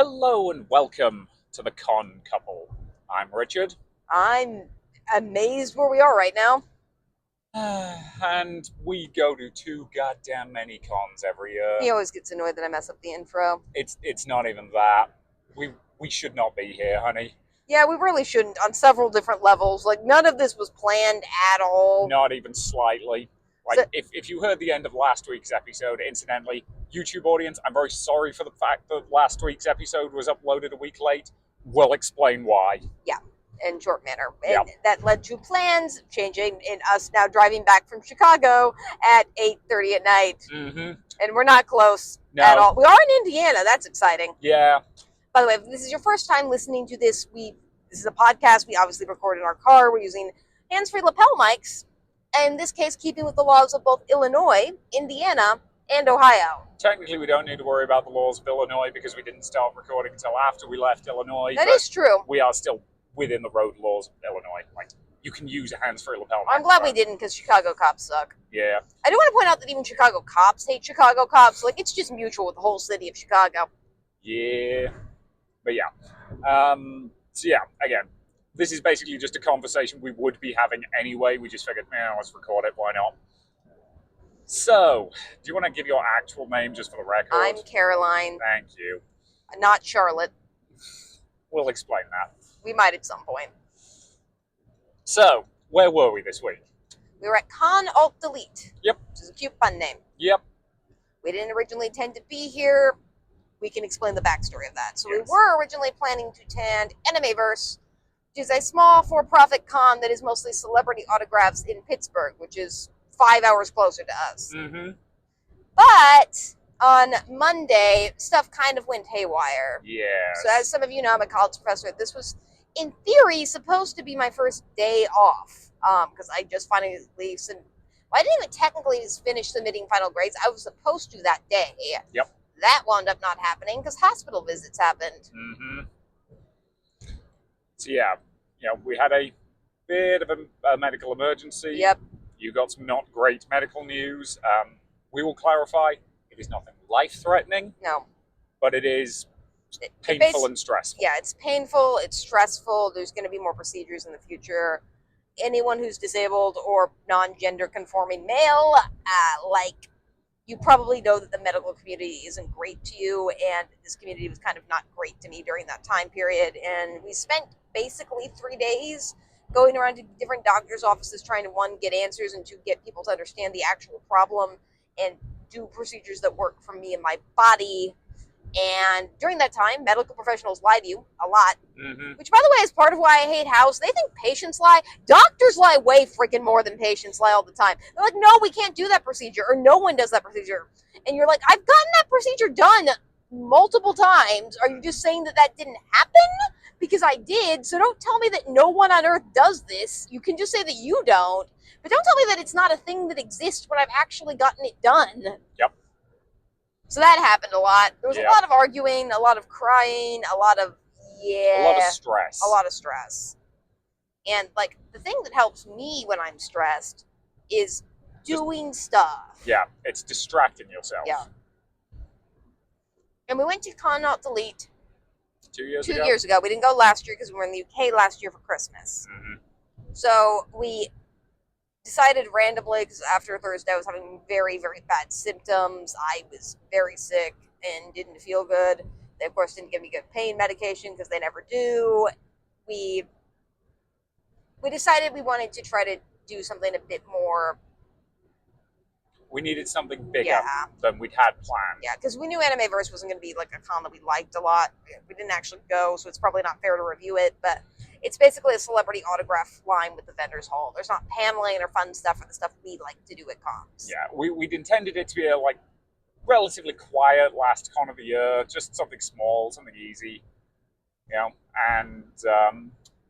Hello and welcome to the Con Couple. I'm Richard, I'm amazed where we are right now. and we go to too goddamn many cons every year. He always gets annoyed that I mess up the intro. It's not even that. We should not be here, honey. Yeah, we really shouldn't on several different levels. Like, none of this was planned at all. Not even slightly. So- If you heard the end of last week's episode, incidentally, YouTube audience, I'm very sorry for the fact that last week's episode was uploaded a week late. We'll explain why. In short manner. Yeah. And that led to plans changing in us now driving back from Chicago at 8:30 at night. Mm-hmm. And we're not close No. at all. We are in Indiana. That's exciting. Yeah. By the way, if this is your first time listening to this, this is a podcast. We obviously record in our car. We're using hands-free lapel mics. And in this case, keeping with the laws of both Illinois, Indiana, and Ohio. Technically, we don't need to worry about the laws of Illinois because we didn't start recording until after we left Illinois. That but is true. we are still within the road laws of Illinois. Like, you can use a hands-free lapel mic. I'm glad we didn't because Chicago cops suck. Yeah. I do want to point out that even Chicago cops hate Chicago cops. Like, it's just mutual with the whole city of Chicago. Yeah. But yeah. So yeah, again, this is basically just a conversation we would be having anyway. We just figured, let's record it. Why not? So, do you want to give your actual name just for the record? I'm Caroline, Thank you. not Charlotte. We'll explain that. We might at some point. So, where were we this week? We were at Con Alt Delete. Yep. Which is a cute pun name. Yep. We didn't originally intend to be here. We can explain the backstory of that. So Yes. we were originally planning to attend Animeverse, which is a small for-profit con that is mostly celebrity autographs in Pittsburgh, which is 5 hours closer to us. Mm-hmm. But on Monday, stuff kind of went haywire. Yeah. So as some of you know, I'm a college professor. This was, in theory, supposed to be my first day off because I just finally I didn't even technically finish submitting final grades. I was supposed to that day. Yep. That wound up not happening because hospital visits happened. Mm-hmm. So yeah, we had a bit of a medical emergency. Yep. You got some not great medical news. We will clarify, it is nothing life-threatening, No. but it is It painful and stressful. Yeah, it's painful. It's stressful. There's going to be more procedures in the future. Anyone who's disabled or non-gender conforming male, you probably know that the medical community isn't great to you, and this community was kind of not great to me during that time period. And we spent basically 3 days going around to different doctors' offices trying to, one, get answers, and two, get people to understand the actual problem and do procedures that work for me and my body. And during that time, medical professionals lie to you a lot. Mm-hmm. Which, by the way, is part of why I hate House. They think patients lie. Doctors lie way freaking more than patients lie all the time. They're like, no, we can't do that procedure, or no one does that procedure. And you're like, I've gotten that procedure done multiple times. Are you just saying that that didn't happen? Because I did. So don't tell me that no one on earth does this. You can just say that you don't. But don't tell me that it's not a thing that exists when I've actually gotten it done. Yep. So that happened a lot. There was Yeah. a lot of arguing, a lot of crying, a lot of A lot of stress. a lot of stress. And like the thing that helps me when I'm stressed is doing stuff. Yeah, it's distracting yourself. Yeah. And we went to Con Not Delete 2 years 2 ago? years ago. We didn't go last year because we were in the UK last year for Christmas. Mm-hmm. So we decided randomly, because after Thursday I was having very, very bad symptoms. I was very sick and didn't feel good. They, of course, didn't give me good pain medication because they never do. We decided we wanted to try to do something a bit more. We needed something bigger Yeah. than we'd had planned. Yeah, because we knew Animeverse wasn't going to be like a con that we liked a lot. We didn't actually go, so it's probably not fair to review it, but it's basically a celebrity autograph line with the vendors hall. There's not paneling or fun stuff or the stuff we like to do at cons. Yeah, we'd intended it to be a relatively quiet last con of the year, just something small, something easy, and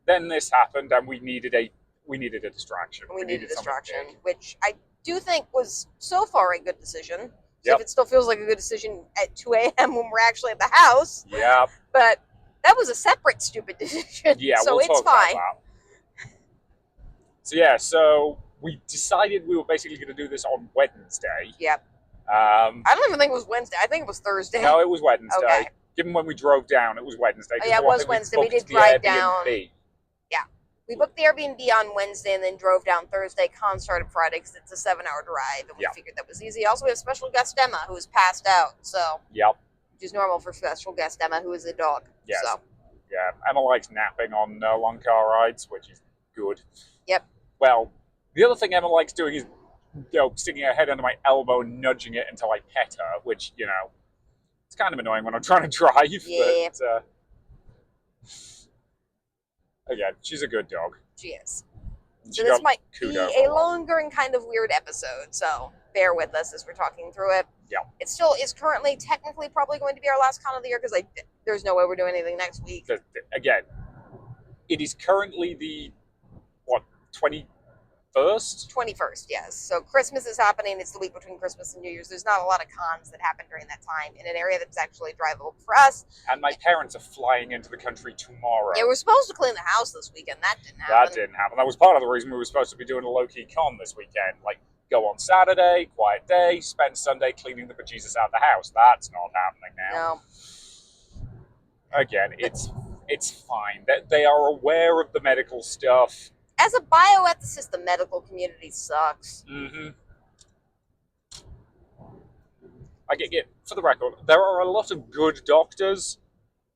then this happened, and we needed a distraction. We needed a something distraction, big. which I do think was so far a good decision. So Yep. if it still feels like a good decision at 2 a.m. when we're actually at the house, Yeah, but that was a separate stupid decision. yeah, so we'll it's talk fine. about that. So yeah, so we decided we were basically going to do this on Wednesday. Yep. I I don't even think it was Wednesday. I think it was Thursday. No, it was Wednesday. Okay. given when we drove down, it was Wednesday. Oh, yeah, it was Wednesday. We did drive down. Yeah. We booked the Airbnb on Wednesday and then drove down Thursday. Con started Friday because it's a 7-hour drive, and we figured that was easy. Also, we have special guest Emma, who is passed out, so. Yep. Which is normal for special guest Emma, who is a dog. Yes. So. Yeah, Emma likes napping on long car rides, which is good. Yep. Well, the other thing Emma likes doing is, sticking her head under my elbow and nudging it until I pet her, which, it's kind of annoying when I'm trying to drive. Yeah. But, again, she's a good dog. She is. She So this got might kudo be for a longer and kind of weird episode, so bear with us as we're talking through it. Yeah. It still is currently technically probably going to be our last con of the year because there's no way we're doing anything next week. Again, it is currently the, 21st? 21st, yes. So Christmas is happening. It's the week between Christmas and New Year's. There's not a lot of cons that happen during that time in an area that's actually drivable for us. And my parents are flying into the country tomorrow. Yeah, we're supposed to clean the house this weekend. That didn't happen. That didn't happen. That was part of the reason we were supposed to be doing a low-key con this weekend. Like, go on Saturday, quiet day, spend Sunday cleaning the bejesus out of the house. That's not happening now. No. Again, it's fine. They are aware of the medical stuff. As a bioethicist, the medical community sucks. Mm-hmm. I get, for the record, there are a lot of good doctors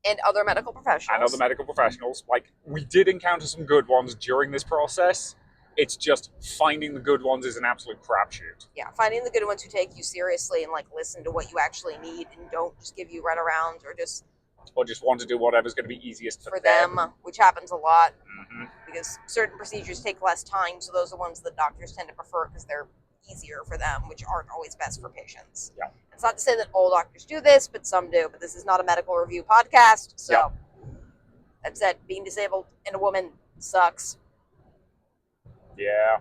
And other medical professionals. and other medical professionals. Like, we did encounter some good ones during this process. It's just finding the good ones is an absolute crapshoot. Yeah, finding the good ones who take you seriously and listen to what you actually need and don't just give you runarounds or just want to do whatever's going to be easiest for them, which happens a lot Mm-hmm. because certain procedures take less time, so those are ones that doctors tend to prefer because they're easier for them, which aren't always best for patients. Yeah. It's not to say that all doctors do this, but some do. But this is not a medical review podcast, so that said, being disabled and a woman sucks. Yeah.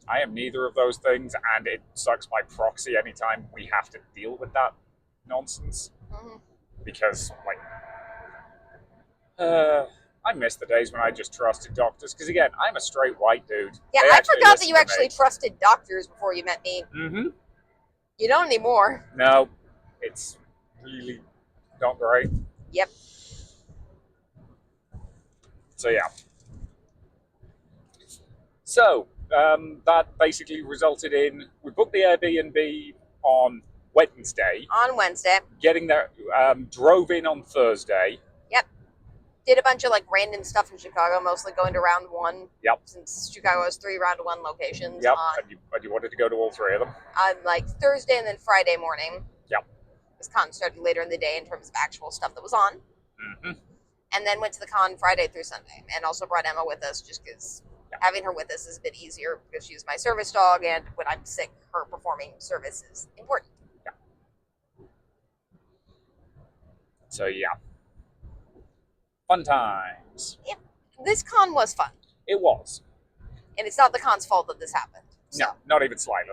I am neither of those things, and it sucks by proxy anytime we have to deal with that nonsense. Mm-hmm. Because, I miss the days when I just trusted doctors. Because, again, I'm a straight white dude. Yeah, They I actually forgot that listen you to actually me. trusted doctors before you met me. Mm-hmm. You don't anymore. No, it's really not great. Yep. So, yeah. So, that basically resulted in, we booked the Airbnb on Wednesday, On Wednesday, getting there, drove in on Thursday. did a bunch of random stuff in Chicago, mostly going to round one. Yep. Since Chicago has 3 round one locations. Yep, and you wanted to go to all 3 of them. On Thursday and then Friday morning. Yep. This con started later in the day in terms of actual stuff that was on. Mm-hmm. And then went to the con Friday through Sunday. And also brought Emma with us just because having her with us is a bit easier because she's my service dog, and when I'm sick, her performing service is important. Yeah. So, yeah. Fun times. This con was fun. It was. And it's not the con's fault that this happened. So. No, not even slightly.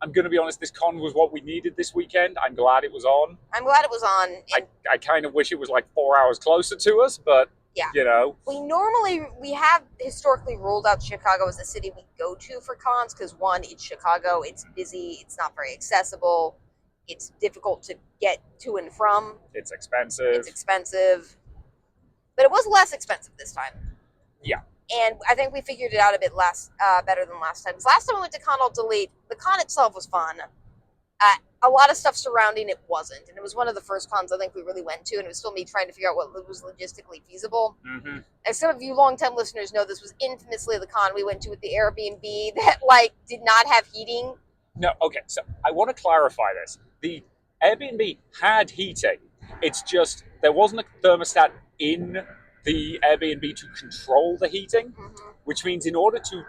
I'm going to be honest, this con was what we needed this weekend. I'm glad it was on. I'm glad it was on. And I kind of wish it was 4 hours closer to us, but, yeah. We have historically ruled out Chicago as a city we go to for cons because, one, it's Chicago, it's busy, it's not very accessible, it's difficult to get to and from. It's expensive. But it was less expensive this time. Yeah. And I think we figured it out a bit better than last time. Because last time we went to Con Alt Delete, the con itself was fun. A lot of stuff surrounding it wasn't. And it was one of the first cons I think we really went to. And it was still me trying to figure out what was logistically feasible. Mm-hmm. As some of you long-time listeners know, this was infamously the con we went to with the Airbnb that, did not have heating. No, okay, so I want to clarify this. The Airbnb had heating. It's just there wasn't a thermostat in the Airbnb to control the heating, Mm-hmm. which means in order to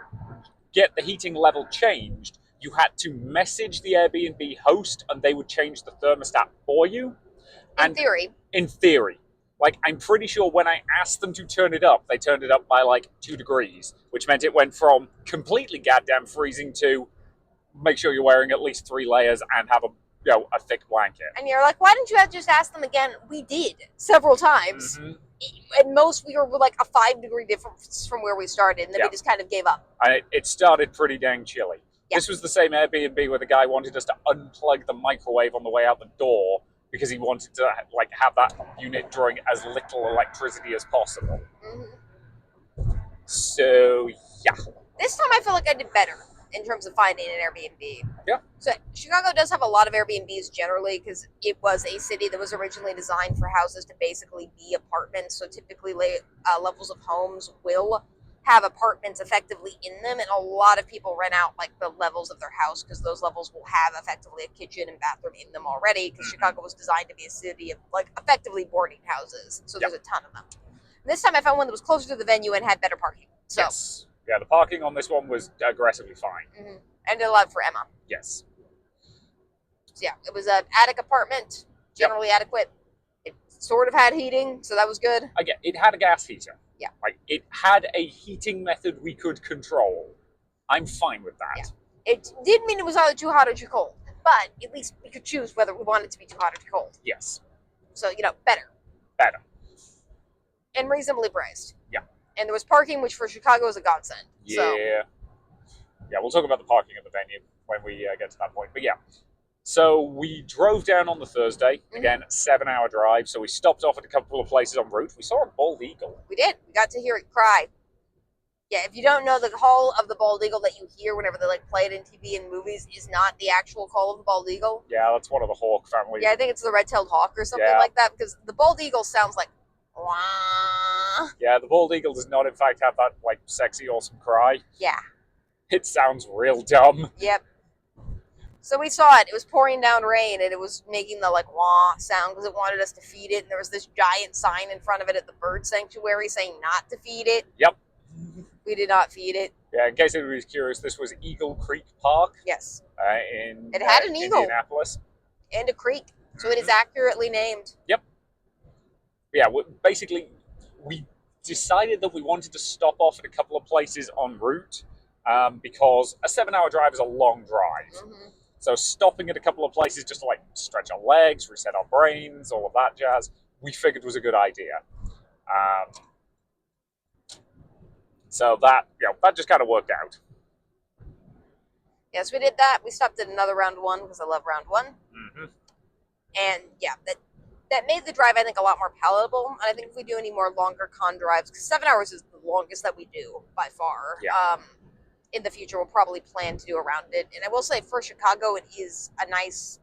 get the heating level changed, you had to message the Airbnb host and they would change the thermostat for you. In theory. In theory. I'm pretty sure when I asked them to turn it up, they turned it up by 2 degrees, which meant it went from completely goddamn freezing to make sure you're wearing at least 3 layers and have a thick blanket. And you're like, why didn't you just ask them again? We did several times. Mm-hmm. At most, we were a 5-degree difference from where we started, and then we just kind of gave up. And it started pretty dang chilly. Yeah. This was the same Airbnb where the guy wanted us to unplug the microwave on the way out the door because he wanted to like have that unit drawing as little electricity as possible. So yeah, This time I feel like I did better in terms of finding an Airbnb. Yeah. So Chicago does have a lot of Airbnbs generally because it was a city that was originally designed for houses to basically be apartments. So typically levels of homes will have apartments effectively in them, and a lot of people rent out like the levels of their house because those levels will have effectively a kitchen and bathroom in them already because Chicago was designed to be a city of like effectively boarding houses. So there's a ton of them. And this time I found one that was closer to the venue and had better parking. So. Yes. Yeah, the parking on this one was aggressively fine. And it allowed for Emma. Yes. So yeah, it was an attic apartment, generally adequate. It sort of had heating, so that was good. Again, it had a gas heater. Yeah. Like, it had a heating method we could control. I'm fine with that. Yeah. It did mean it was either too hot or too cold, but at least we could choose whether we wanted it to be too hot or too cold. Yes. So, better. Better. And reasonably priced. Yeah. And there was parking, which for Chicago is a godsend. Yeah. So. Yeah, we'll talk about the parking at the venue when we get to that point. But yeah. So we drove down on the Thursday. Again, 7-hour drive. So we stopped off at a couple of places en route. We saw a bald eagle. We did. We got to hear it cry. Yeah, if you don't know, the call of the bald eagle that you hear whenever they play it in TV and movies is not the actual call of the bald eagle. Yeah, that's one of the hawk family. Yeah, I think it's the red-tailed hawk or something like that, because the bald eagle sounds like wah. Yeah, the bald eagle does not in fact have that sexy awesome cry. Yeah. It sounds real dumb. Yep. So we saw it. It was pouring down rain, and it was making the wah sound because it wanted us to feed it. And there was this giant sign in front of it at the bird sanctuary saying not to feed it. Yep. We did not feed it. Yeah, in case anybody's curious, this was Eagle Creek Park. Yes. It had an eagle. Indianapolis. And a creek. So it is accurately named. Yep. Yeah, basically, we decided that we wanted to stop off at a couple of places en route because a 7-hour drive is a long drive. So stopping at a couple of places just to stretch our legs, reset our brains, all of that jazz, we figured was a good idea. So that just kind of worked out. Yes, we did that. We stopped at another round one because I love round one. And yeah, that made the drive, I think, a lot more palatable. And I think if we do any more longer con drives, because 7 hours is the longest that we do by far. Yeah. In the future, we'll probably plan to do around it. And I will say, for Chicago, it is a nice.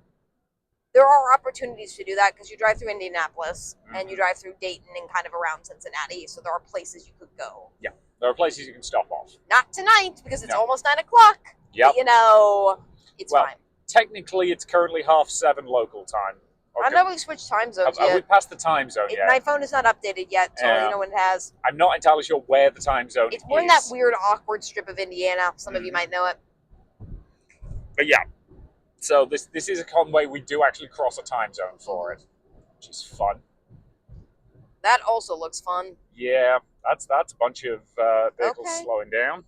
There are opportunities to do that because you drive through Indianapolis and you drive through Dayton and kind of around Cincinnati. So there are places you could go. Yeah, there are places you can stop off. Not tonight because it's almost 9 o'clock. Yep. But, it's fine. Technically, it's currently 6:30 local time. Okay. I know we switched time zones yet. Have we passed the time zone yet? My phone is not updated yet, so I'll let you know when it has. I'm not entirely sure where the time zone is. We're in that weird, awkward strip of Indiana. Some of you might know it. But yeah, so this is a conway we do actually cross a time zone for it, which is fun. That also looks fun. Yeah, that's a bunch of vehicles slowing down.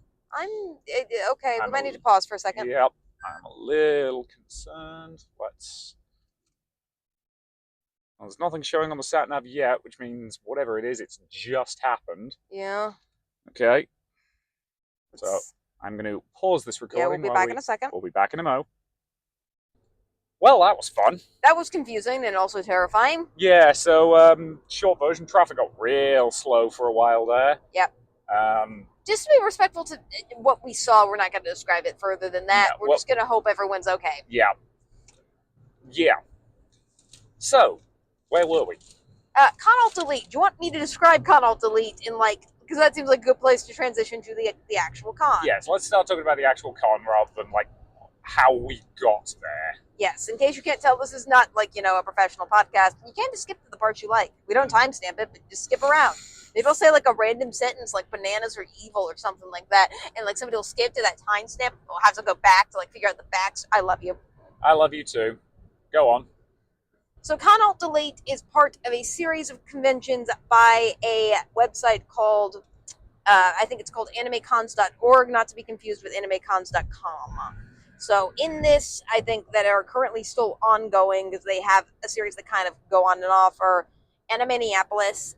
Okay. We might need to pause for a second. Yep, I'm a little concerned. There's nothing showing on the sat nav yet, which means whatever it is, it's just happened. Yeah. Okay. So I'm going to pause this recording. Yeah, we'll be back in a second. We'll be back in a mo. Well, that was fun. That was confusing and also terrifying. Yeah, so short version, traffic got real slow for a while there. Yep. Just to be respectful to what we saw, we're not going to describe it further than that. No, we're just going to hope everyone's okay. Yeah. Yeah. So, where were we? Con-Alt-Delete. Do you want me to describe Con-Alt-Delete in because that seems like a good place to transition to the actual con. Yes, let's start talking about the actual con rather than how we got there. Yes, in case you can't tell, this is not a professional podcast. You can just skip to the parts you like. We don't timestamp it, but just skip around. Maybe I'll say a random sentence like bananas are evil or something like that, and somebody will skip to that timestamp. We'll have to go back to figure out the facts. I love you. I love you too. Go on. So Con-Alt-Delete is part of a series of conventions by a website called, I think it's called animecons.org, not to be confused with animecons.com. So in this, I think that are currently still ongoing because they have a series that kind of go on and off are Animaniapolis,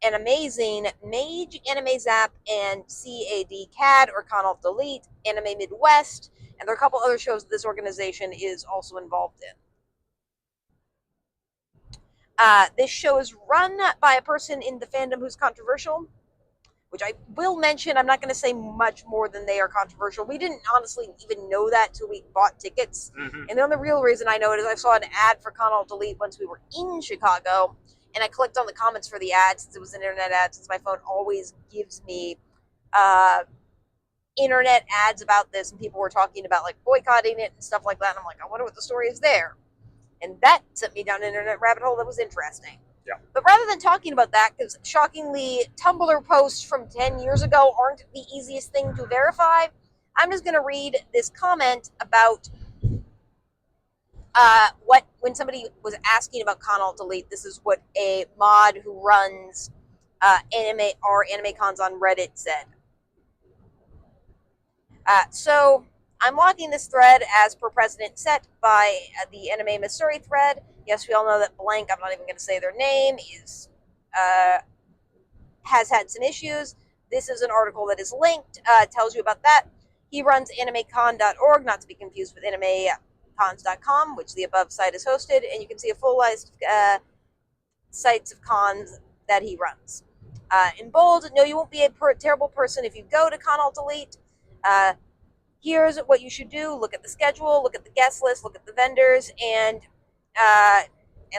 Animazing, Mage, Anime Zap, and CAD or Con-Alt-Delete, Anime Midwest, and there are a couple other shows that this organization is also involved in. This show is run by a person in the fandom who's controversial, which I will mention. I'm not going to say much more than they are controversial. We didn't honestly even know that till we bought tickets. Mm-hmm. And the only real reason I know it is I saw an ad for Con Alt Delete once we were in Chicago, and I clicked on the comments for the ad since it was an internet ad, since my phone always gives me internet ads about this, and people were talking about like boycotting it and stuff like that. And I'm like, I wonder what the story is there. And that sent me down an internet rabbit hole that was interesting. Yeah. But rather than talking about that, because shockingly, Tumblr posts from 10 years ago aren't the easiest thing to verify, I'm just going to read this comment about when somebody was asking about Con Alt Delete. This is what a mod who runs anime cons on Reddit said. So I'm logging this thread as per precedent set by the Anime Missouri thread. Yes, we all know that blank, I'm not even going to say their name, is has had some issues. This is an article that is linked, tells you about that. He runs animecon.org, not to be confused with animecons.com, which the above site is hosted, and you can see a full list of sites of cons that he runs. In bold, no, you won't be a terrible person if you go to Con Alt Delete. Here's what you should do: look at the schedule, look at the guest list, look at the vendors, and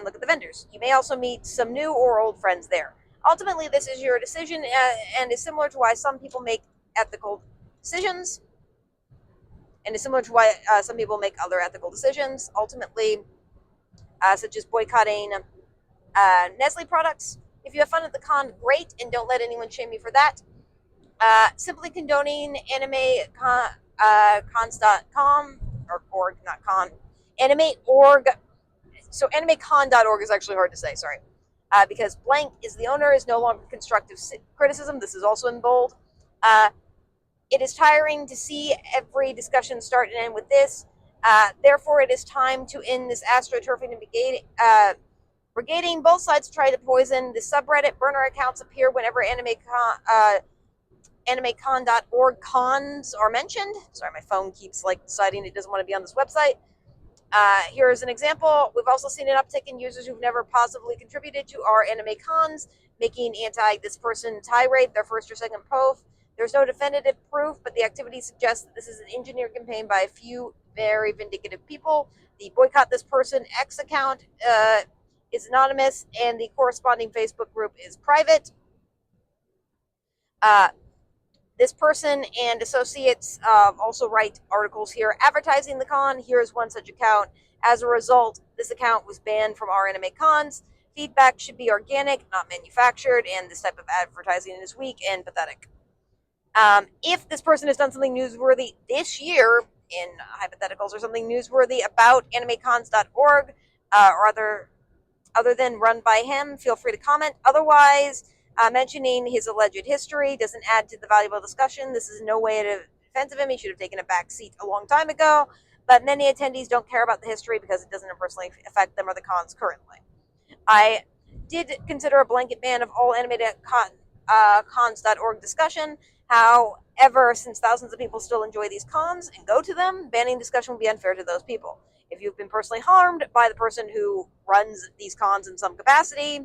look at the vendors. You may also meet some new or old friends there. Ultimately, this is your decision, and is similar to why some people make ethical decisions, and is similar to why some people make other ethical decisions. Ultimately, such as boycotting Nestle products. If you have fun at the con, great, and don't let anyone shame you for that. Simply condoning cons.com or org, not con, anime org. So animecon.org is actually hard to say, sorry. Because blank is the owner is no longer constructive criticism. This is also in bold. It is tiring to see every discussion start and end with this. Therefore, it is time to end this astroturfing and brigading. Both sides try to poison the subreddit. Burner accounts appear whenever animecon.org cons are mentioned. Sorry, my phone keeps deciding it doesn't want to be on this website. Here is an example. We've also seen an uptick in users who've never positively contributed to our anime cons, making this person tirade their first or second post. There's no definitive proof, but the activity suggests that this is an engineered campaign by a few very vindicative people. The boycott this person X account is anonymous, and the corresponding Facebook group is private. This person and associates also write articles here advertising the con. Here's one such account. As a result, this account was banned from our anime cons. Feedback should be organic, not manufactured, and this type of advertising is weak and pathetic. If this person has done something newsworthy this year, in hypotheticals, or something newsworthy about animecons.org or other than run by him, feel free to comment. Otherwise, mentioning his alleged history doesn't add to the valuable discussion. This is no way to defense of him. He should have taken a back seat a long time ago. But many attendees don't care about the history because it doesn't personally affect them or the cons currently. I did consider a blanket ban of all animated cons.org discussion. However, since thousands of people still enjoy these cons and go to them, banning discussion would be unfair to those people. If you've been personally harmed by the person who runs these cons in some capacity,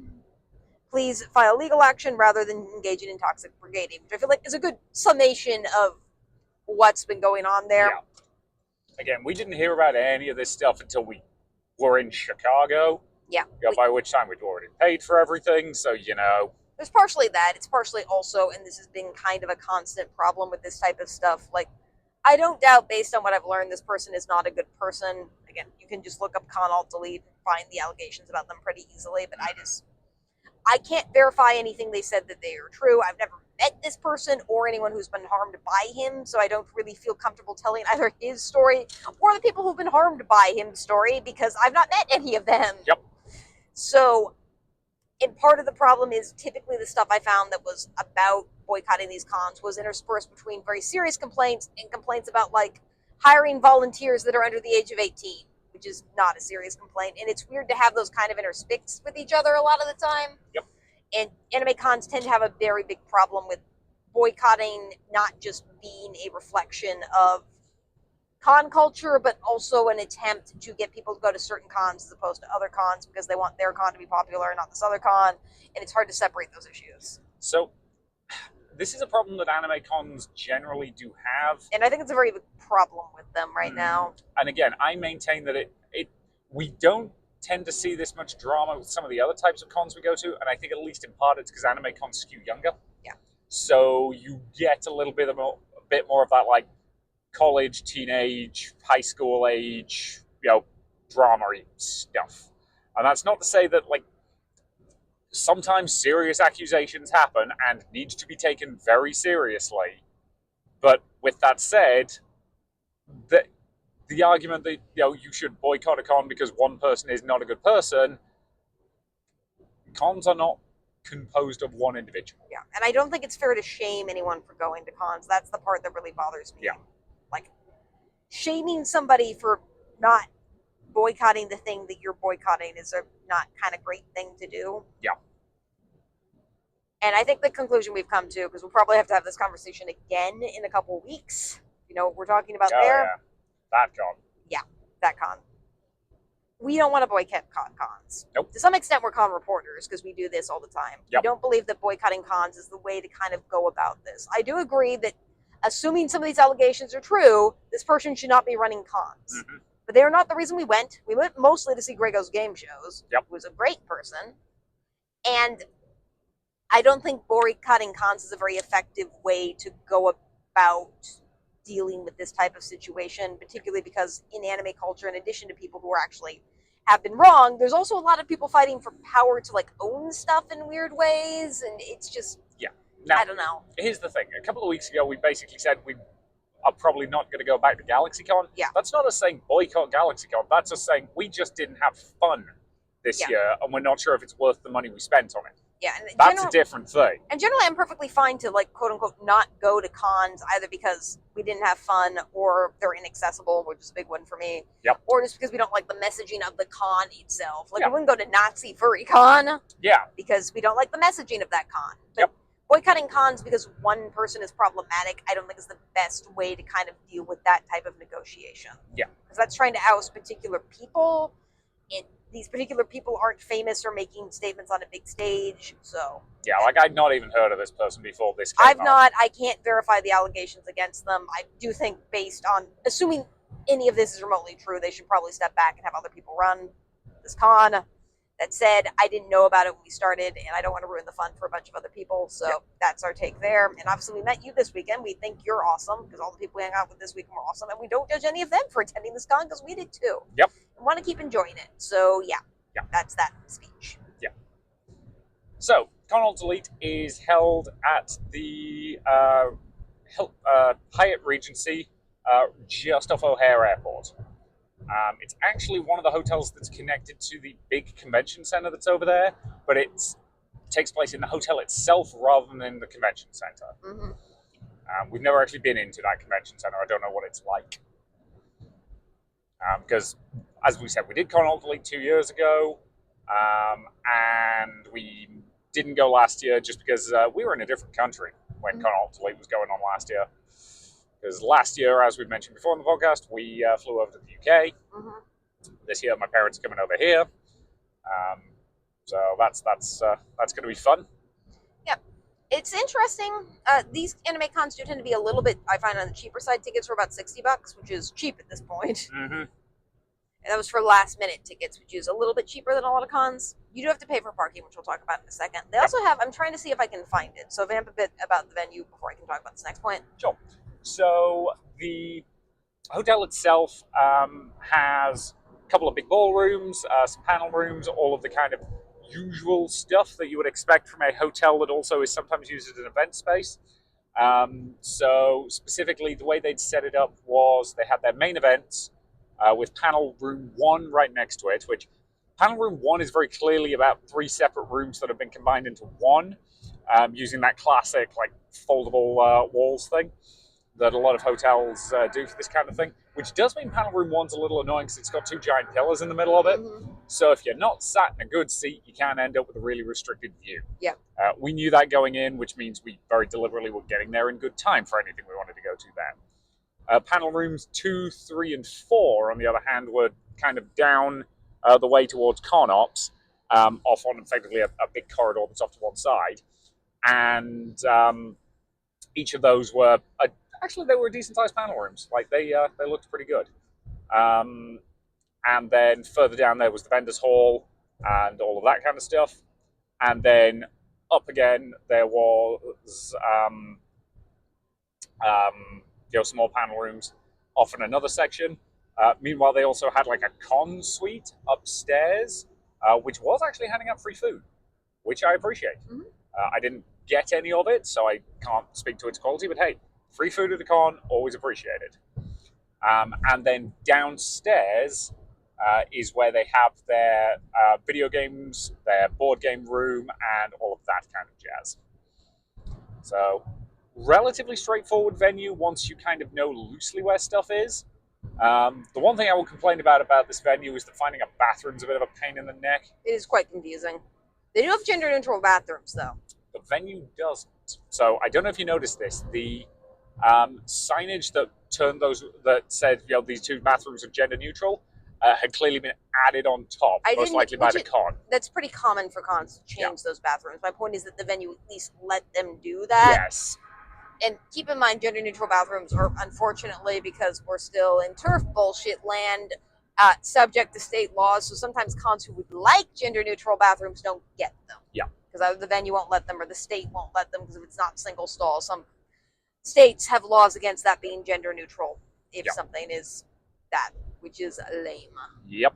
please file legal action rather than engaging in toxic brigading, which I feel like is a good summation of what's been going on there. Yeah. Again, we didn't hear about any of this stuff until we were in Chicago. Yeah. By which time we'd already paid for everything, so, There's partially that. It's partially also, and this has been kind of a constant problem with this type of stuff, I don't doubt, based on what I've learned, this person is not a good person. Again, you can just look up Con Alt Delete and find the allegations about them pretty easily, but I can't verify anything they said that they are true. I've never met this person or anyone who's been harmed by him, so I don't really feel comfortable telling either his story or the people who've been harmed by him's story because I've not met any of them. Yep. So, and part of the problem is typically the stuff I found that was about boycotting these cons was interspersed between very serious complaints and complaints about hiring volunteers that are under the age of 18, which is not a serious complaint. And it's weird to have those kind of interspixed with each other a lot of the time. Yep. And anime cons tend to have a very big problem with boycotting not just being a reflection of con culture, but also an attempt to get people to go to certain cons as opposed to other cons because they want their con to be popular and not this other con, and it's hard to separate those issues. So this is a problem that anime cons generally do have. And I think it's a very big problem with them right now. And again, I maintain that we don't tend to see this much drama with some of the other types of cons we go to, and I think at least in part it's because anime cons skew younger. Yeah. So you get a little bit more of that like college, teenage, high school age, drama-y stuff. And that's not to say that like sometimes serious accusations happen and need to be taken very seriously. But with that said, the argument that you should boycott a con because one person is not a good person, cons are not composed of one individual. Yeah, and I don't think it's fair to shame anyone for going to cons. That's the part that really bothers me. Yeah. Like, shaming somebody for not boycotting the thing that you're boycotting is a not kind of great thing to do. Yeah. And I think the conclusion we've come to, because we'll probably have to have this conversation again in a couple weeks. You know what we're talking about there? Yeah. That con. Yeah, that con. We don't want to boycott cons. Nope. To some extent, we're con reporters because we do this all the time. Yep. We don't believe that boycotting cons is the way to kind of go about this. I do agree that assuming some of these allegations are true, this person should not be running cons. Mm-hmm. But they are not the reason we went. We went mostly to see Grego's game shows. Yep. Who was a great person. And I don't think boycotting cons is a very effective way to go about dealing with this type of situation, particularly because in anime culture, in addition to people who are actually have been wrong, there's also a lot of people fighting for power to like own stuff in weird ways, and it's just Now, I don't know. Here's the thing. A couple of weeks ago, we basically said we are probably not going to go back to GalaxyCon. Yeah. That's not us saying boycott GalaxyCon. That's us saying we just didn't have fun this year, and we're not sure if it's worth the money we spent on it. Yeah, and That's a different thing. And generally, I'm perfectly fine to like quote unquote not go to cons either because we didn't have fun or they're inaccessible, which is a big one for me. Yep. Or just because we don't like the messaging of the con itself. Like Yeah. we wouldn't go to Nazi Furry Con Yeah. because we don't like the messaging of that con. But Yep. boycotting cons because one person is problematic, I don't think is the best way to kind of deal with that type of negotiation. Yeah. Because that's trying to oust particular people. These particular people aren't famous or making statements on a big stage, so. Yeah, like I'd not even heard of this person before this came I've up. not. I can't verify the allegations against them. I do think based on, assuming any of this is remotely true, they should probably step back and have other people run this con. That said, I didn't know about it when we started, and I don't want to ruin the fun for a bunch of other people, so That's our take there. And obviously we met you this weekend. We think you're awesome, because all the people we hung out with this weekend were awesome, and we don't judge any of them for attending this con, because we did too. Yep. And want to keep enjoying it. So, yeah. That's that speech. Yeah. So, Con Elite is held at the Hyatt Regency just off O'Hare Airport. It's actually one of the hotels that's connected to the big convention center that's over there, but it takes place in the hotel itself rather than in the convention center. Mm-hmm. We've never actually been into that convention center. I don't know what it's like. Because, as we said, we did Con Elite 2 years ago, and we didn't go last year just because we were in a different country when Con Elite was going on last year. Because last year, as we mentioned before in the podcast, we flew over to the UK. Mm-hmm. This year, my parents are coming over here. So that's going to be fun. Yep. It's interesting. These anime cons do tend to be a little bit, I find, on the cheaper side. Tickets were about $60, which is cheap at this point. Mm-hmm. And that was for last minute tickets, which is a little bit cheaper than a lot of cons. You do have to pay for parking, which we'll talk about in a second. They also have, I'm trying to see if I can find it. So vamp a bit about the venue before I can talk about this next point. Sure. So the hotel itself has a couple of big ballrooms, some panel rooms, all of the kind of usual stuff that you would expect from a hotel that also is sometimes used as an event space. So specifically, the way they'd set it up was they had their main events with panel room 1 right next to it, which panel room 1 is very clearly about 3 separate rooms that have been combined into one, using that classic like foldable walls thing that a lot of hotels do for this kind of thing, which does mean panel room 1's a little annoying because it's got 2 giant pillars in the middle of it. Mm-hmm. So if you're not sat in a good seat, you can end up with a really restricted view. Yeah. We knew that going in, which means we very deliberately were getting there in good time for anything we wanted to go to then. Panel rooms 2, 3, and 4, on the other hand, were kind of down the way towards ConOps, off on effectively a big corridor that's off to one side. And each of those were actually they were decent sized panel rooms. Like they looked pretty good. And then further down there was the vendors hall and all of that kind of stuff. And then up again there was some more panel rooms off in another section. Meanwhile, they also had like a con suite upstairs, which was actually handing out free food, which I appreciate. Mm-hmm. I didn't get any of it, so I can't speak to its quality, but hey, free food at a con, always appreciated. And then downstairs is where they have their video games, their board game room, and all of that kind of jazz. So, relatively straightforward venue once you kind of know loosely where stuff is. The one thing I will complain about this venue is that finding a bathroom's a bit of a pain in the neck. It is quite confusing. They do have gender-neutral bathrooms, though. The venue doesn't. So I don't know if you noticed this. The signage that said these two bathrooms are gender neutral had clearly been added on top, most likely by the con. That's pretty common for cons to change those bathrooms. My point is that the venue at least let them do that. Yes. And keep in mind, gender-neutral bathrooms are, unfortunately, because we're still in turf bullshit land, subject to state laws. So sometimes cons who would like gender-neutral bathrooms don't get them. Yeah. Because either the venue won't let them or the state won't let them because if it's not single stall. Some states have laws against that being gender-neutral if something is that, which is lame. Yep.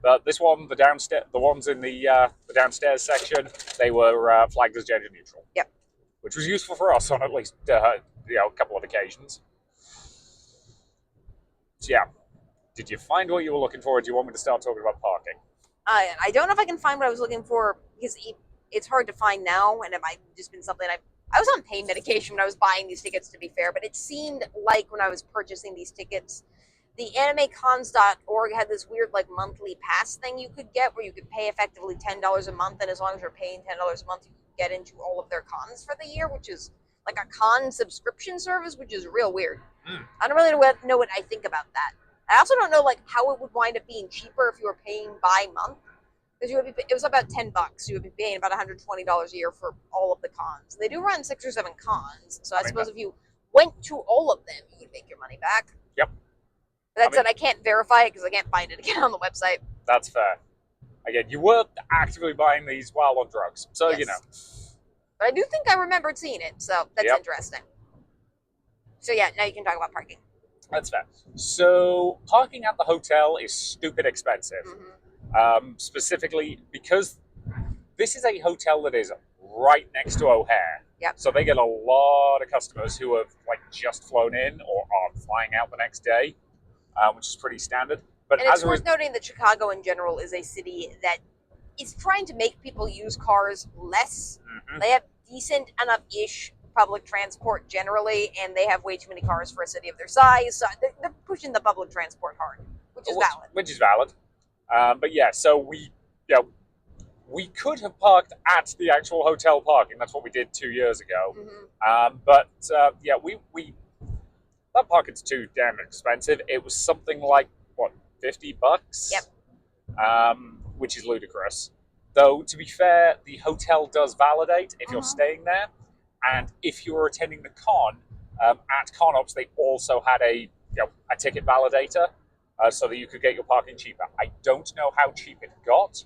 But this one, the ones in the downstairs section, they were flagged as gender-neutral. Yep. Which was useful for us on at least a couple of occasions. So yeah, did you find what you were looking for, or do you want me to start talking about parking? I don't know if I can find what I was looking for, because it's hard to find now, and it might have just been something I was on pain medication when I was buying these tickets, to be fair, but it seemed like when I was purchasing these tickets, the animecons.org had this weird monthly pass thing you could get where you could pay effectively $10 a month, and as long as you're paying $10 a month, you could get into all of their cons for the year, which is like a con subscription service, which is real weird. I don't really know what I think about that. I also don't know how it would wind up being cheaper if you were paying by month, because it was about $10. You would be paying about $120 a year for all of the cons. They do run 6 or 7 cons, so I suppose if you went to all of them, you would make your money back. Yep. That said, I can't verify it because I can't find it again on the website. That's fair. Again, you were actively buying these while on drugs, so yes. But I do think I remembered seeing it, so that's interesting. So yeah, now you can talk about parking. That's fair. So parking at the hotel is stupid expensive. Mm-hmm. Specifically because this is a hotel that is right next to O'Hare. Yep. So they get a lot of customers who have just flown in or are flying out the next day, which is pretty standard. But and it's worth noting that Chicago in general is a city that is trying to make people use cars less. Mm-hmm. They have decent enough-ish public transport generally, and they have way too many cars for a city of their size. So they're pushing the public transport hard, which is valid. Which is valid. But yeah, so we could have parked at the actual hotel parking. That's what we did 2 years ago. Mm-hmm. But we that parking's too damn expensive. It was something like $50. Yep. Which is ludicrous. Though to be fair, the hotel does validate if you're staying there, and if you were attending the con at ConOps, they also had a ticket validator. So that you could get your parking cheaper. I don't know how cheap it got,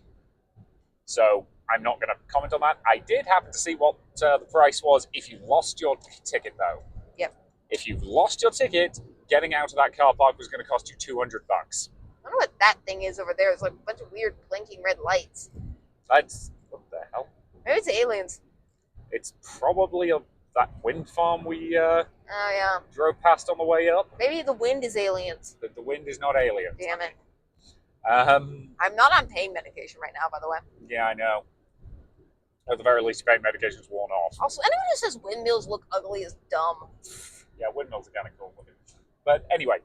so I'm not going to comment on that. I did happen to see what the price was if you lost your ticket, though. Yep. If you've lost your ticket, getting out of that car park was going to cost you $200. I don't know what that thing is over there. It's like a bunch of weird blinking red lights. That's what the hell? Maybe it's aliens. It's probably that wind farm we oh yeah, drove past on the way up. Maybe the wind is aliens. The wind is not aliens. Damn it. I'm not on pain medication right now, by the way. Yeah, I know. At the very least, pain medication's worn off. Also, anyone who says windmills look ugly is dumb. Yeah, windmills are kind of cool looking. But anyway,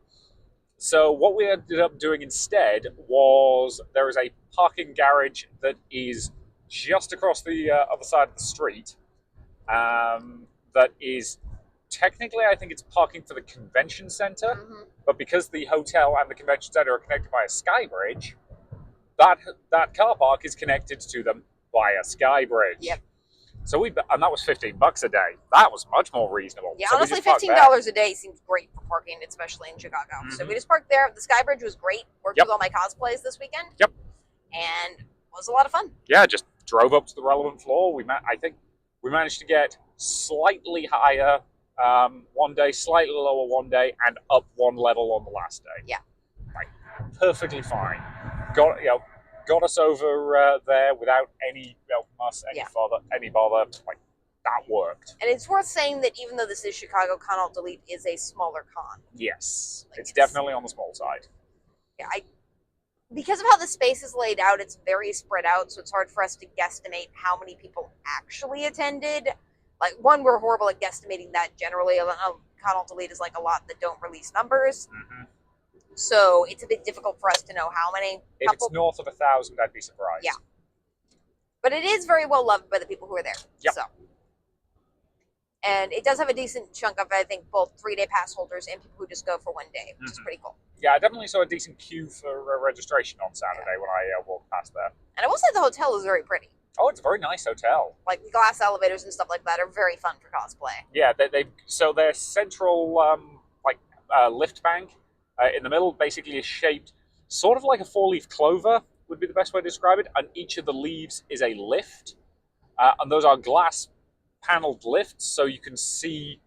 so what we ended up doing instead was there is a parking garage that is just across the other side of the street. That is technically, I think it's parking for the convention center, Mhm. but because the hotel and the convention center are connected by a sky bridge, that car park is connected to them by a sky bridge. Yep. So and that was $15 a day. That was much more reasonable. Yeah, so we honestly, just parked there. $15 a day seems great for parking, especially in Chicago. So Mhm. we just parked there. The Sky Bridge was great. Worked Yep. with all my cosplays this weekend. Yep. And was a lot of fun. Yeah, just drove up to the relevant floor. I think we managed to get slightly higher one day, slightly lower one day, and up one level on the last day. Yeah. Like, perfectly fine. Got us over there without any muss, any Yeah. bother. Like, that worked. And it's worth saying that even though this is Chicago, Con Alt Delete is a smaller con. Yes, Like, it's definitely on the small side. Yeah, because of how the space is laid out, it's very spread out, so it's hard for us to guesstimate how many people actually attended. Like, one, we're horrible at guesstimating that generally. Con Alt Delete is like a lot that don't release numbers. Mm-hmm. So it's a bit difficult for us to know how many. If it's north of 1,000, I'd be surprised. Yeah. But it is very well loved by the people who are there. Yep. So. And it does have a decent chunk of, I think, both 3-day pass holders and people who just go for one day, which is pretty cool. Yeah, I definitely saw a decent queue for registration on Saturday when I walked past there. And I will say the hotel is very pretty. Oh, it's a very nice hotel. Like, the glass elevators and stuff like that are very fun for cosplay. Yeah, so their central lift bank in the middle basically is shaped sort of like a 4-leaf clover would be the best way to describe it, and each of the leaves is a lift, and those are glass paneled lifts, so you can see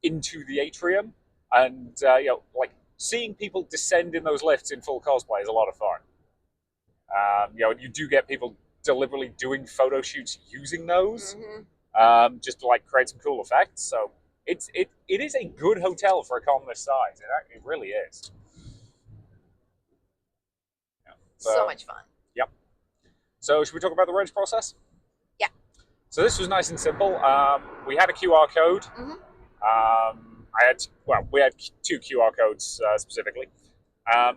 into the atrium, and seeing people descend in those lifts in full cosplay is a lot of fun. You do get people deliberately doing photo shoots using those, just to create some cool effects. So it is a good hotel for a con this size. It really is. Yeah. So much fun. Yep. So should we talk about the reg process? Yeah. So this was nice and simple. We had a QR code. We had 2 QR codes specifically.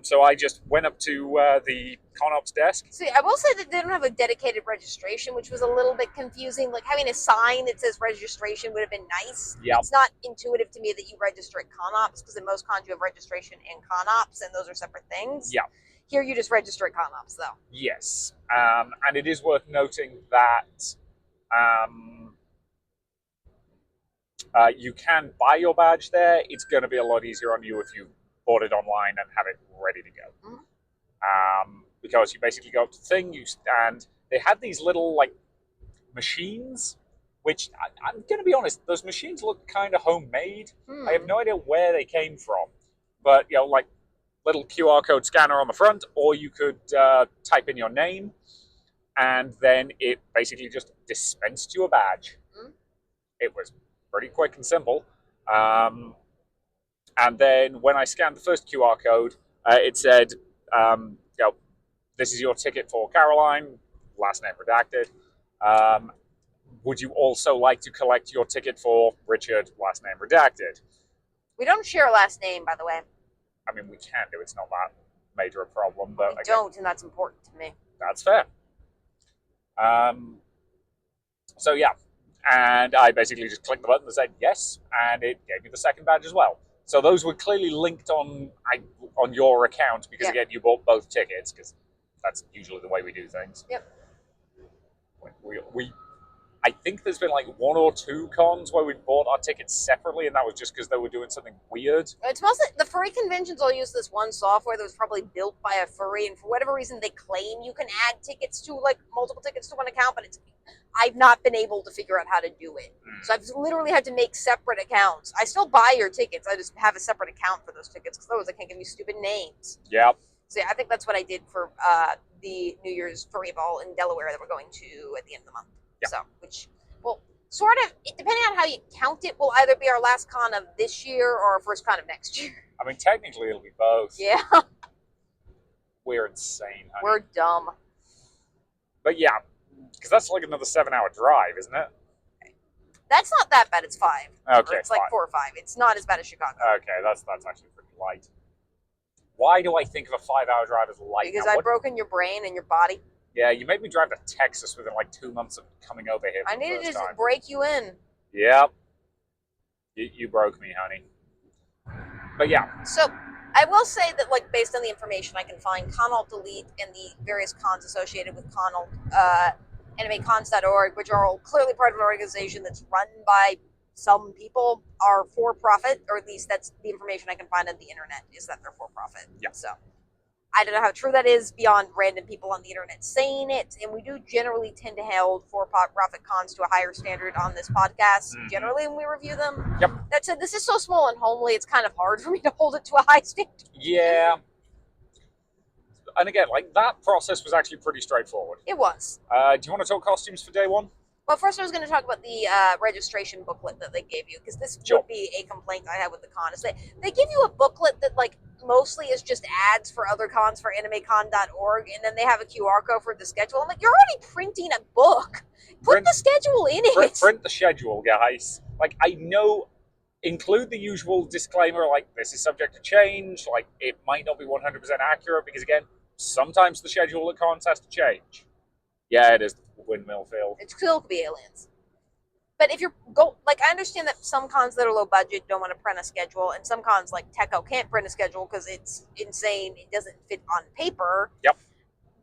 So I just went up to the ConOps desk. See, I will say that they don't have a dedicated registration, which was a little bit confusing. Like, having a sign that says registration would have been nice. Yep. It's not intuitive to me that you register at ConOps, because in most cons you have registration and ConOps, and those are separate things. Yeah. Here you just register at ConOps, though. Yes. And it is worth noting that you can buy your badge there. It's going to be a lot easier on you if you bought it online and have it ready to go. Because you basically go up to the thing, and they had these little machines, which I'm going to be honest, those machines look kind of homemade. I have no idea where they came from, but little QR code scanner on the front, or you could type in your name, and then it basically just dispensed you a badge. It was pretty quick and simple. And then when I scanned the first QR code, it said, this is your ticket for Caroline, last name redacted. Would you also like to collect your ticket for Richard, last name redacted? We don't share a last name, by the way. I mean, we can do. It's not that major a problem. But we don't, and that's important to me. That's fair. So yeah, and I basically just clicked the button that said yes, and it gave me the second badge as well. So those were clearly linked on your account because, again, you bought both tickets, because that's usually the way we do things. Yep. I think there's been 1 or 2 cons where we bought our tickets separately, and that was just because they were doing something weird. It's mostly the furry conventions all use this one software that was probably built by a furry, and for whatever reason they claim you can add tickets to multiple tickets to one account, but I've not been able to figure out how to do it. So I've literally had to make separate accounts. I still buy your tickets. I just have a separate account for those tickets, because otherwise I can't give you stupid names. Yep. So yeah, I think that's what I did for the New Year's Furry Ball in Delaware that we're going to at the end of the month. Yep. So, which, well, sort of, depending on how you count it, will either be our last con of this year or our first con of next year. I mean, technically it'll be both. Yeah. We're insane, honey. We're dumb. But yeah, because that's another 7-hour drive, isn't it? That's not that bad. It's 5. Okay, or it's 4 or 5. It's not as bad as Chicago. Okay, that's actually pretty light. Why do I think of a 5-hour drive as light? Because I've broken your brain and your body. Yeah, you made me drive to Texas within 2 months of coming over here. I needed to just break you in. Yep. You broke me, honey. But yeah. So I will say that, like, based on the information I can find, ConAlt Elite and the various cons associated with ConAlt, AnimeCons.org, which are all clearly part of an organization that's run by some people, are for profit, or at least that's the information I can find on the internet, is that they're for profit. Yeah. So I don't know how true that is beyond random people on the internet saying it, and we do generally tend to hold for-profit cons to a higher standard on this podcast, generally when we review them. Yep. That said, this is so small and homely, it's kind of hard for me to hold it to a high standard. Yeah. And again, like, that process was actually pretty straightforward. It was. Do you want to talk costumes for day one? Well, first I was going to talk about the registration booklet that they gave you, because this Sure. would be a complaint I have with the con, is they give you a booklet that, like, mostly is just ads for other cons for AnimeCon.org, and then they have a QR code for the schedule. I'm like, you're already printing a book. Put the schedule in it. Print the schedule, guys. Like, I know, include the usual disclaimer, like, this is subject to change, like, it might not be 100% accurate, because, again, sometimes the schedule at cons has to change. Yeah, it is the windmill field. It still could be aliens. But if you're I understand that some cons that are low budget don't want to print a schedule, and some cons like Techo can't print a schedule because it's insane. It doesn't fit on paper. Yep.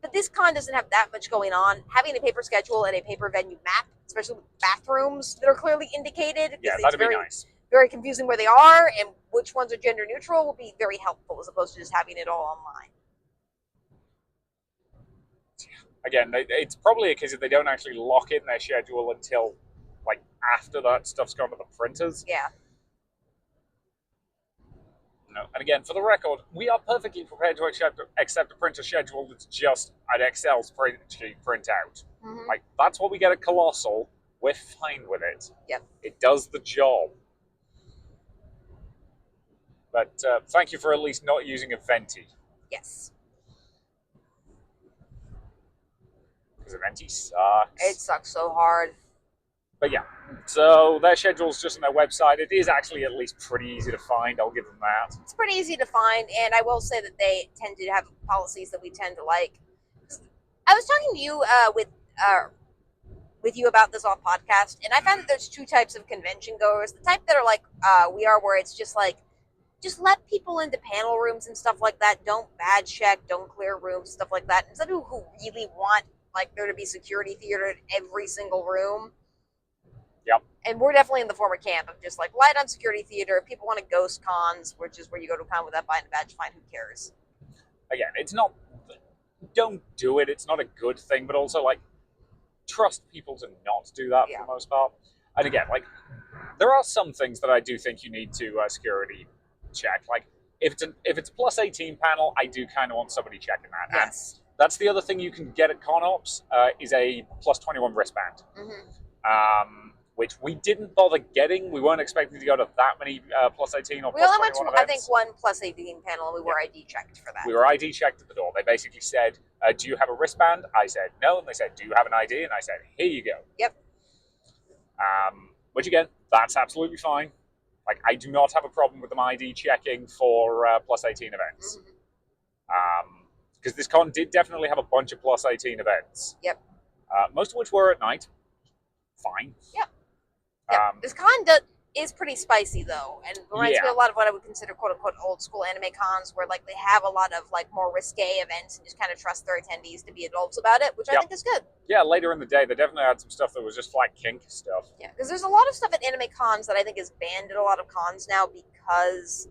But this con doesn't have that much going on. Having a paper schedule and a paper venue map, especially with bathrooms that are clearly indicated, Yeah, it's that'd be very, nice. very confusing where they are and which ones are gender neutral, will be very helpful as opposed to just having it all online. Again, it's probably a case that they don't actually lock in their schedule until, like, after that stuff's gone to the printers. Yeah. No. And again, for the record, we are perfectly prepared to accept a printer schedule that's just an Excel spreadsheet printout. Mm-hmm. Like, that's what we get at Colossal. We're fine with it. Yep. It does the job. But thank you for at least not using a Venti. Yes. Because a Venti sucks. It sucks so hard. But yeah, so their schedule's just on their website. It is actually at least pretty easy to find, I'll give them that. It's pretty easy to find, and I will say that they tend to have policies that we tend to like. I was talking to you with you about this on podcast, and I found that there's two types of convention goers. The type that are like we are, where it's just like, just let people into panel rooms and stuff like that. Don't badge check, don't clear rooms, stuff like that. And some people who really want, like, there to be security theater in every single room. Yep. And we're definitely in the former camp of just like light on security theater. If people want to ghost cons, which is where you go to a con without buying a badge, fine, who cares? Again, it's not, don't do it. It's not a good thing, but also, like, trust people to not do that for the most part. And again, like, there are some things that I do think you need to security check. Like, if it's a plus 18 panel, I do kind of want somebody checking that. Yes. And that's the other thing you can get at ConOps is a plus 21 wristband. Mm-hmm. Which we didn't bother getting. We weren't expecting to go to that many plus 18 or We plus only went 21 to, events. I think, one plus 18 panel, and we were ID checked for that. We were ID checked at the door. They basically said, do you have a wristband? I said, no. And they said, do you have an ID? And I said, here you go. Yep. Which, again, that's absolutely fine. Like, I do not have a problem with them ID checking for plus 18 events. Mm-hmm. Because this con did definitely have a bunch of plus 18 events. Yep. Most of which were at night. Fine. Yep. This con is pretty spicy, though, and reminds me a lot of what I would consider quote-unquote old school anime cons, where, like, they have a lot of, like, more risque events and just kind of trust their attendees to be adults about it, which I think is good. Yeah, later in the day, they definitely had some stuff that was just flat kink stuff. Yeah, because there's a lot of stuff at anime cons that I think is banned at a lot of cons now because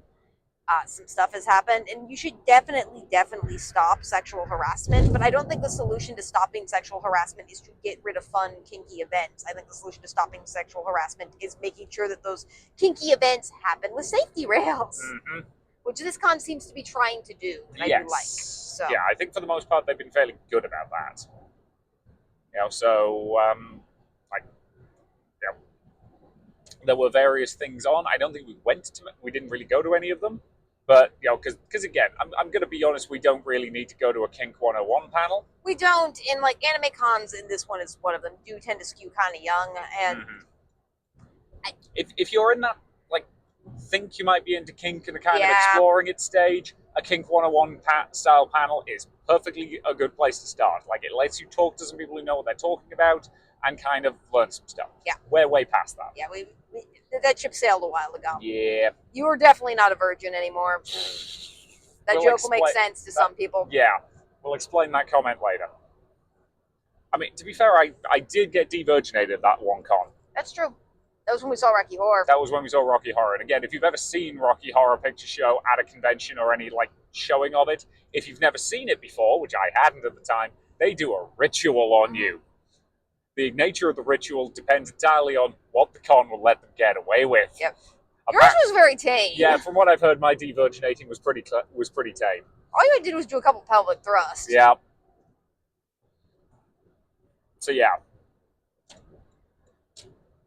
some stuff has happened, and you should definitely stop sexual harassment, but I don't think the solution to stopping sexual harassment is to get rid of fun, kinky events. I think the solution to stopping sexual harassment is making sure that those kinky events happen with safety rails, which this con seems to be trying to do, and I do like. So. Yeah, I think for the most part, they've been fairly good about that. You know, so, there were various things on. I don't think we didn't really go to any of them. But, you know, because again, I'm going to be honest, we don't really need to go to a Kink 101 panel. We don't, and, like, anime cons, and this one is one of them, do tend to skew kind of young, and... If you're in that, like, think you might be into kink and kind of exploring its stage, a Kink 101 style panel is perfectly a good place to start. Like, it lets you talk to some people who know what they're talking about and kind of learn some stuff. Yeah. We're way past that. Yeah, that ship sailed a while ago. Yeah. You are definitely not a virgin anymore. That We'll joke will make explain- sense to some people. Yeah. We'll explain that comment later. I mean, to be fair, I did get de-virginated at that one con. That's true. That was when we saw Rocky Horror. That was when we saw Rocky Horror. And again, if you've ever seen Rocky Horror Picture Show at a convention or any like showing of it, if you've never seen it before, which I hadn't at the time, they do a ritual on you. The nature of the ritual depends entirely on what the con will let them get away with. Yep. Yours was very tame. Yeah, from what I've heard, my de-virginating was pretty tame. All you did was do a couple pelvic thrusts. Yeah. So yeah.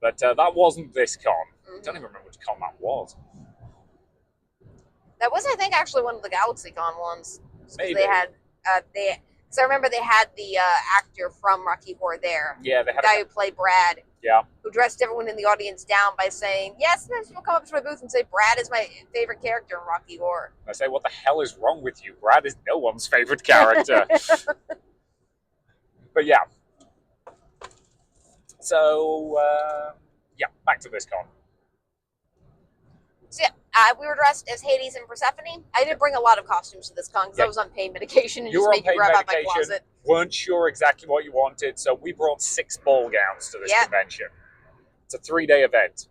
But that wasn't this con. I don't even remember which con that was. That was, I think, actually one of the GalaxyCon ones. Maybe. They had, so I remember they had the actor from Rocky Horror there. Yeah, they The had guy who played Brad. Yeah. Who dressed everyone in the audience down by saying, yes, sometimes people come up to my booth and say, Brad is my favorite character in Rocky Horror. I say, what the hell is wrong with you? Brad is no one's favorite character. But yeah. So, yeah, back to this con. So yeah, we were dressed as Hades and Persephone. I didn't bring a lot of costumes to this con because I was on pain medication and You just were on made me pain grab out my medication. closet. Weren't sure exactly what you wanted, so we brought 6 ball gowns to this convention. It's a 3-day event.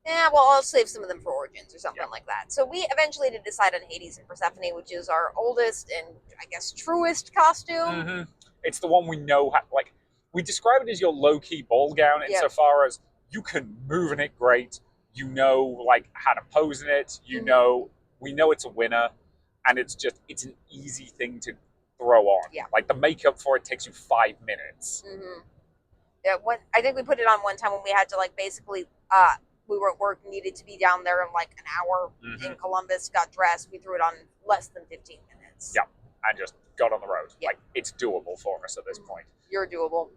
Yeah, well, I'll save some of them for Origins or something like that. So we eventually did decide on Hades and Persephone, which is our oldest and, I guess, truest costume. Mm-hmm. It's the one we know, like, we describe it as your low-key ball gown insofar as you can move in it great, you know, like, how to pose in it, you know, we know it's a winner, and it's an easy thing to throw on. Yeah. Like, the makeup for it takes you 5 minutes. Mm-hmm. Yeah, I think we put it on one time when we had to, like, basically, we were at work, needed to be down there in, like, an hour in Columbus, got dressed, we threw it on less than 15 minutes. Yeah, and just got on the road. Yeah. Like, it's doable for us at this point. You're doable.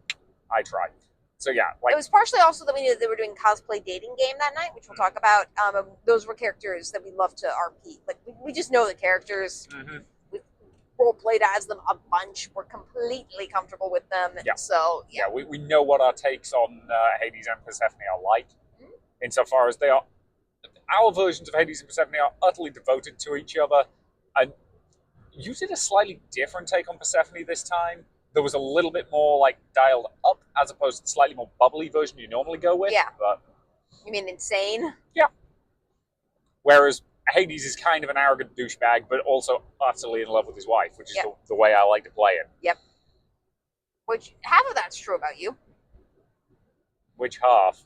I tried. So yeah, like, it was partially also that we knew that they were doing cosplay dating game that night, which we'll talk about. Those were characters that we love to RP. Like, we just know the characters. We role played as them a bunch. We're completely comfortable with them. Yeah. So yeah, we know what our takes on Hades and Persephone are like, insofar as they are. Our versions of Hades and Persephone are utterly devoted to each other, and you did a slightly different take on Persephone this time. There was a little bit more like dialed up as opposed to the slightly more bubbly version you normally go with. Yeah. But, you mean insane? yeah. Whereas Hades is kind of an arrogant douchebag, but also utterly in love with his wife, which is the way I like to play it. Yep. Which, half of that's true about you. Which half?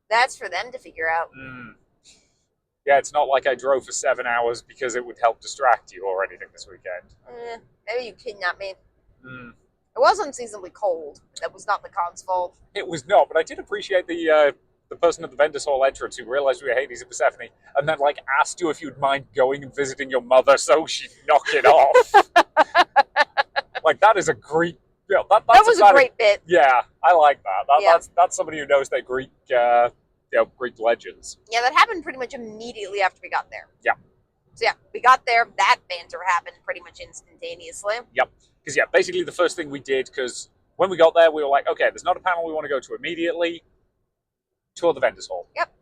That's for them to figure out. Yeah, it's not like I drove for 7 hours because it would help distract you or anything this weekend. Maybe you kidnapped me. It was unseasonably cold. That was not the con's fault. It was not, but I did appreciate the person at the vendor's hall entrance who realized we were Hades and Persephone and then like asked you if you'd mind going and visiting your mother so she'd knock it off. Like, that is a Greek. Yeah, that was a great bit. Yeah, I like that. That's somebody who knows their Greek, Greek legends. Yeah, that happened pretty much immediately after we got there. Yeah. So yeah, we got there. That banter happened pretty much instantaneously. Yep. Because yeah, basically the first thing we did, because when we got there, we were like, okay, there's not a panel we want to go to immediately. Tour the vendors hall. Yep.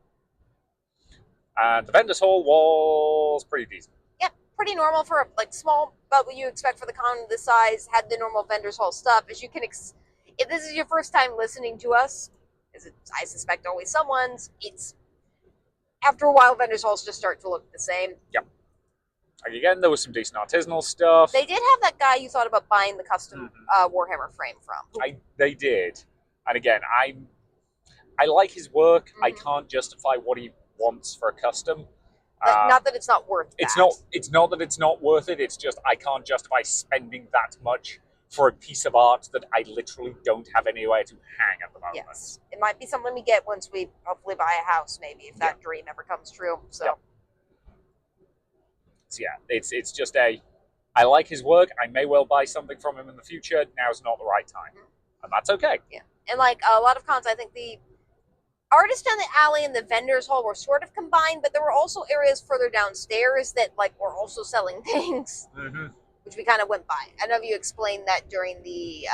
And the vendors hall was pretty decent. Yep, pretty normal for like small, but what you expect for the con this size. Had the normal vendors hall stuff. As you can, if this is your first time listening to us, as it's, I suspect always someone's, it's after a while vendors halls just start to look the same. Yep. Like, again, there was some decent artisanal stuff. They did have that guy you thought about buying the custom Warhammer frame from. They did. And again, I like his work. I can't justify what he wants for a custom. Not that it's not worth that. It's not that it's not worth it. It's just I can't justify spending that much for a piece of art that I literally don't have anywhere to hang at the moment. Yes. It might be something we get once we hopefully buy a house, maybe, if that dream ever comes true. So. Yep. So yeah, it's just I like his work. I may well buy something from him in the future. Now's not the right time. And that's okay. Yeah. And like a lot of cons, I think the artist down the alley and the vendors hall were sort of combined, but there were also areas further downstairs that like were also selling things, which we kind of went by. I don't know if you explained that during the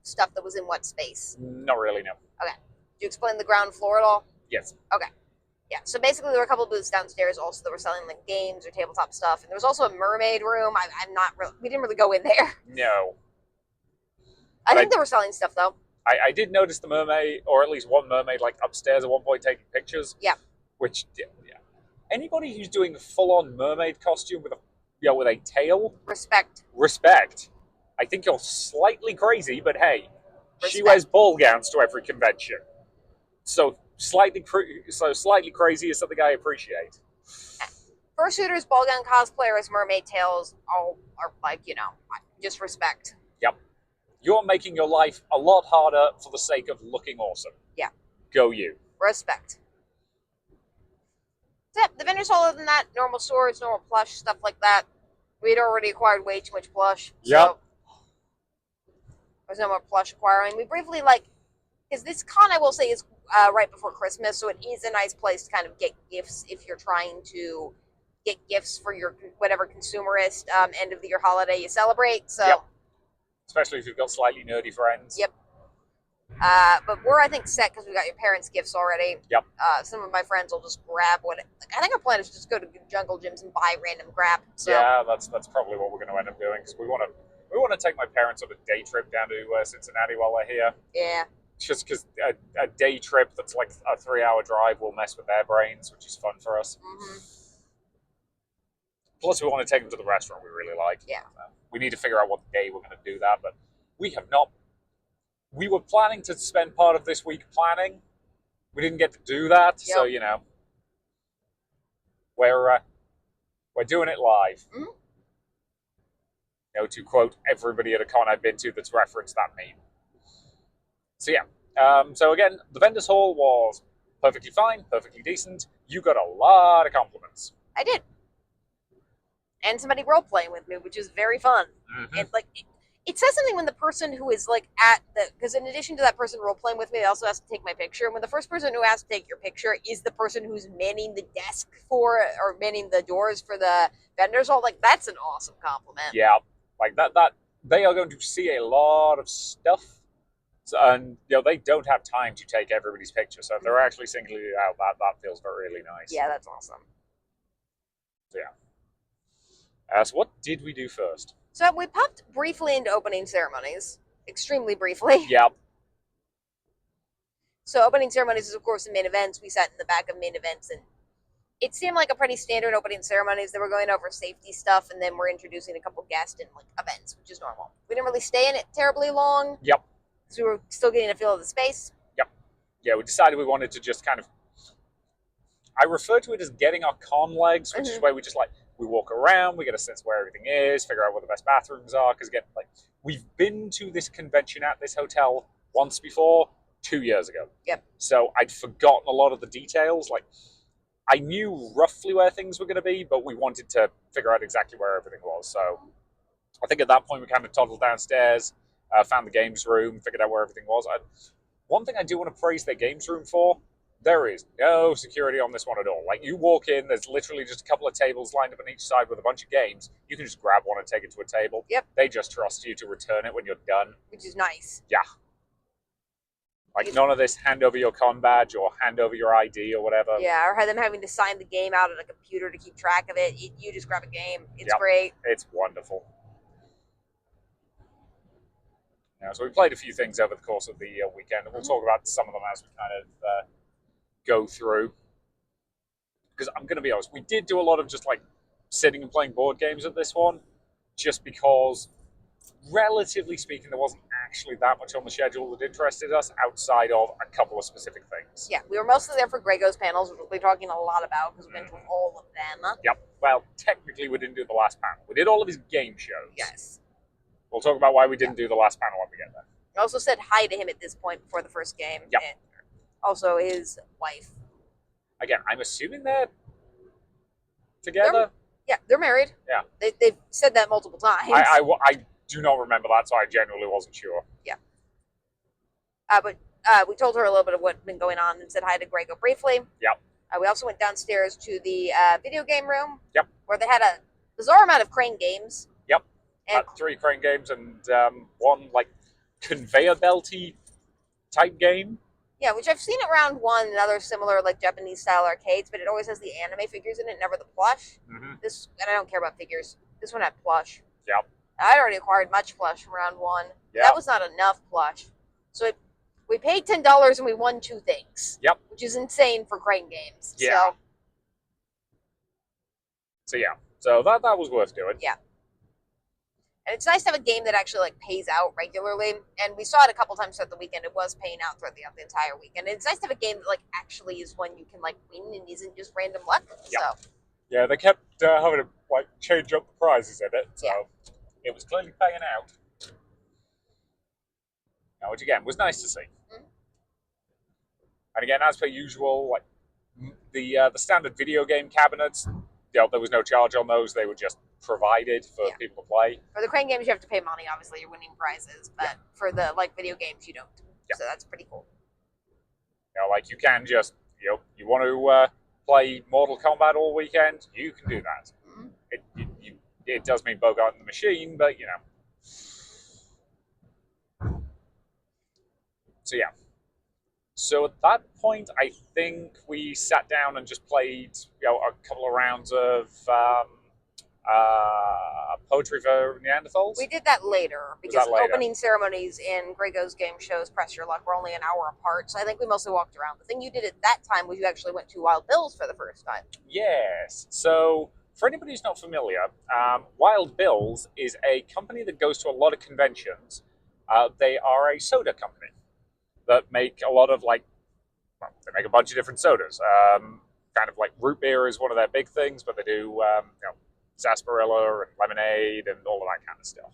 stuff that was in what space. Not really, no. Okay. Did you explain the ground floor at all? Yes. Okay. Yeah, so basically there were a couple of booths downstairs also that were selling like games or tabletop stuff, and there was also a mermaid room. I'm not really, we didn't really go in there. No. I But think they were selling stuff though. I did notice the mermaid, or at least one mermaid, like upstairs at one point taking pictures. Yeah. Which, yeah. Anybody who's doing a full-on mermaid costume with a tail, respect. I think you're slightly crazy, but hey, she wears ball gowns to every convention, so slightly crazy is something I appreciate. Fursuiters, ball gown cosplayers, mermaid tails, all are like, just respect. Yep. You're making your life a lot harder for the sake of looking awesome. Yeah. Go you. Respect. So, yeah, the vendors, other than that, normal swords, normal plush, stuff like that. We'd already acquired way too much plush. Yep. So there's no more plush acquiring. We briefly, because this con, I will say, is right before Christmas, so it is a nice place to kind of get gifts if you're trying to get gifts for your whatever consumerist end of the year holiday you celebrate. So, yep. Especially if you've got slightly nerdy friends. Yep. But we're, I think, set because we got your parents' gifts already. Yep. Some of my friends will just grab I think our plan is just go to Jungle Gyms and buy random crap. So. Yeah, that's probably what we're going to end up doing, because we want to take my parents on a day trip down to Cincinnati while they're here. Yeah. Just because a day trip that's like a 3-hour drive will mess with their brains, which is fun for us. Mm-hmm. Plus, we want to take them to the restaurant we really like. Yeah. We need to figure out what day we're going to do that, but we have not. We were planning to spend part of this week planning. We didn't get to do that, yep. so we're doing it live. Mm-hmm. To quote everybody at a con I've been to that's referenced that meme. So yeah. So again, the vendors hall was perfectly fine, perfectly decent. You got a lot of compliments. I did. And somebody role playing with me, which is very fun. Mm-hmm. And it says something when the person who is at because in addition to that person role playing with me, they also has to take my picture. And when the first person who has to take your picture is the person who's manning the desk or manning the doors for the vendors hall, that's an awesome compliment. Yeah, that they are going to see a lot of stuff. So, and they don't have time to take everybody's picture, so if they're actually singling it out, that feels really nice. Yeah, that's awesome. So yeah. So what did we do first? So we popped briefly into opening ceremonies, extremely briefly. Yeah. So opening ceremonies is, of course, the main events. We sat in the back of main events, and it seemed like a pretty standard opening ceremonies. They were going over safety stuff, and then we're introducing a couple guests and events, which is normal. We didn't really stay in it terribly long. Yep. Because we were still getting a feel of the space. Yep. Yeah, we decided we wanted to just kind of. I refer to it as getting our con legs, which is where we just we walk around, we get a sense of where everything is, figure out where the best bathrooms are. Because again, we've been to this convention at this hotel once before, 2 years ago. Yep. So I'd forgotten a lot of the details. I knew roughly where things were going to be, but we wanted to figure out exactly where everything was. So I think at that point we kind of toddled downstairs, found the games room, figured out where everything was. One thing I do want to praise their games room for, there is no security on this one at all. You walk in, there's literally just a couple of tables lined up on each side with a bunch of games. You can just grab one and take it to a table. Yep. They just trust you to return it when you're done. Which is nice. Yeah. None of this hand over your con badge or hand over your ID or whatever. Yeah, or them having to sign the game out on a computer to keep track of it. You just grab a game. It's Yep. great. It's wonderful. So we played a few things over the course of the weekend, and we'll talk about some of them as we kind of go through. Because I'm going to be honest, we did do a lot of just sitting and playing board games at this one, just because, relatively speaking, there wasn't actually that much on the schedule that interested us outside of a couple of specific things. Yeah, we were mostly there for Grego's panels, which we'll be talking a lot about because we've been to all of them. Yep. Well, technically, we didn't do the last panel. We did all of his game shows. Yes. We'll talk about why we didn't do the last panel when we get there. I also said hi to him at this point before the first game. Yep. And also his wife. Again, I'm assuming they're together. They're married. Yeah. They've said that multiple times. I do not remember that, so I genuinely wasn't sure. Yeah. But we told her a little bit of what's been going on and said hi to Grego briefly. Yep. We also went downstairs to the video game room. Yep. Where they had a bizarre amount of Crane games. Yep. And 3 Crane games and one conveyor belty type game. Yeah, which I've seen at Round One and other similar like Japanese style arcades, but it always has the anime figures in it, never the plush. Mm-hmm. This, and I don't care about figures. This one had plush. Yep. I'd already acquired much plush from Round One. Yep. That was not enough plush. So we paid $10 and we won 2 things. Yep. Which is insane for Crane Games. Yeah. So yeah. So that was worth doing. Yeah. And it's nice to have a game that actually like pays out regularly. And we saw it a couple times throughout the weekend. It was paying out throughout the entire weekend. And it's nice to have a game that like actually is one you can like win and isn't just random luck. Yeah. So yeah, they kept having to like change up the prizes in it, so it was clearly paying out. Now, which again was nice to see. Mm-hmm. And again, as per usual, like the standard video game cabinets, there was no charge on those. They were just provided for people to play. For the Crane Games, you have to pay money. Obviously, you're winning prizes, but for the like video games, you don't. Yeah. So that's pretty cool. Like you can just you want to play Mortal Kombat all weekend, you can do that. Mm-hmm. It does mean bogarting the machine, but So yeah. So at that point, I think we sat down and just played a couple of rounds of Poetry for Neanderthals. We did that later because later? Opening ceremonies in Grego's game shows Press Your Luck were only an hour apart. So I think we mostly walked around. The thing you did at that time was you actually went to Wild Bill's for the first time. Yes. So for anybody who's not familiar, Wild Bill's is a company that goes to a lot of conventions. They are a soda company that make a lot of they make a bunch of different sodas. Kind of like root beer is one of their big things, but they do sarsaparilla and lemonade and all of that kind of stuff.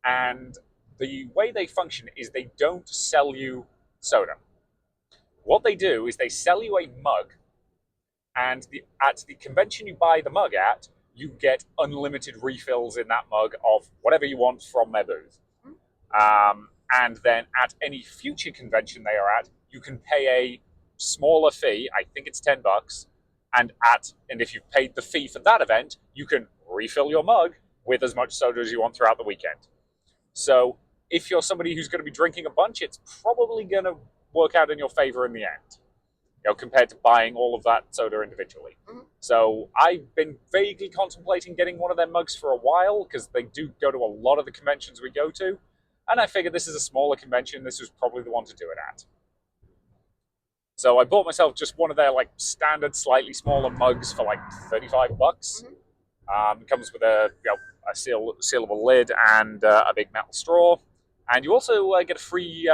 And the way they function is they don't sell you soda. What they do is they sell you a mug, and at the convention you buy the mug at, you get unlimited refills in that mug of whatever you want from their booth. And then at any future convention they are at, you can pay a smaller fee. I think it's $10. And if you've paid the fee for that event, you can refill your mug with as much soda as you want throughout the weekend. So if you're somebody who's going to be drinking a bunch, it's probably going to work out in your favor in the end, compared to buying all of that soda individually. Mm-hmm. So I've been vaguely contemplating getting one of their mugs for a while, because they do go to a lot of the conventions we go to. And I figured this is a smaller convention. This was probably the one to do it at. So I bought myself just one of their standard, slightly smaller mugs for $35. Mm-hmm. It comes with a sealable lid and a big metal straw, and you also get a free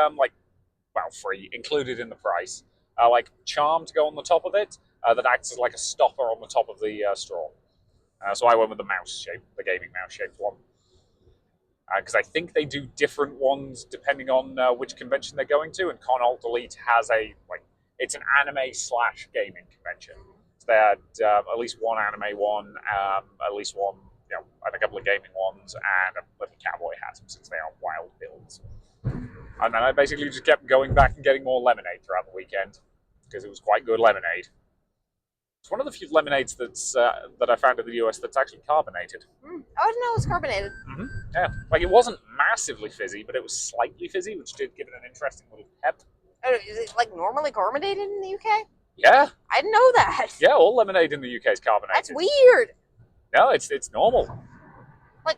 free included in the price charm to go on the top of it that acts as a stopper on the top of the straw. So I went with the gaming mouse shaped one. Because I think they do different ones depending on which convention they're going to, and Con Alt Elite has it's an anime/gaming convention. So they had at least one anime one, at least one, and a couple of gaming ones, and a little cowboy hat, since they are Wild Bills. And then I basically just kept going back and getting more lemonade throughout the weekend, because it was quite good lemonade. It's one of the few lemonades that I found in the US that's actually carbonated. I didn't know it was carbonated. Mm-hmm. Yeah, it wasn't massively fizzy, but it was slightly fizzy, which did give it an interesting little pep. Is it normally carbonated in the UK? Yeah. I didn't know that. Yeah, all lemonade in the UK is carbonated. That's weird. No, it's normal.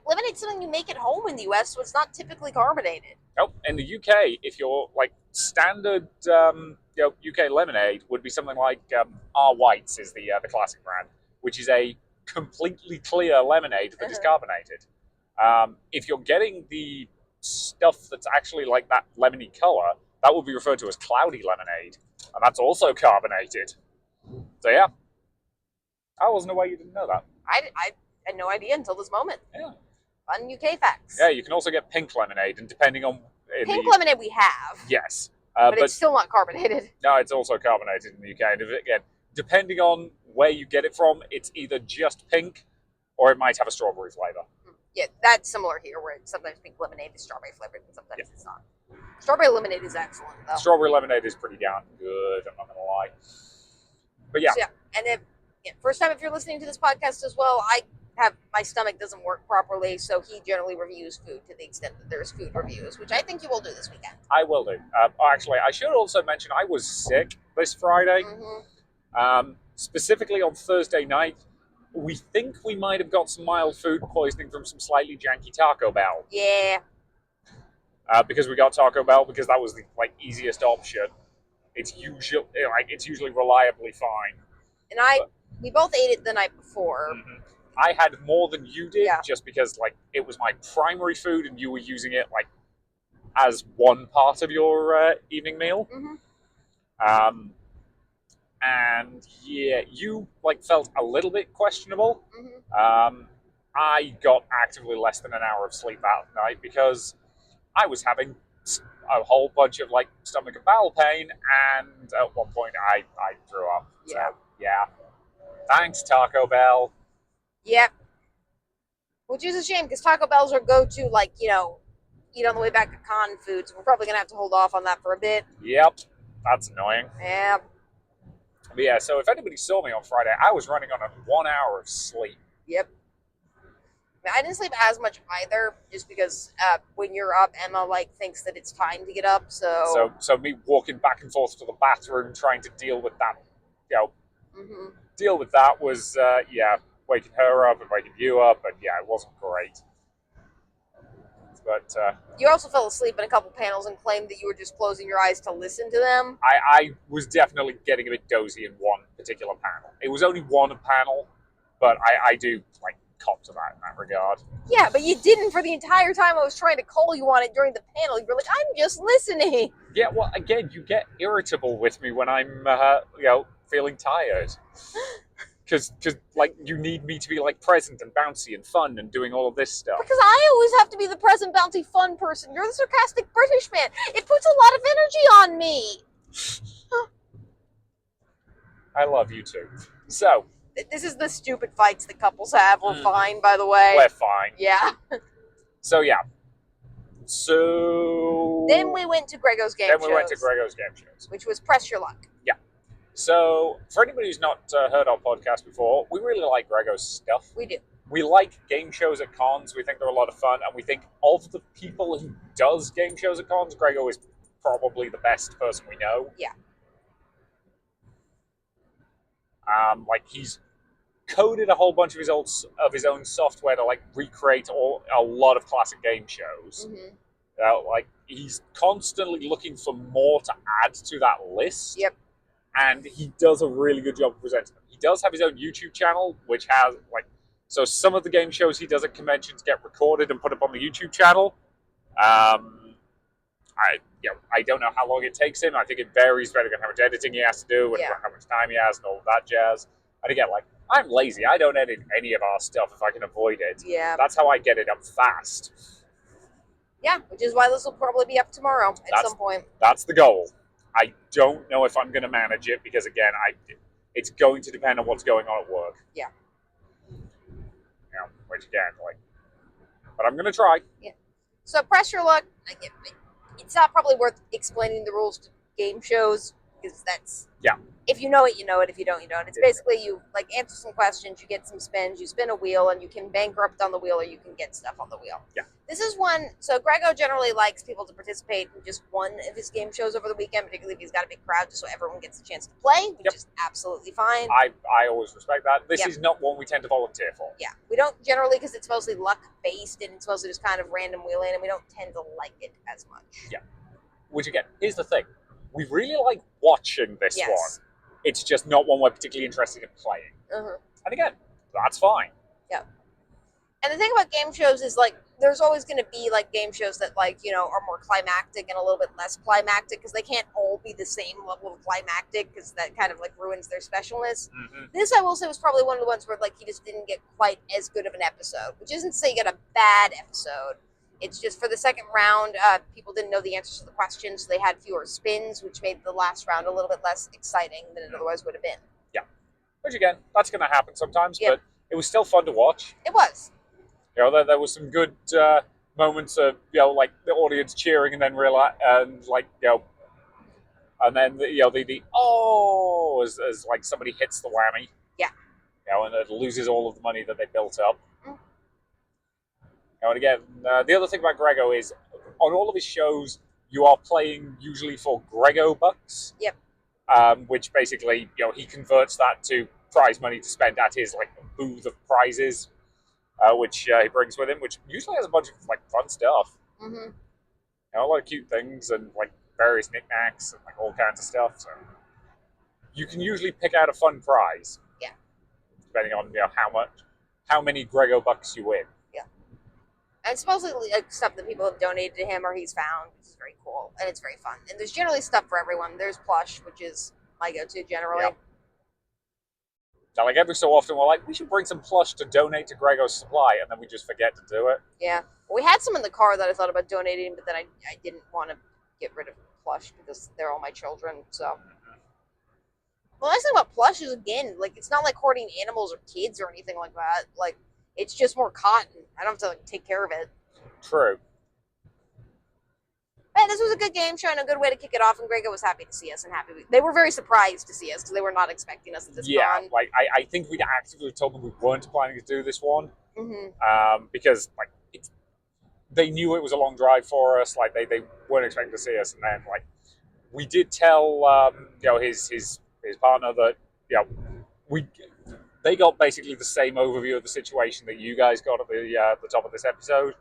Lemonade's something you make at home in the US, so it's not typically carbonated. Nope. In the UK, if you're standard UK lemonade would be something like R. White's is the classic brand, which is a completely clear lemonade that is carbonated. If you're getting the stuff that's actually that lemony color, that would be referred to as cloudy lemonade, and that's also carbonated. So yeah, I wasn't aware you didn't know that. I had no idea until this moment. Yeah. Fun UK facts. Yeah, you can also get pink lemonade, and depending on pink lemonade we have. Yes. But it's still not carbonated. No, it's also carbonated in the UK. And again, depending on where you get it from, it's either just pink or it might have a strawberry flavor. Yeah, that's similar here, where sometimes pink lemonade is strawberry flavored and sometimes it's not. Strawberry lemonade is excellent, though. Strawberry lemonade is pretty darn good, I'm not going to lie. But yeah. So, and then, first time if you're listening to this podcast as well, I my stomach doesn't work properly, so he generally reviews food to the extent that there's food reviews, which I think you will do this weekend. I will do. Actually, I should also mention I was sick this Friday. Specifically on Thursday night, we think we might have got some mild food poisoning from some slightly janky Taco Bell. Yeah. Because we got Taco Bell because that was the easiest option. It's usually reliably fine. And we both ate it the night before. Mm-hmm. I had more than you did, Yeah. just because it was my primary food, and you were using it as one part of your evening meal. Mm-hmm. And yeah, you felt a little bit questionable. Mm-hmm. I got actively less than an hour of sleep that night because I was having a whole bunch of stomach and bowel pain, and at one point I threw up. Yeah. So yeah, thanks Taco Bell. Yep. Which is a shame because Taco Bell's our go-to, eat on the way back to con foods. We're probably gonna have to hold off on that for a bit. Yep, that's annoying. Yeah. But yeah, so if anybody saw me on Friday, I was running on 1 hour of sleep. Yep. I didn't sleep as much either, just because when you're up, Emma thinks that it's time to get up. So me walking back and forth to the bathroom, trying to deal with that, Mm-hmm. deal with that was waking her up and waking you up, and yeah, it wasn't great. But you also fell asleep in a couple panels and claimed that you were just closing your eyes to listen to them. I was definitely getting a bit dozy in one particular panel. It was only one panel, but I do cop to that in that regard. Yeah, but you didn't for the entire time I was trying to call you on it during the panel. You were like, I'm just listening. Yeah, well, again, you get irritable with me when I'm, feeling tired. Because you need me to be, present and bouncy and fun and doing all of this stuff. Because I always have to be the present, bouncy, fun person. You're the sarcastic British man. It puts a lot of energy on me. I love you too. So. This is the stupid fights that couples have. We're fine, by the way. We're fine. Yeah. So, yeah. So. Then we went to Grego's Game Shows. Which was Press Your Luck. Yeah. So, for anybody who's not heard our podcast before, we really like Grego's stuff. We do. We like game shows at cons. We think they're a lot of fun. And we think of the people who does game shows at cons, Grego is probably the best person we know. Yeah. He's coded a whole bunch of his own software to recreate a lot of classic game shows. Mm-hmm. He's constantly looking for more to add to that list. Yep. And he does a really good job of presenting them. He does have his own YouTube channel, which has so some of the game shows he does at conventions get recorded and put up on the YouTube channel. I don't know how long it takes him. I think it varies depending on how much editing he has to do and how much time he has and all of that jazz. And again, I'm lazy. I don't edit any of our stuff if I can avoid it. Yeah. That's how I get it up fast. Yeah, which is why this will probably be up tomorrow at some point. That's the goal. I don't know if I'm going to manage it because, again, it's going to depend on what's going on at work. Yeah. Which, again, but I'm going to try. Yeah. So, Press Your Luck, it's not probably worth explaining the rules to game shows because that's... Yeah. If you know it, you know it. If you don't, you don't. It's basically you answer some questions, you get some spins, you spin a wheel, and you can bankrupt on the wheel or you can get stuff on the wheel. Yeah. This is one. So Grego generally likes people to participate in just one of his game shows over the weekend, particularly if he's got a big crowd, just so everyone gets a chance to play, which is absolutely fine. I always respect that. This is not one we tend to volunteer for. Yeah. We don't generally, because it's mostly luck-based and it's mostly just kind of random wheeling, and we don't tend to like it as much. Yeah. Which, again, here's the thing. We really like watching this one. It's just not one we're particularly interested in playing. Uh-huh. And again, that's fine. Yeah. And the thing about game shows is, there's always going to be, game shows that, are more climactic and a little bit less climactic, because they can't all be the same level of climactic, because that kind of, ruins their specialness. Mm-hmm. This, I will say, was probably one of the ones where, he just didn't get quite as good of an episode, which isn't to say you got a bad episode. It's just for the second round, people didn't know the answers to the questions, so they had fewer spins, which made the last round a little bit less exciting than it otherwise would have been. Yeah. Which, again, that's going to happen sometimes, but it was still fun to watch. It was. There was some good moments of, the audience cheering and then and then, as somebody hits the whammy. Yeah. and it loses all of the money that they built up. Mm. And again, the other thing about Grego is on all of his shows, you are playing usually for Grego bucks. Yep. Which basically, he converts that to prize money to spend at his booth of prizes, which he brings with him, which usually has a bunch of fun stuff. Mm-hmm. A lot of cute things and various knickknacks and all kinds of stuff. So you can usually pick out a fun prize. Yeah. Depending on how many Grego bucks you win. Yeah. And it's mostly stuff that people have donated to him or he's found, which is very cool and it's very fun. And there's generally stuff for everyone. There's plush, which is my go-to generally. Yeah. Now, every so often we're we should bring some plush to donate to Grego's Supply, and then we just forget to do it. Yeah. We had some in the car that I thought about donating, but then I didn't want to get rid of plush because they're all my children. So, the nice thing about plush is, again, it's not like hoarding animals or kids or anything like that. It's just more cotton. I don't have to take care of it. True. And this was a good game show and a good way to kick it off. And Grego was happy to see us and happy. They were very surprised to see us because they were not expecting us at this con. I think we'd actively told them we weren't planning to do this one. Mm-hmm. Because they knew it was a long drive for us. They weren't expecting to see us, and then we did tell his partner that they got basically the same overview of the situation that you guys got at the top of this episode.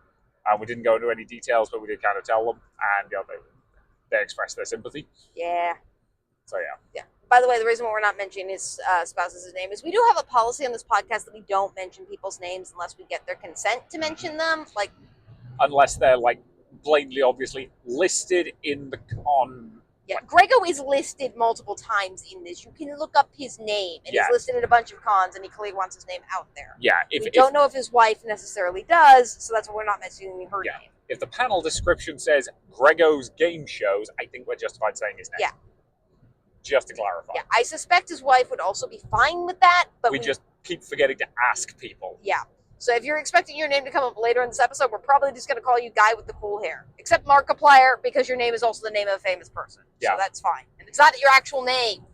We didn't go into any details, but we did kind of tell them, and they expressed their sympathy. Yeah. So yeah. Yeah. By the way, the reason why we're not mentioning his spouse's name is we do have a policy on this podcast that we don't mention people's names unless we get their consent to mention them. Unless they're blatantly, obviously listed in the con. Yeah, Grego is listed multiple times in this. You can look up his name, and he's listed in a bunch of cons, and he clearly wants his name out there. Yeah, we don't know if his wife necessarily does, so that's why we're not mentioning her name. If the panel description says Grego's game shows, I think we're justified saying his name. Yeah. Just to clarify. Yeah, I suspect his wife would also be fine with that, but we just keep forgetting to ask people. Yeah. So if you're expecting your name to come up later in this episode, we're probably just going to call you Guy with the cool hair. Except Markiplier, because your name is also the name of a famous person. Yeah. So that's fine. And it's not your actual name.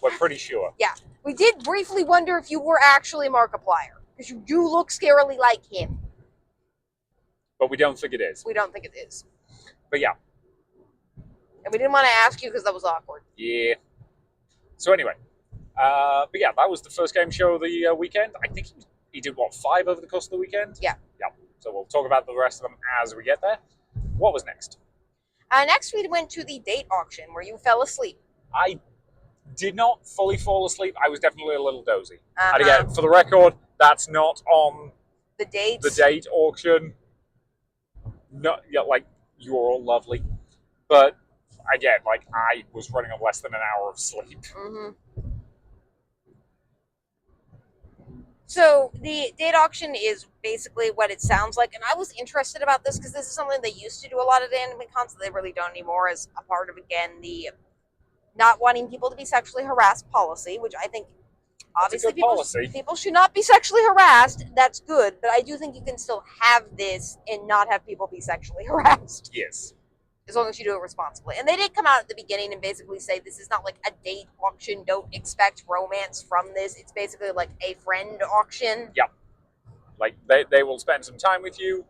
We're pretty sure. Yeah. We did briefly wonder if you were actually Markiplier, because you do look scarily like him. But we don't think it is. We don't think it is. But yeah. And we didn't want to ask you because that was awkward. Yeah. So anyway. But yeah, that was the first game show of the weekend. I think he did, 5 over the course of the weekend? Yeah. Yeah. So we'll talk about the rest of them as we get there. What was next? Next, we went to the date auction where you fell asleep. I did not fully fall asleep. I was definitely a little dozy. Uh-huh. And again, for the record, that's not on the date auction. No, you are all lovely. But again, I was running on less than an hour of sleep. Mm-hmm. So the date auction is basically what it sounds like, and I was interested about this because this is something they used to do a lot of anime cons that they really don't anymore, as a part of, again, the not wanting people to be sexually harassed policy, which I think obviously people should not be sexually harassed. That's good, but I do think you can still have this and not have people be sexually harassed. Yes. As long as you do it responsibly. And they did come out at the beginning and basically say this is not a date auction. Don't expect romance from this. It's basically a friend auction. Yep. They will spend some time with you.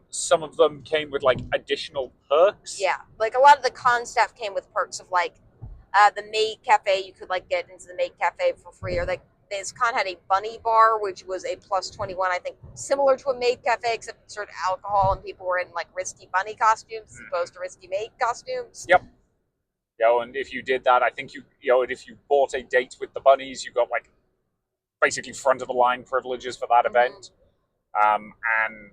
Some of them came with additional perks. Yeah. A lot of the con staff came with perks of the maid cafe. You could get into the maid cafe for free, or this con had a bunny bar, which was a plus 21, I think, similar to a maid cafe, except it served alcohol and people were in risky bunny costumes as opposed to risky maid costumes. Yep. And if you did that, I think if you bought a date with the bunnies, you got basically front of the line privileges for that event. And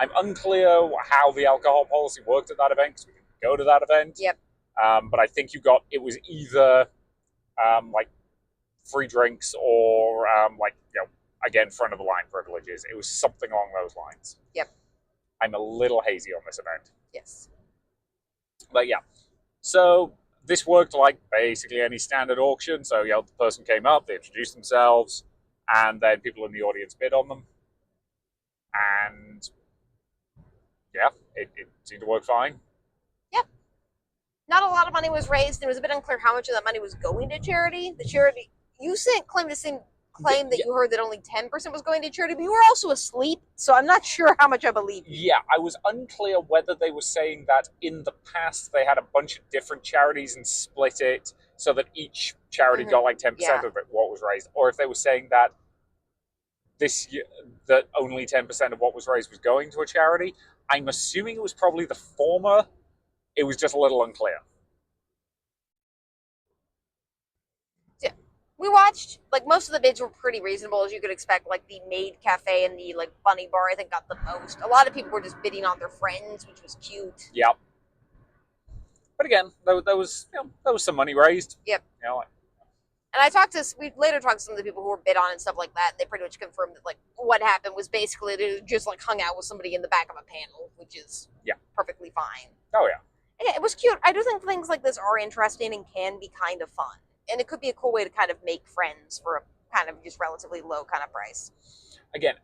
I'm unclear how the alcohol policy worked at that event because we didn't go to that event. Yep. But I think it was either free drinks or again, front of the line privileges. It was something along those lines. Yep. I'm a little hazy on this event. Yes. But yeah. So this worked like basically any standard auction. So the person came up, they introduced themselves, and then people in the audience bid on them. And yeah, it seemed to work fine. Yep. Not a lot of money was raised. It was a bit unclear how much of that money was going to charity. The charity, you claim that Yeah. you heard that only 10% was going to charity, but you were also asleep, so I'm not sure how much I believe you. Yeah, I was unclear whether they were saying that in the past they had a bunch of different charities and split it so that each charity got like 10% Yeah. of what was raised, or if they were saying that this year that only 10% of what was raised was going to a charity. I'm assuming it was probably the former. It was just a little unclear. Yeah. We watched, like, most of the bids were pretty reasonable, as you could expect. Like, the Maid Cafe and the, like, Bunny Bar, I think, got the most. A lot of people were just bidding on their friends, which was cute. Yep. But again, there was some money raised. Yep. You know, And we later talked to some of the people who were bid on and stuff like that, and they pretty much confirmed that, like, what happened was basically they just, like, hung out with somebody in the back of a panel, which is perfectly fine. Oh, yeah. And it was cute. I do think things like this are interesting and can be kind of fun. And it could be a cool way to kind of make friends for a kind of just relatively low kind of price. Again,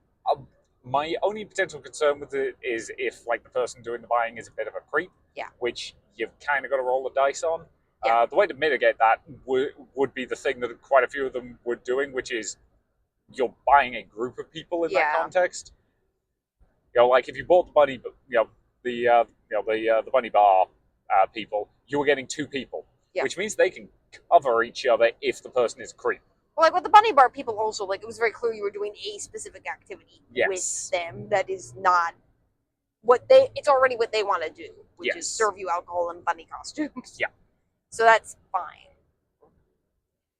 my only potential concern with it is if, like, the person doing the buying is a bit of a creep. Yeah. Which you've kind of got to roll the dice on. Yeah. The way to mitigate that would be the thing that quite a few of them were doing, which is you're buying a group of people in that context. You know, like if you bought the bunny, the bunny bar people, you were getting two people, which means they can cover each other if the person is a creep. Well, like with the bunny bar people, also, like, it was very clear you were doing a specific activity Yes. with them that is not it's already what they want to do, which is serve you alcohol in bunny costumes. Yeah. So that's fine.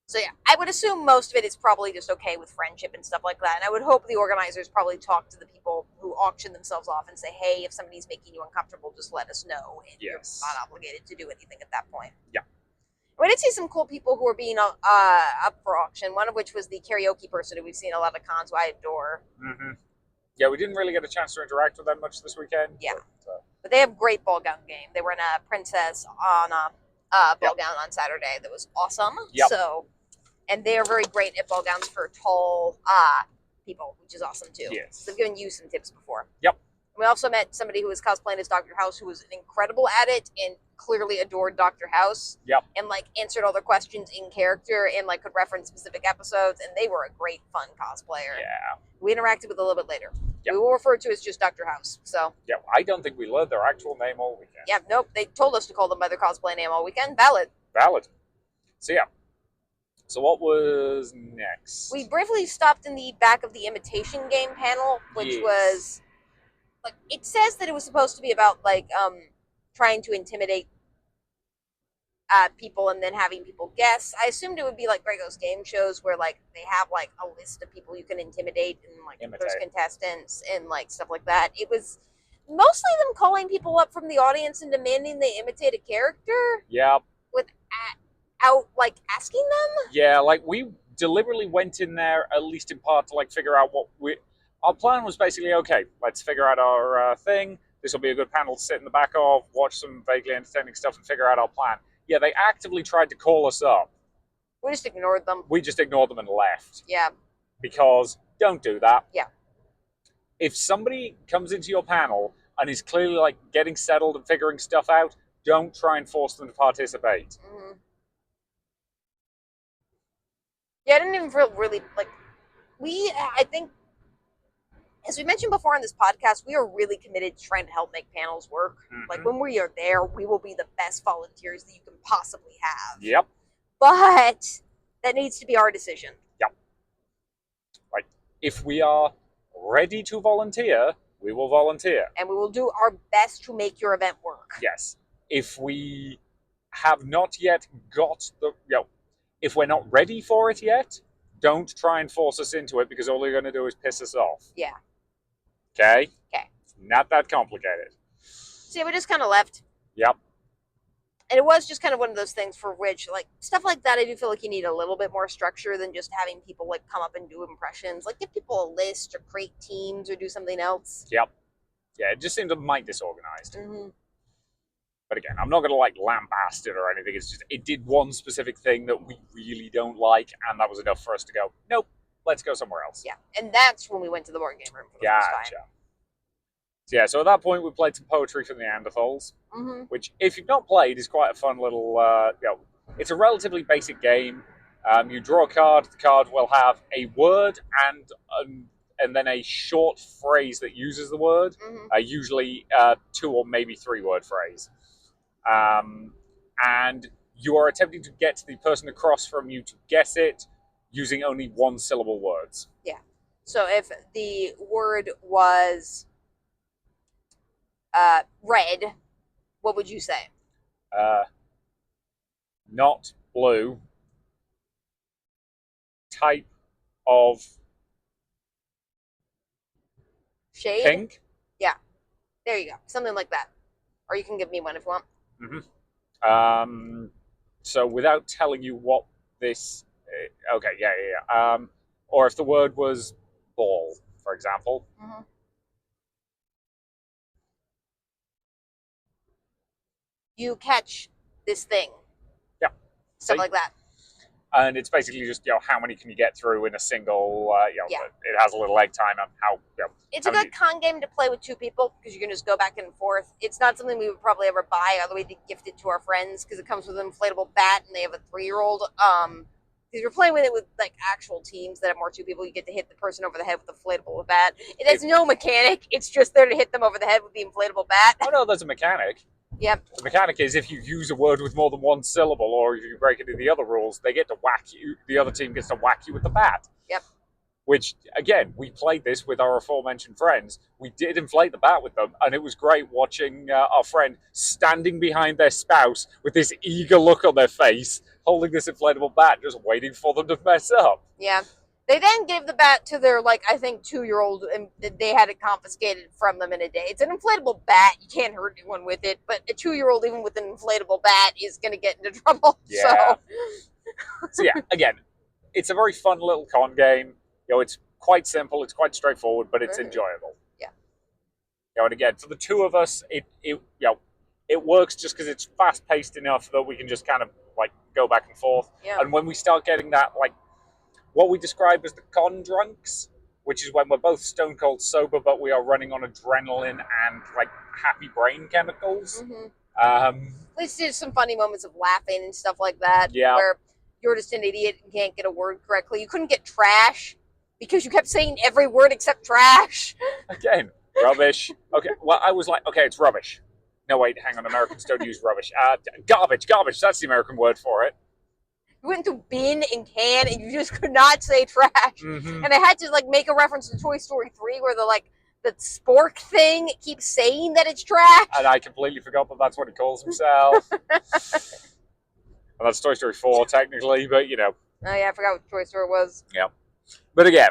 So yeah, I would assume most of it is probably just okay with friendship and stuff like that. And I would hope the organizers probably talk to the people who auction themselves off and say, hey, if somebody's making you uncomfortable, just let us know. And you're not obligated to do anything at that point. Yeah. We did see some cool people who were being up for auction, one of which was the karaoke person who we've seen a lot of cons, who I adore. Mm-hmm. Yeah, we didn't really get a chance to interact with them much this weekend. Yeah. But they have a great ball gown game. They were in a princess on a ball gown on Saturday that was awesome. Yep. So, and they are very great at ball gowns for tall people, which is awesome too. Yes. So they've given you some tips before. Yep. We also met somebody who was cosplaying as Dr. House, who was incredible at it and clearly adored Dr. House. Yep. And, like, answered all their questions in character and, like, could reference specific episodes. And they were a great, fun cosplayer. Yeah. We interacted with a little bit later. Yep. We will refer to as just Dr. House. So. Yeah, I don't think we learned their actual name all weekend. Yeah, nope. They told us to call them by their cosplay name all weekend. Valid. So yeah. So what was next? We briefly stopped in the back of the imitation game panel, which was, like, it says that it was supposed to be about, like, trying to intimidate people and then having people guess. I assumed it would be like Grego's game shows where, like, they have, like, a list of people you can intimidate and, like, there's contestants and, like, stuff like that. It was mostly them calling people up from the audience and demanding they imitate a character. Yeah. Without, like, asking them. Yeah, like, we deliberately went in there, at least in part, to, like, figure out our plan was basically, okay, let's figure out our thing. This will be a good panel to sit in the back of, watch some vaguely entertaining stuff, and figure out our plan. Yeah, they actively tried to call us up. We just ignored them. We just ignored them and left. Yeah. Because don't do that. Yeah. If somebody comes into your panel and is clearly, like, getting settled and figuring stuff out, don't try and force them to participate. Mm-hmm. Yeah, I didn't even feel really, like, I think, as we mentioned before on this podcast, we are really committed to trying to help make panels work. Mm-hmm. Like, when we are there, we will be the best volunteers that you can possibly have. Yep. But that needs to be our decision. Yep. Right. If we are ready to volunteer, we will volunteer. And we will do our best to make your event work. Yes. If we have not yet got if we're not ready for it yet, don't try and force us into it, because all you're going to do is piss us off. Yeah. Okay? Okay. Not that complicated. So yeah, we just kind of left. Yep. And it was just kind of one of those things for which, like, stuff like that, I do feel like you need a little bit more structure than just having people, like, come up and do impressions. Like, give people a list or create teams or do something else. Yep. Yeah, it just seemed a mite disorganized. Mm-hmm. But again, I'm not going to, like, lambast it or anything. It's just, it did one specific thing that we really don't like, and that was enough for us to go, nope, let's go somewhere else. Yeah, and that's when we went to the board game room for the first time. So yeah, so at that point we played some Poetry for Neanderthals, mm-hmm. which, if you've not played, is quite a fun little, it's a relatively basic game. You draw a card. The card will have a word and then a short phrase that uses the word. Usually 2 or maybe 3 word phrase. And you are attempting to get the person across from you to guess it using only 1 syllable words. Yeah. So if the word was red, what would you say? Not blue. Type of Shade? pink. Yeah. There you go. Something like that. Or you can give me one if you want. So without telling you what this... Okay, yeah. Or if the word was ball, for example. You catch this thing. Yeah. Stuff like that. And it's basically just, how many can you get through in a single, Yeah. It has a little egg time on how, It's a good con game to play with 2 people because you can just go back and forth. It's not something we would probably ever buy, although we did gift it to our friends because it comes with an inflatable bat and they have a 3-year-old. Because you're playing with it with like actual teams that have more 2 people, you get to hit the person over the head with the inflatable bat. It has no mechanic. It's just there to hit them over the head with the inflatable bat. Oh no, there's a mechanic. Yep. The mechanic is if you use a word with more than 1 syllable, or if you break into the other rules, they get to whack you. The other team gets to whack you with the bat. Yep. Which, again, we played this with our aforementioned friends. We did inflate the bat with them, and it was great watching our friend standing behind their spouse with this eager look on their face, holding this inflatable bat, just waiting for them to mess up. Yeah. They then gave the bat to their, I think, 2-year-old, and they had it confiscated from them in a day. It's an inflatable bat. You can't hurt anyone with it, but a 2-year-old, even with an inflatable bat, is going to get into trouble. Yeah. So, yeah, again, it's a very fun little con game. It's quite simple, it's quite straightforward, but it's enjoyable. Yeah. And again, for the 2 of us, it works just because it's fast-paced enough that we can just kind of, go back and forth. Yeah. And when we start getting that, what we describe as the con drunks, which is when we're both stone cold sober, but we are running on adrenaline and happy brain chemicals. At least there's some funny moments of laughing and stuff like that. Yeah. Where you're just an idiot and can't get a word correctly. You couldn't get trash because you kept saying every word except trash. Again, rubbish. Okay, well, I was like, okay, it's rubbish. No, wait, hang on, Americans don't use rubbish. Garbage, that's the American word for it. You went into bin and can, and you just could not say trash. And I had to make a reference to Toy Story 3 where the spork thing keeps saying that it's trash. And I completely forgot that that's what he calls himself. And that's Toy Story 4, technically, but Oh yeah, I forgot what Toy Story was. Yeah. But again,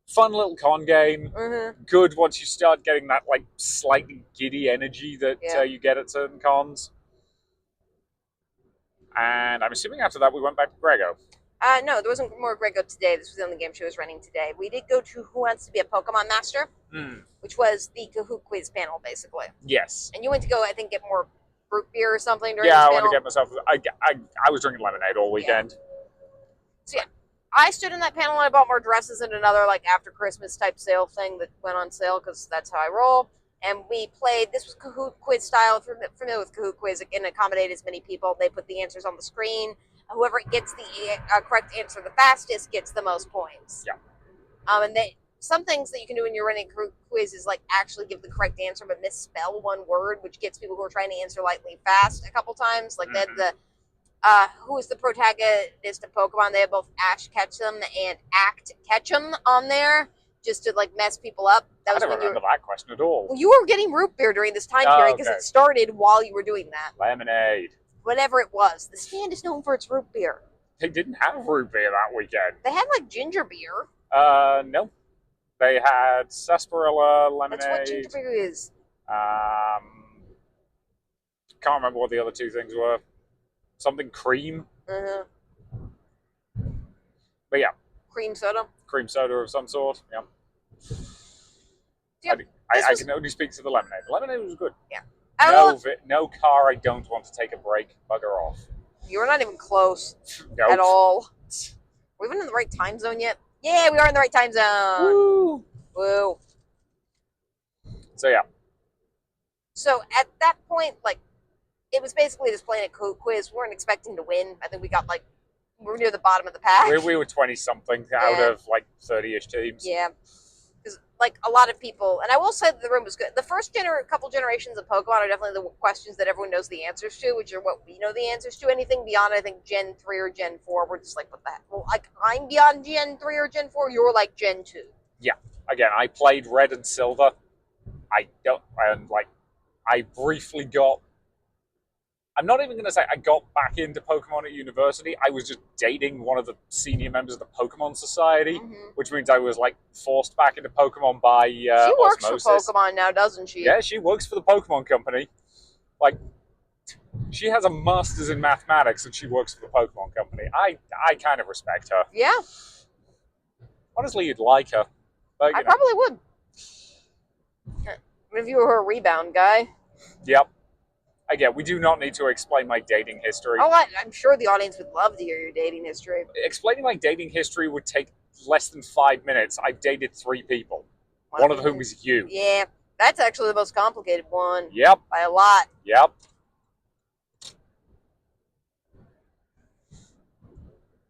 fun little con game. Good once you start getting that, slightly giddy energy that you get at certain cons. And I'm assuming after that we went back to Grego. No, there wasn't more Grego today. This was the only game she was running today. We did go to Who Wants to Be a Pokemon Master, which was the Kahoot quiz panel, basically. Yes. And you went to go, I think, get more root beer or something during this panel. I went to get myself... I was drinking lemonade all weekend. Yeah. So, I stood in that panel and I bought more dresses and another, after Christmas type sale thing that went on sale because that's how I roll. And we played, this was Kahoot quiz style. If you're familiar with Kahoot quiz, it can accommodate as many people. They put the answers on the screen. Whoever gets the correct answer the fastest gets the most points. Yeah. And some things that you can do when you're running a Kahoot quiz is actually give the correct answer but misspell one word, which gets people who are trying to answer lightly fast a couple times. They had the who is the protagonist of Pokemon? They have both Ash Ketchum and Act Ketchum on there just to mess people up. That was I don't remember that question at all. Well, you were getting root beer during this time period because it started while you were doing that. Lemonade. Whatever it was. The stand is known for its root beer. They didn't have root beer that weekend. They had ginger beer. No. They had sarsaparilla lemonade. That's what ginger beer is. Can't remember what the other 2 things were. Something cream. But yeah. Cream soda. Cream soda of some sort. Yeah. Yep. I can only speak to the lemonade. The lemonade was good. Yeah. No car I don't want to take a break. Bugger off. You were not even close nope. at all. Are we even in the right time zone yet? Yeah, we are in the right time zone. Woo! Woo. So yeah. So at that point, it was basically just playing a Kahoot quiz. We weren't expecting to win. I think we got we're near the bottom of the pack. We were 20-something out Yeah. of, like, 30-ish teams. Yeah. Because, like, a lot of people, and I will say that the room was good. The first couple generations of Pokemon are definitely the questions that everyone knows the answers to, which are what we know the answers to. Anything beyond, I think, Gen 3 or Gen 4, we're just like, what the heck? Well, like, I'm beyond Gen 3 or Gen 4, you're like Gen 2. Again, I played Red and Silver. I briefly got. I'm not even going to say I got back into Pokemon at university. I was just dating one of the senior members of the Pokemon Society, which means I was, like, forced back into Pokemon by She works osmosis. for Pokemon now, doesn't she? Yeah, she works for the Pokemon Company. Like, she has a master's in mathematics and she works for the Pokemon Company. I kind of respect her. Yeah, Honestly, you'd like her. But, I probably would. If you were her rebound guy. Yep. Again, we do not need to explain my dating history. Oh, I'm sure the audience would love to hear your dating history. Explaining my dating history would take less than 5 minutes. I've dated 3 people, one of whom is you. Yeah, that's actually the most complicated one. Yep. By a lot. Yep.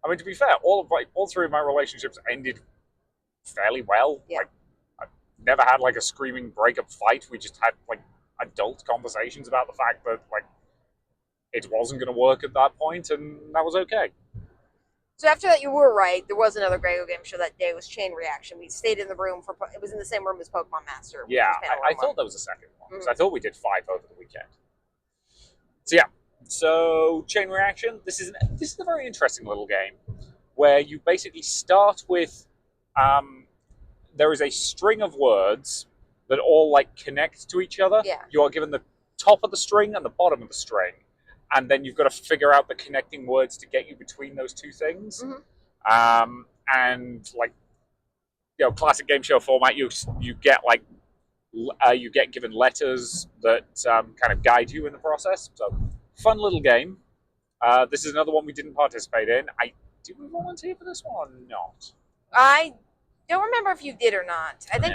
I mean, to be fair, all 3 of my relationships ended fairly well. Yeah. Like, I've never had, like, a screaming breakup fight. We just had, like, adult conversations about the fact that, like, it wasn't going to work at that point, and that was okay. So after that, you were right. There was another Grego game show that day. It was Chain Reaction. We stayed in the room it was in the same room as Pokemon Master. Yeah, I thought there was a second one, because I thought we did 5 over the weekend. So yeah, so Chain Reaction. This is a very interesting little game where you basically start with there is a string of words that all, like, connect to each other. Yeah. You are given the top of the string and the bottom of the string, and then you've got to figure out the connecting words to get you between those 2 things. And, like, classic game show format, you get, like, you get given letters that kind of guide you in the process. So, fun little game. This is another one we didn't participate in. Did we volunteer for this one or not? I don't remember if you did or not. I think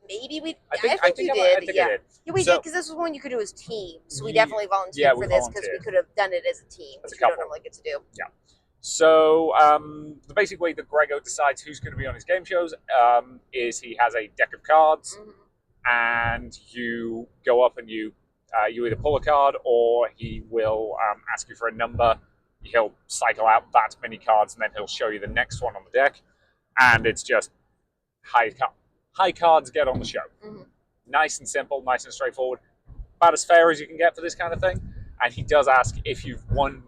maybe we. I think you did. I did. Yeah, we did, because this was one you could do as teams. So we definitely volunteered for this because we could have done it as a team, which we don't normally get to do. Yeah. So the basic way that Grego decides who's going to be on his game shows is he has a deck of cards, and you go up and you either pull a card or he will ask you for a number. He'll cycle out that many cards, and then he'll show you the next one on the deck, and it's just high cards get on the show. Nice and simple, nice and straightforward. About as fair as you can get for this kind of thing. And he does ask if you've won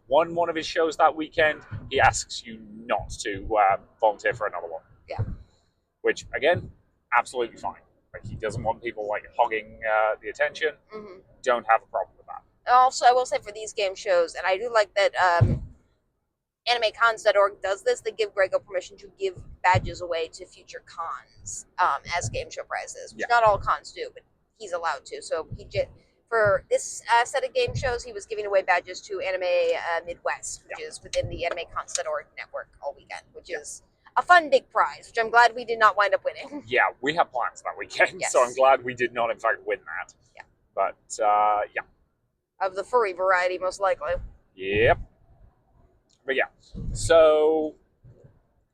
one of his shows that weekend. He asks you not to volunteer for another one. Yeah. Which, again, absolutely fine. Like, he doesn't want people, like, hogging the attention. Don't have a problem with that. Also, I will say for these game shows, and I do like that AnimeCons.org does this. They give Grego permission to give badges away to future cons as game show prizes, which not all cons do, but he's allowed to. So for this set of game shows, he was giving away badges to Anime Midwest, which is within the AnimeCons.org network all weekend, which is a fun big prize, which I'm glad we did not wind up winning. Yeah, we have plans that weekend, so I'm glad we did not, in fact, win that. Yeah. But, yeah. Of the furry variety, most likely. Yep. But yeah, so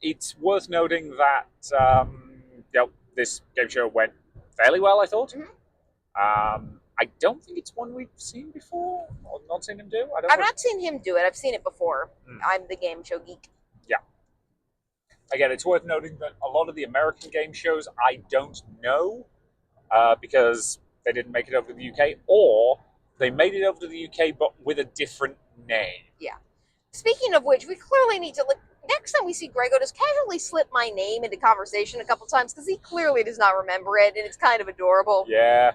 it's worth noting that this game show went fairly well, I thought. I don't think it's one we've seen before, or not seen him do. I've not seen him do it. I've seen it before. I'm the game show geek. Yeah. Again, it's worth noting that a lot of the American game shows I don't know because they didn't make it over to the UK, or they made it over to the UK but with a different name. Yeah. Speaking of which, we clearly need to next time we see Grego, just casually slip my name into conversation a couple times because he clearly does not remember it, and it's kind of adorable. Yeah.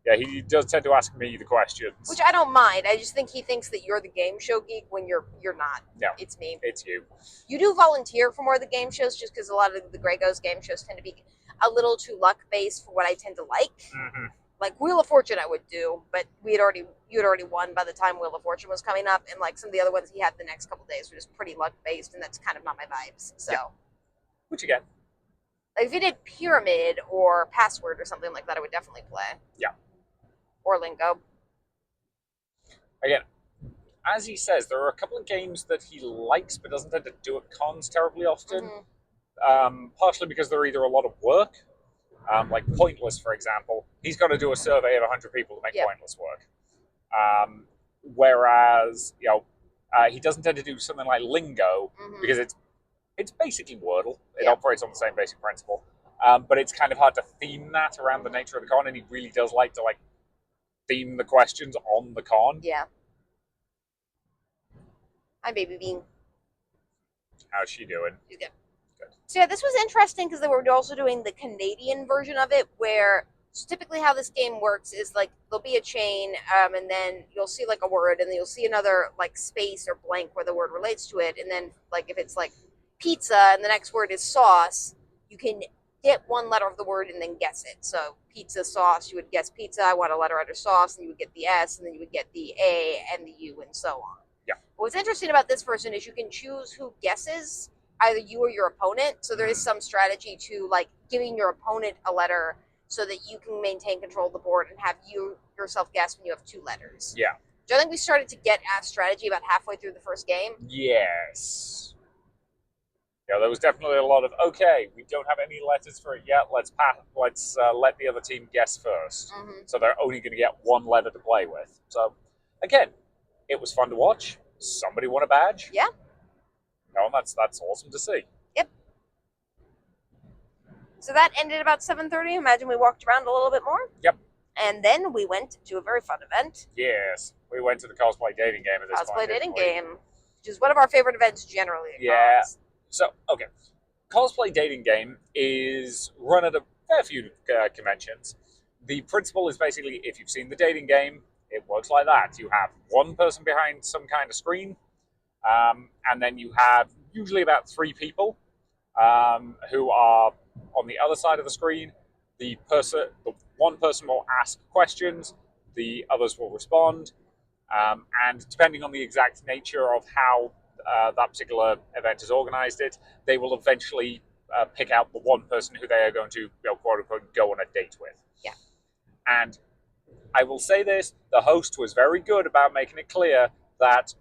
Yeah, he does tend to ask me the questions. Which I don't mind. I just think he thinks that you're the game show geek when you're not. No. It's me. It's you. You do volunteer for more of the game shows just because a lot of the Grego's game shows tend to be a little too luck-based for what I tend to like. Like Wheel of Fortune I would do, but you had already won by the time Wheel of Fortune was coming up, and like some of the other ones he had the next couple days were just pretty luck-based, and that's kind of not my vibes. So. Yeah. Which again. Like if you did Pyramid or Password or something like that, I would definitely play. Yeah. Or Lingo. Again, as he says, there are a couple of games that he likes but doesn't tend to do at cons terribly often. Partially because they're either a lot of work, like Pointless, for example. He's got to do a survey of 100 people to make Pointless work. Whereas, he doesn't tend to do something like Lingo because it's basically Wordle. It operates on the same basic principle. But it's kind of hard to theme that around the nature of the con, and he really does like to theme the questions on the con. Yeah. Hi, Baby Bean. How's she doing? She's good. So yeah, this was interesting because they were also doing the Canadian version of it, where typically how this game works is there'll be a chain, and then you'll see a word, and then you'll see another space or blank where the word relates to it, and then if it's pizza and the next word is sauce, you can get one letter of the word and then guess it. So pizza, sauce, you would guess pizza. I want a letter under sauce, and you would get the S, and then you would get the A and the U, and so on. Yeah. But what's interesting about this version is you can choose who guesses, either you or your opponent. So there is some strategy to giving your opponent a letter so that you can maintain control of the board and have you yourself guess when you have two letters. Yeah. So I think we started to get at strategy about halfway through the first game. Yes. Yeah, there was definitely a lot of, okay, we don't have any letters for it yet. Let's let the other team guess first. So they're only going to get one letter to play with. So, again, it was fun to watch. Somebody won a badge. Yeah. No, that's awesome to see. Yep. So that ended about 7:30. Imagine we walked around a little bit more. Yep. And then we went to a very fun event. Yes. We went to the cosplay dating game at this point. Cosplay dating game, which is one of our favorite events generally. Yeah. So, okay. Cosplay dating game is run at a fair few conventions. The principle is basically, if you've seen the dating game, it works like that. You have one person behind some kind of screen, and then you have usually about three people who are on the other side of the screen. The one person will ask questions, the others will respond, and depending on the exact nature of how that particular event has organized it, they will eventually pick out the one person who they are going to, quote unquote, go on a date with. Yeah. And I will say this, the host was very good about making it clear that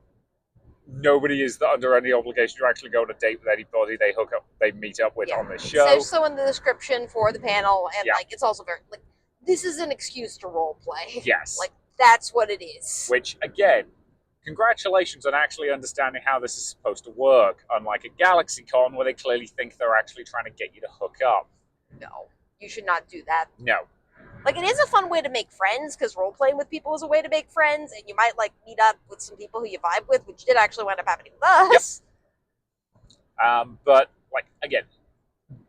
nobody is under any obligation to actually go on a date with anybody they meet up with on this show. So in the description for the panel, and it's also very this is an excuse to role play. Yes. That's what it is. Which, again, congratulations on actually understanding how this is supposed to work, unlike a GalaxyCon where they clearly think they're actually trying to get you to hook up. No, you should not do that. No. It is a fun way to make friends, because role-playing with people is a way to make friends, and you might, meet up with some people who you vibe with, which did actually wind up happening with us. Yep. But, again,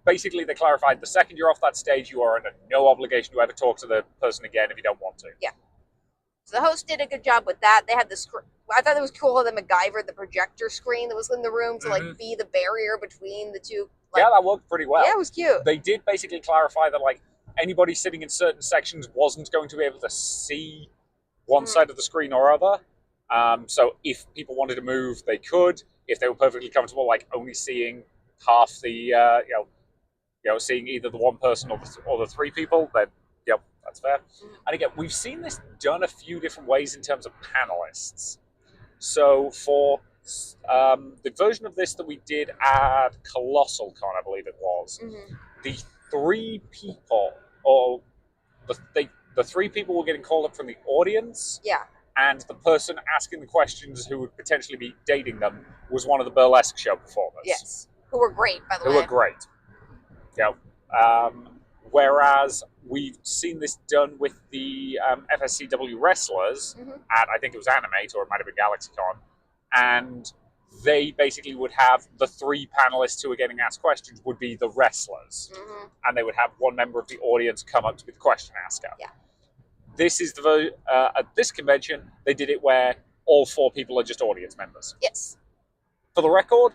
basically they clarified the second you're off that stage, you are under no obligation to ever talk to the person again if you don't want to. Yeah. So the host did a good job with that. They had the I thought it was cool how they MacGyvered the projector screen that was in the room to, be the barrier between the two. Yeah, that worked pretty well. Yeah, it was cute. They did basically clarify that, anybody sitting in certain sections wasn't going to be able to see one side of the screen or other. So if people wanted to move, they could. If they were perfectly comfortable, only seeing half the, seeing either the one person or the three people, then, yep, that's fair. And again, we've seen this done a few different ways in terms of panelists. So for the version of this that we did at Colossal Con, I believe it was, the three people, or the three people were getting called up from the audience. Yeah. And the person asking the questions who would potentially be dating them was one of the burlesque show performers. Yes. Who were great, by the way. Who were great. Yeah. Whereas we've seen this done with the FSCW wrestlers at, I think it was Animate, or it might have been GalaxyCon, and they basically would have the three panelists who are getting asked questions would be the wrestlers, and they would have one member of the audience come up to be the question asker. Yeah. This is at this convention, they did it where all four people are just audience members. Yes. For the record,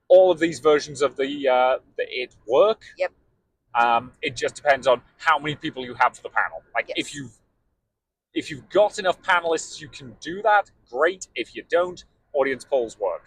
all of these versions of it work. Yep. It just depends on how many people you have for the panel. Yes. if you've got enough panelists, you can do that. Great. If you don't, audience polls work.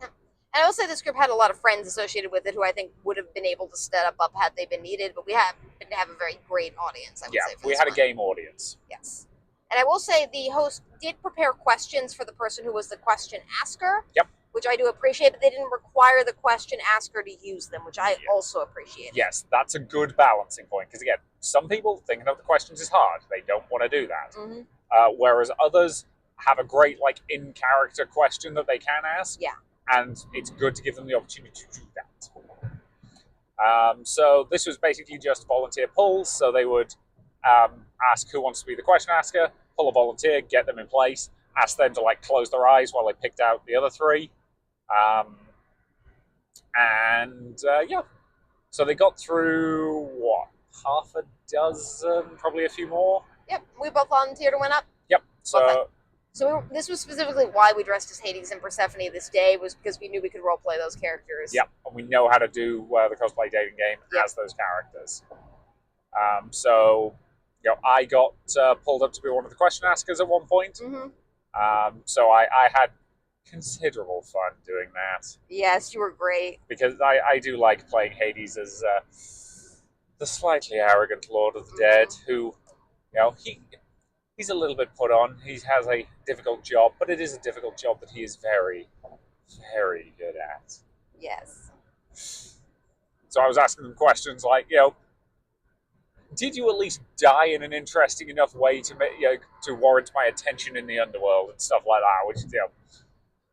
And I will say this group had a lot of friends associated with it who I think would have been able to step up had they been needed, but we happened to have a very great audience, I would say. We had a game audience. Yes. And I will say the host did prepare questions for the person who was the question asker. Yep. Which I do appreciate, but they didn't require the question asker to use them, which I also appreciate. Yes, that's a good balancing point. Because again, some people thinking of the questions is hard. They don't want to do that. Mm-hmm. Whereas others have a great in-character question that they can ask. Yeah. And it's good to give them the opportunity to do that. So this was basically just volunteer polls. So they would ask who wants to be the question asker, pull a volunteer, get them in place, ask them to close their eyes while they picked out the other three. So they got through half a dozen, probably a few more. Yep, we both volunteered and went up. Yep. So this was specifically why we dressed as Hades and Persephone this day, was because we knew we could roleplay those characters. Yep, and we know how to do the cosplay dating game as those characters. I got pulled up to be one of the question askers at one point. Mm-hmm. So I had considerable fun doing that. Yes, you were great. Because I do like playing Hades as the slightly arrogant Lord of the Dead, who, he's a little bit put on. He has a difficult job, but it is a difficult job that he is very, very good at. Yes. So I was asking him questions like, did you at least die in an interesting enough way to warrant my attention in the underworld and stuff like that? Which,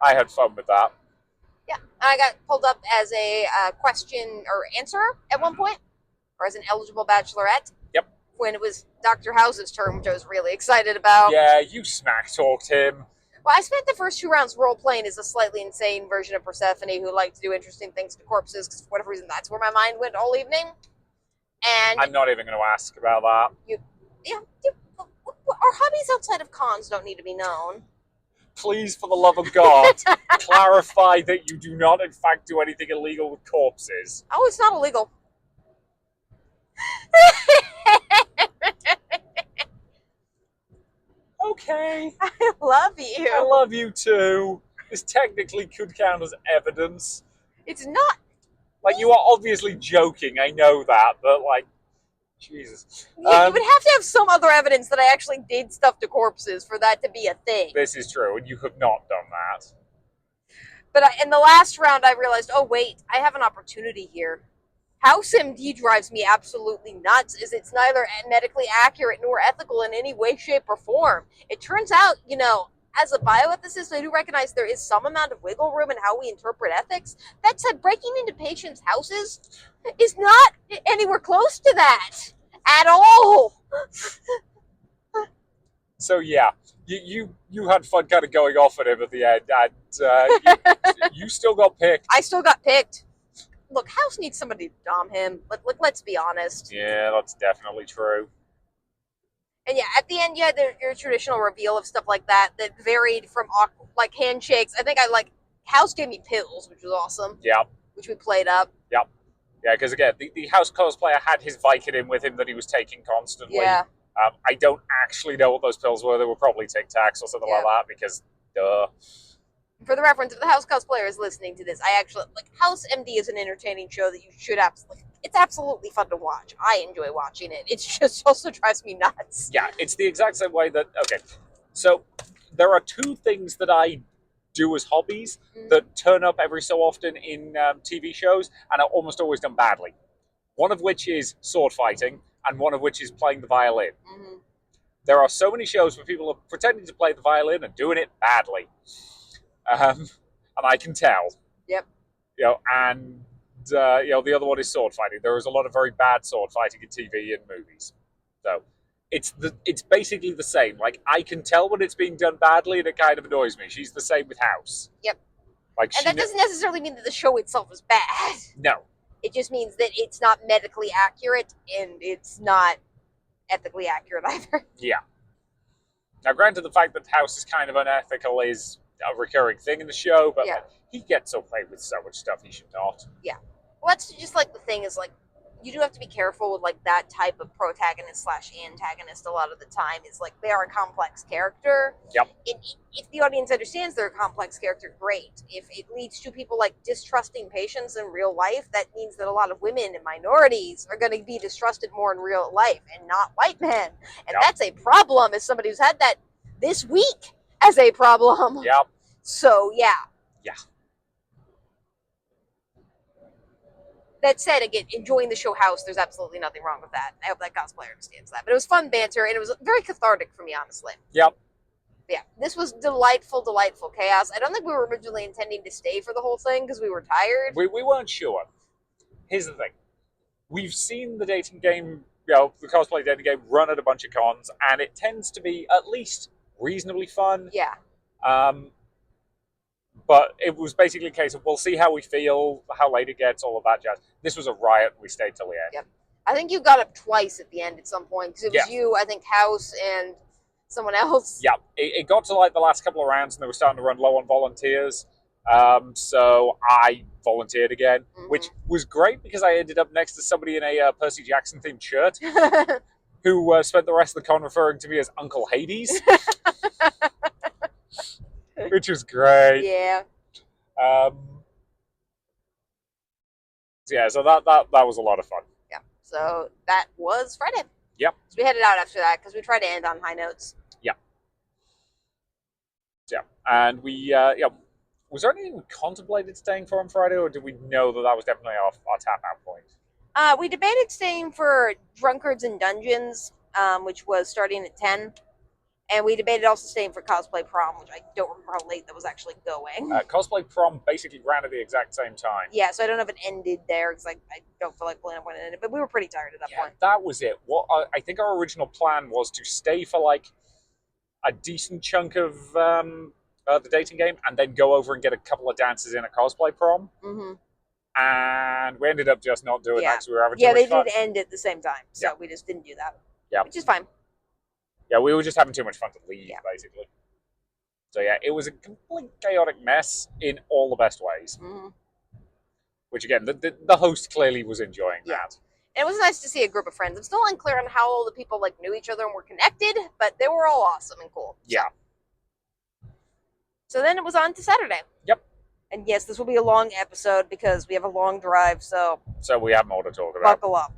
I had fun with that. Yeah, I got pulled up as a question or answerer at one point, or as an eligible bachelorette. Yep. When it was Dr. House's turn, which I was really excited about. Yeah, you smack talked him. Well, I spent the first 2 rounds role-playing as a slightly insane version of Persephone who liked to do interesting things to corpses, because for whatever reason, that's where my mind went all evening. And I'm not even going to ask about that. Our hobbies outside of cons don't need to be known. Please, for the love of God, clarify that you do not, in fact, do anything illegal with corpses. Oh, it's not illegal. Okay. I love you. I love you too. This technically could count as evidence. It's not. You are obviously joking, I know that, but Jesus. You would have to have some other evidence that I actually did stuff to corpses for that to be a thing. This is true, and you have not done that. But in the last round, I realized, oh wait, I have an opportunity here. House MD drives me absolutely nuts, as it's neither medically accurate nor ethical in any way, shape, or form. It turns out, as a bioethicist, I do recognize there is some amount of wiggle room in how we interpret ethics. That said, breaking into patients' houses is not anywhere close to that at all. So yeah, you had fun kind of going off at him at the end, and you still got picked. I still got picked. Look, House needs somebody to dom him. Let's be honest. Yeah, that's definitely true. And yeah, at the end, you had your traditional reveal of stuff like that varied from handshakes. I think House gave me pills, which was awesome. Yeah. Which we played up. Yep. Yeah, because again, the House cosplayer had his Vicodin with him that he was taking constantly. Yeah. I don't actually know what those pills were. They were probably Tic Tacs or something like that, because duh. For the reference, if the House cosplayer is listening to this, I actually House MD is an entertaining show that you should absolutely. It's absolutely fun to watch. I enjoy watching it. It's just also drives me nuts. Yeah, it's the exact same way that. Okay, so there are 2 things that I do as hobbies that turn up every so often in TV shows and are almost always done badly. One of which is sword fighting, and one of which is playing the violin. Mm-hmm. There are so many shows where people are pretending to play the violin and doing it badly. And I can tell. Yep. And the other one is sword fighting. There is a lot of very bad sword fighting in TV and movies. So it's basically the same. I can tell when it's being done badly, and it kind of annoys me. She's the same with House. Yep. And that doesn't necessarily mean that the show itself is bad. No. It just means that it's not medically accurate, and it's not ethically accurate either. Yeah. Now, granted, the fact that House is kind of unethical is a recurring thing in the show, but he gets away with so much stuff he should not. Yeah. Well, that's just the thing is you do have to be careful with like that type of protagonist slash antagonist. A lot of the time is like they are a complex character. Yep. If the audience understands they're a complex character, great. If it leads to people like distrusting patients in real life, that means that a lot of women and minorities are going to be distrusted more in real life and not white men, and Yep. that's a problem. As somebody who's had that this week as a problem. Yep. So yeah. Yeah. That said, again, enjoying the show House, there's absolutely nothing wrong with that. I hope that cosplayer understands that. But it was fun banter, and it was very cathartic for me, honestly. Yep. Yeah, this was delightful, delightful chaos. I don't think we were originally intending to stay for the whole thing because we were tired. We weren't sure. Here's the thing. We've seen the dating game, the cosplay dating game run at a bunch of cons, and it tends to be at least reasonably fun. Yeah. But it was basically a case of we'll see how we feel, how late it gets, all of that jazz. This was a riot. We stayed till the end. Yep. I think you got up twice at the end at some point because it was Yeah. you, I think House, and someone else. Yeah, it got to like the last couple of rounds, and they were starting to run low on volunteers. So I volunteered again, which was great because I ended up next to somebody in a Percy Jackson themed shirt who spent the rest of the con referring to me as Uncle Hades, which was great. Yeah. Yeah, so that was a lot of fun. Yeah. So that was Friday. Yep. So we headed out after that because we tried to end on high notes. Yeah, and we was there anything we contemplated staying for on Friday, or did we know that was definitely our tap out point? We debated staying for Drunkards and Dungeons, which was starting at 10. And we debated also staying for Cosplay Prom, which I don't remember how late that was actually going. Cosplay Prom basically ran at the exact same time. Yeah, so I don't know if it ended there because I don't feel like playing it when it ended. But we were pretty tired at that point. That was it. What I think our original plan was to stay for like a decent chunk of the dating game and then go over and get a couple of dances in a Cosplay Prom. And we ended up just not doing that because we were having too much fun. They did end at the same time, so we just didn't do that. Yeah. Which is fine. Yeah, we were just having too much fun to leave, basically. So yeah, it was a complete chaotic mess in all the best ways. Which again, the host clearly was enjoying that. And it was nice to see a group of friends. I'm still unclear on how all the people like knew each other and were connected, but they were all awesome and cool. Yeah. So then it was on to Saturday. Yep. And yes, this will be a long episode because we have a long drive, so we have more to talk about. Buckle up.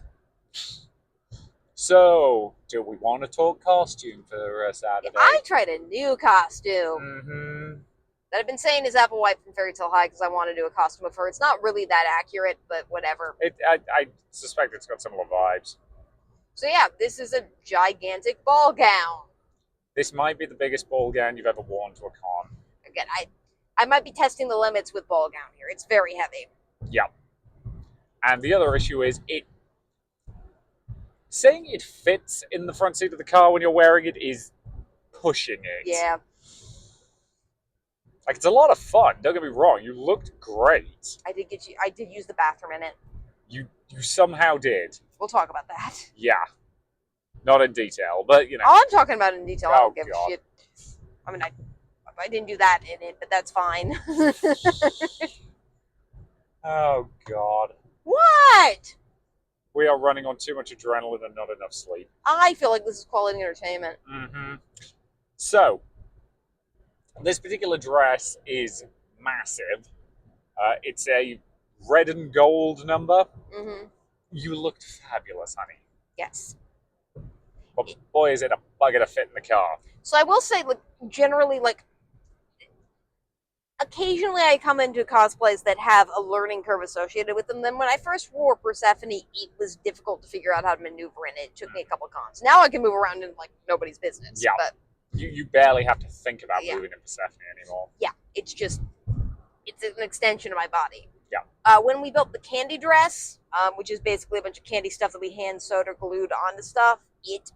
So, do we want to talk costume for Saturday? I tried a new costume. That I've been saying is Apple White from Fairy Tale High because I want to do a costume of her. It's not really that accurate, but whatever. I suspect it's got similar vibes. So yeah, this is a gigantic ball gown. This might be the biggest ball gown you've ever worn to a con. Again, I might be testing the limits with ball gown here. It's very heavy. Yeah. And the other issue is saying it fits in the front seat of the car when you're wearing it is pushing it. Yeah. Like, it's a lot of fun. Don't get me wrong. You looked great. I did use the bathroom in it. You somehow did. We'll talk about that. Yeah. Not in detail, but you know. All I'm talking about in detail, I don't give God. a shit. I mean, I didn't do that in it, but that's fine. Oh, God. What? We are running on too much adrenaline and not enough sleep. I feel like this is quality entertainment. So, this particular dress is massive. It's a red and gold number. You looked fabulous, honey. Yes. But boy, is it a bugger to fit in the car. So I will say, like, generally, like, occasionally I come into cosplays that have a learning curve associated with them. Then when I first wore Persephone, it was difficult to figure out how to maneuver in it. It took me a couple of cons. Now I can move around in, like, nobody's business. Yeah. But you barely have to think about moving in Persephone anymore. yeah, it's an extension of my body. Yeah. When we built the candy dress, which is basically a bunch of candy stuff that we hand sewed or glued onto stuff, it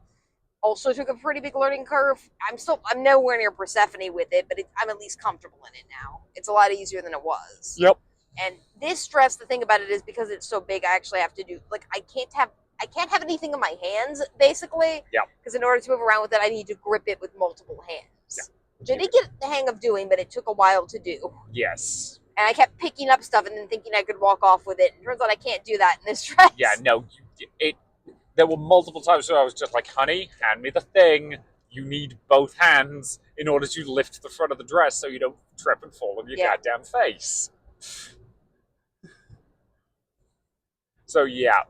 also took a pretty big learning curve. I'm nowhere near Persephone with it, but I'm at least comfortable in it now. It's a lot easier than it was. Yep. And this dress, the thing about it is because it's so big, I actually have to do, like, I can't have anything in my hands, basically. Yeah. Because in order to move around with it, I need to grip it with multiple hands. Yeah. Which I did get the hang of doing, but it took a while to do. Yes. And I kept picking up stuff and then thinking I could walk off with it. And turns out I can't do that in this dress. Yeah, no, there were multiple times where I was just like, honey, hand me the thing. You need both hands in order to lift the front of the dress so you don't trip and fall on your goddamn face. So yeah,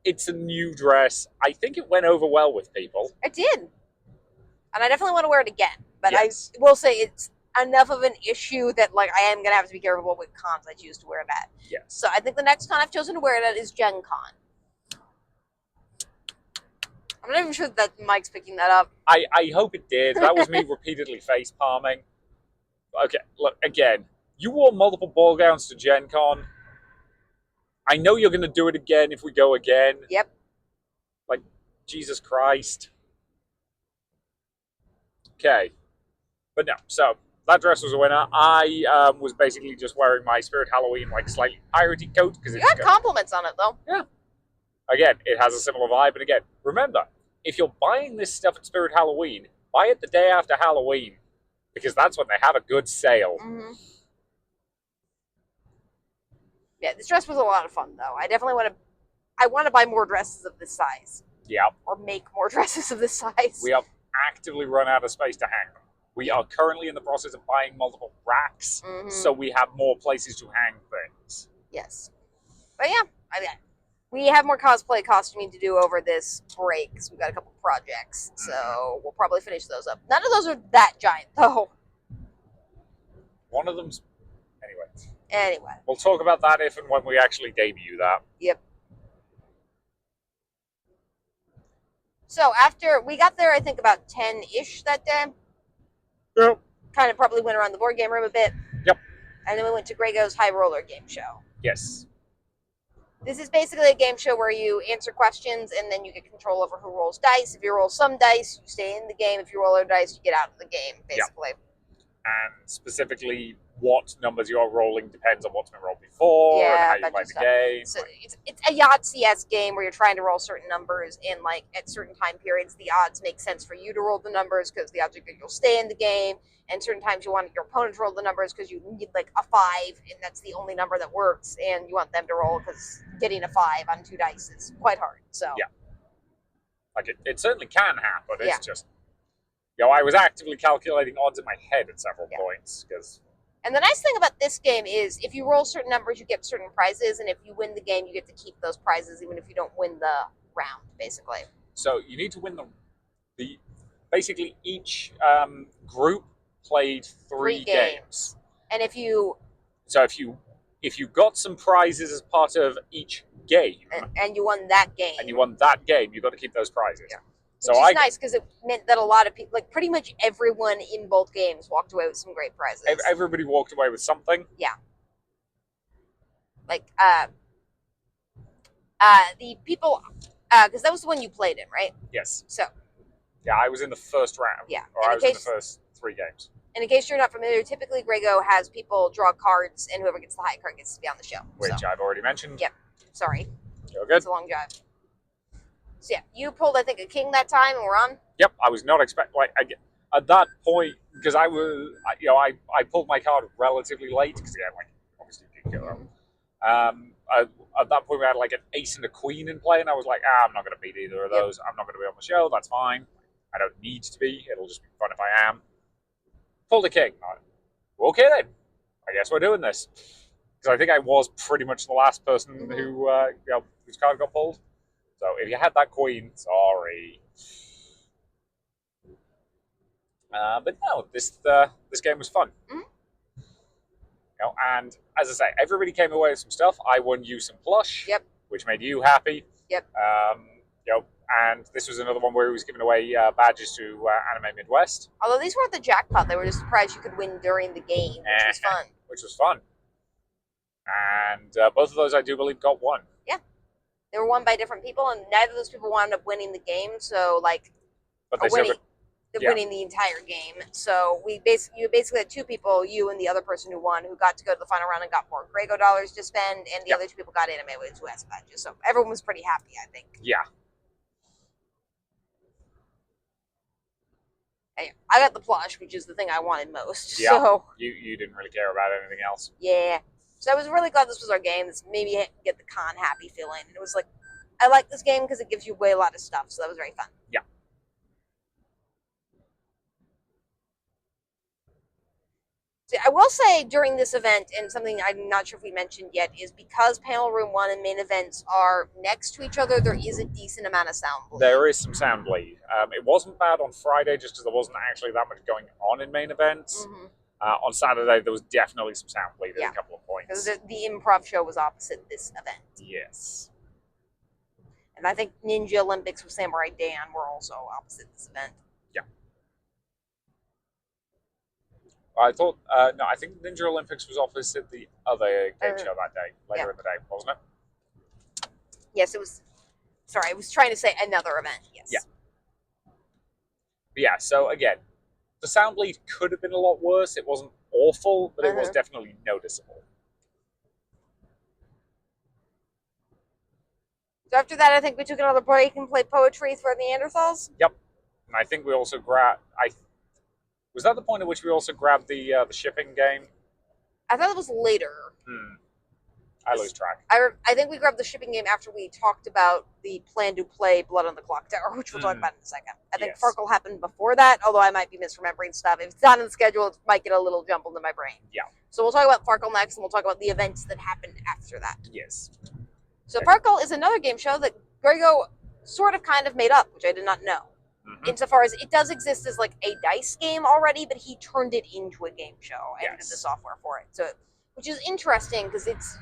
it's a new dress. I think it went over well with people. It did. And I definitely want to wear it again. But Yes. I will say it's enough of an issue that like I am going to have to be careful what cons I choose to wear it at. Yes. So I think the next con I've chosen to wear it at is Gen Con. I'm not even sure that Mike's picking that up. I hope it did. That was me repeatedly face palming. Okay, look, again, you wore multiple ball gowns to Gen Con. I know you're going to do it again if we go again. Yep. Like, Jesus Christ. Okay. But no, so that dress was a winner. I was basically just wearing my Spirit Halloween, like, slightly piratey coat. You got compliments on it, though. Yeah. Again, it has a similar vibe. And again, remember, if you're buying this stuff at Spirit Halloween, buy it the day after Halloween. Because that's when they have a good sale. Mm-hmm. Yeah, this dress was a lot of fun, though. I definitely want to buy more dresses of this size. Yeah. Or make more dresses of this size. We have actively run out of space to hang them. We are currently in the process of buying multiple racks, so we have more places to hang things. Yes. But yeah, we have more cosplay costuming to do over this break, because we've got a couple projects, so we'll probably finish those up. None of those are that giant, though. One of them's... Anyway. We'll talk about that if and when we actually debut that. Yep. So after we got there, I think about 10-ish that day. Yep. Kind of probably went around the board game room a bit. Yep. And then we went to Greygo's High Roller game show. Yes. This is basically a game show where you answer questions and then you get control over who rolls dice. If you roll some dice, you stay in the game. If you roll other dice, you get out of the game, basically. Yep. And specifically, what numbers you're rolling depends on what's been rolled before and how you play the game. So it's a Yahtzee-esque game where you're trying to roll certain numbers, and like at certain time periods, the odds make sense for you to roll the numbers because the odds are good you'll stay in the game. And certain times you want your opponent to roll the numbers because you need like a 5, and that's the only number that works, and you want them to roll because getting a 5 on 2 dice is quite hard. So yeah, like it certainly can happen. It's just, I was actively calculating odds in my head at several points because. And the nice thing about this game is if you roll certain numbers, you get certain prizes, and if you win the game, you get to keep those prizes even if you don't win the round, basically. So you need to win the basically each group played 3 games. And if you got some prizes as part of each game, and you won that game, you got to keep those prizes. Yeah. So which is nice because it meant that a lot of people, like pretty much everyone in both games, walked away with some great prizes. Everybody walked away with something. Yeah. Like the people, because that was the one you played in, right? Yes. So. Yeah, I was in the first round. Yeah. Or I was in the first 3 games. And in case you're not familiar, typically Greygo has people draw cards, and whoever gets the high card gets to be on the show. Which I've already mentioned. Yep. Sorry. You're good. It's a long drive. So yeah, you pulled, I think, a king that time, and we're on? Yep, I was not expecting, at that point, because I pulled my card relatively late, because again, obviously didn't get that. At that point, we had an ace and a queen in play, and I was like, I'm not going to beat either of those. I'm not going to be on the show. That's fine. I don't need to be. It'll just be fun if I am. Pulled a king. Okay then. I guess we're doing this. Because I think I was pretty much the last person whose card got pulled. So if you had that queen, sorry. But no, this game was fun. Mm-hmm. And as I say, everybody came away with some stuff. I won you some plush, which made you happy. Yep. And this was another one where he was giving away badges to Anime Midwest. Although these weren't the jackpot, they were just a prize you could win during the game, which was fun. Which was fun. And both of those, I do believe, got won. Yeah. They were won by different people, and neither of those people wound up winning the game, so, winning the entire game. So you basically had 2 people, you and the other person who won, who got to go to the final round and got more Greygo dollars to spend, and the other 2 people got Anime Midwest badges. So everyone was pretty happy, I think. Yeah. I got the plush, which is the thing I wanted most. Yeah. So You didn't really care about anything else. yeah. So I was really glad this was our game. This made me get the con happy feeling. And it was like, I like this game because it gives you away a lot of stuff. So that was very fun. Yeah. So I will say during this event, and something I'm not sure if we mentioned yet, is because panel room 1 and main events are next to each other, there is a decent amount of sound bleed. There is some sound bleed. It wasn't bad on Friday just because there wasn't actually that much going on in main events. Mm-hmm. On Saturday, there was definitely some sound bleed Yeah. at a couple of points. Because the improv show was opposite this event. Yes. And I think Ninja Olympics with Samurai Dan were also opposite this event. I thought, no, I think Ninja Olympics was opposite the other game show that day, later in the day, wasn't it? Yes, it was. Sorry, I was trying to say another event. Yes. Yeah. But yeah, so again, the sound bleed could have been a lot worse. It wasn't awful, but it was definitely noticeable. So after that, I think we took another break and played poetry for Neanderthals. Yep. And I think we also grabbed... Was that the point at which we also grabbed the shipping game? I thought it was later. I lose track. I think we grabbed the shipping game after we talked about the plan to play Blood on the Clock Tower, which we'll talk about in a second. I think Farkle happened before that, although I might be misremembering stuff. If it's not in the schedule, it might get a little jumbled in my brain. Yeah. So we'll talk about Farkle next, and we'll talk about the events that happened after that. Yes. So Farkle is another game show that Grego sort of kind of made up, which I did not know. Insofar as it does exist as like a dice game already, but he turned it into a game show and did the software for it. So, which is interesting because it's.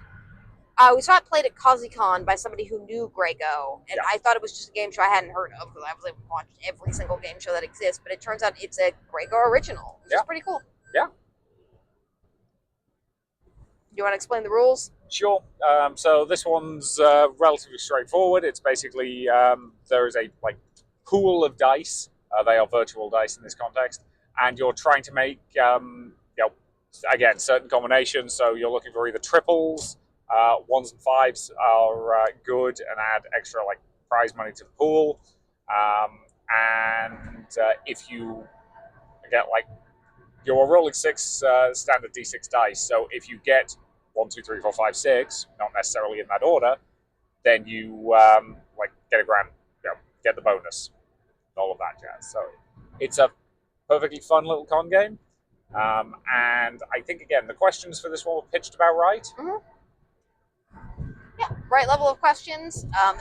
We saw it played at CausyCon by somebody who knew Grego, and I thought it was just a game show I hadn't heard of because I was able to watch every single game show that exists. But it turns out it's a Grego original, which is pretty cool. Yeah. Do you want to explain the rules? Sure. So this one's relatively straightforward. It's basically there is a pool of dice. They are virtual dice in this context, and you're trying to make again certain combinations. So you're looking for either triples, ones and fives are good and add extra prize money to the pool, and if you get you're rolling 6 standard d6 dice. So if you get 1, 2, 3, 4, 5, 6, not necessarily in that order, then you get a grand, get the bonus, all of that jazz. So it's a perfectly fun little con game, and I think again the questions for this one were pitched about right. Yeah, right level of questions, and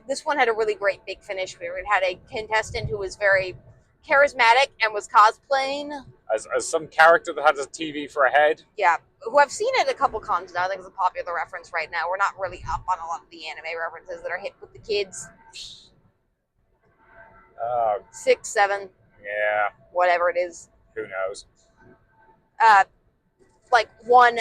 this one had a really great big finish where it had a contestant who was very charismatic and was cosplaying as some character that has a TV for a head. Yeah, who I've seen at a couple cons now. I think it's a popular reference right now. We're not really up on a lot of the anime references that are hit with the kids. 6, 7. Yeah. Whatever it is. Who knows? One,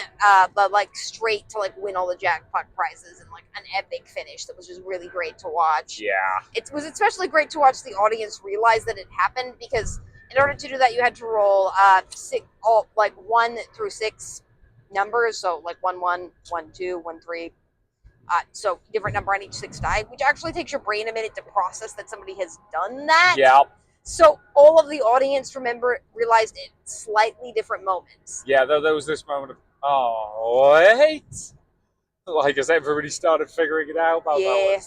straight to win all the jackpot prizes and an epic finish that was just really great to watch. Yeah. It was especially great to watch the audience realize that it happened because in order to do that, you had to roll 1 through 6 numbers. So 1, 1, 1, 2, 1, 3. So different number on each 6 die, which actually takes your brain a minute to process that somebody has done that. Yeah. So all of the audience realized it at slightly different moments. Yeah, there was this moment of, oh, wait. As everybody started figuring it out. Yeah.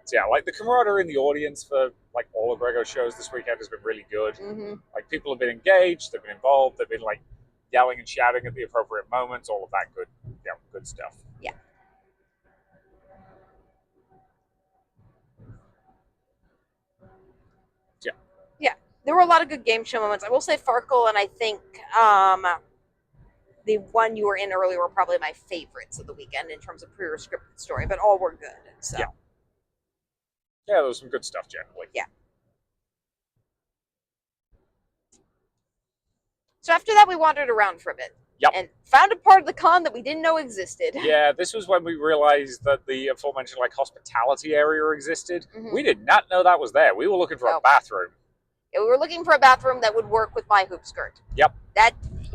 So yeah, the camaraderie in the audience for all of Grego shows this weekend has been really good. Mm-hmm. People have been engaged, they've been involved, they've been yelling and shouting at the appropriate moments, all of that good stuff. Yeah. Yeah, there were a lot of good game show moments. I will say Farkle and I think the one you were in earlier were probably my favorites of the weekend in terms of pre-scripted story, but all were good. So. Yeah, there was some good stuff generally. Yeah. So after that, we wandered around for a bit. Yep. And found a part of the con that we didn't know existed. Yeah, this was when we realized that the aforementioned hospitality area existed. Mm-hmm. We did not know that was there. We were looking for a bathroom. Yeah, we were looking for a bathroom that would work with my hoop skirt. Yep.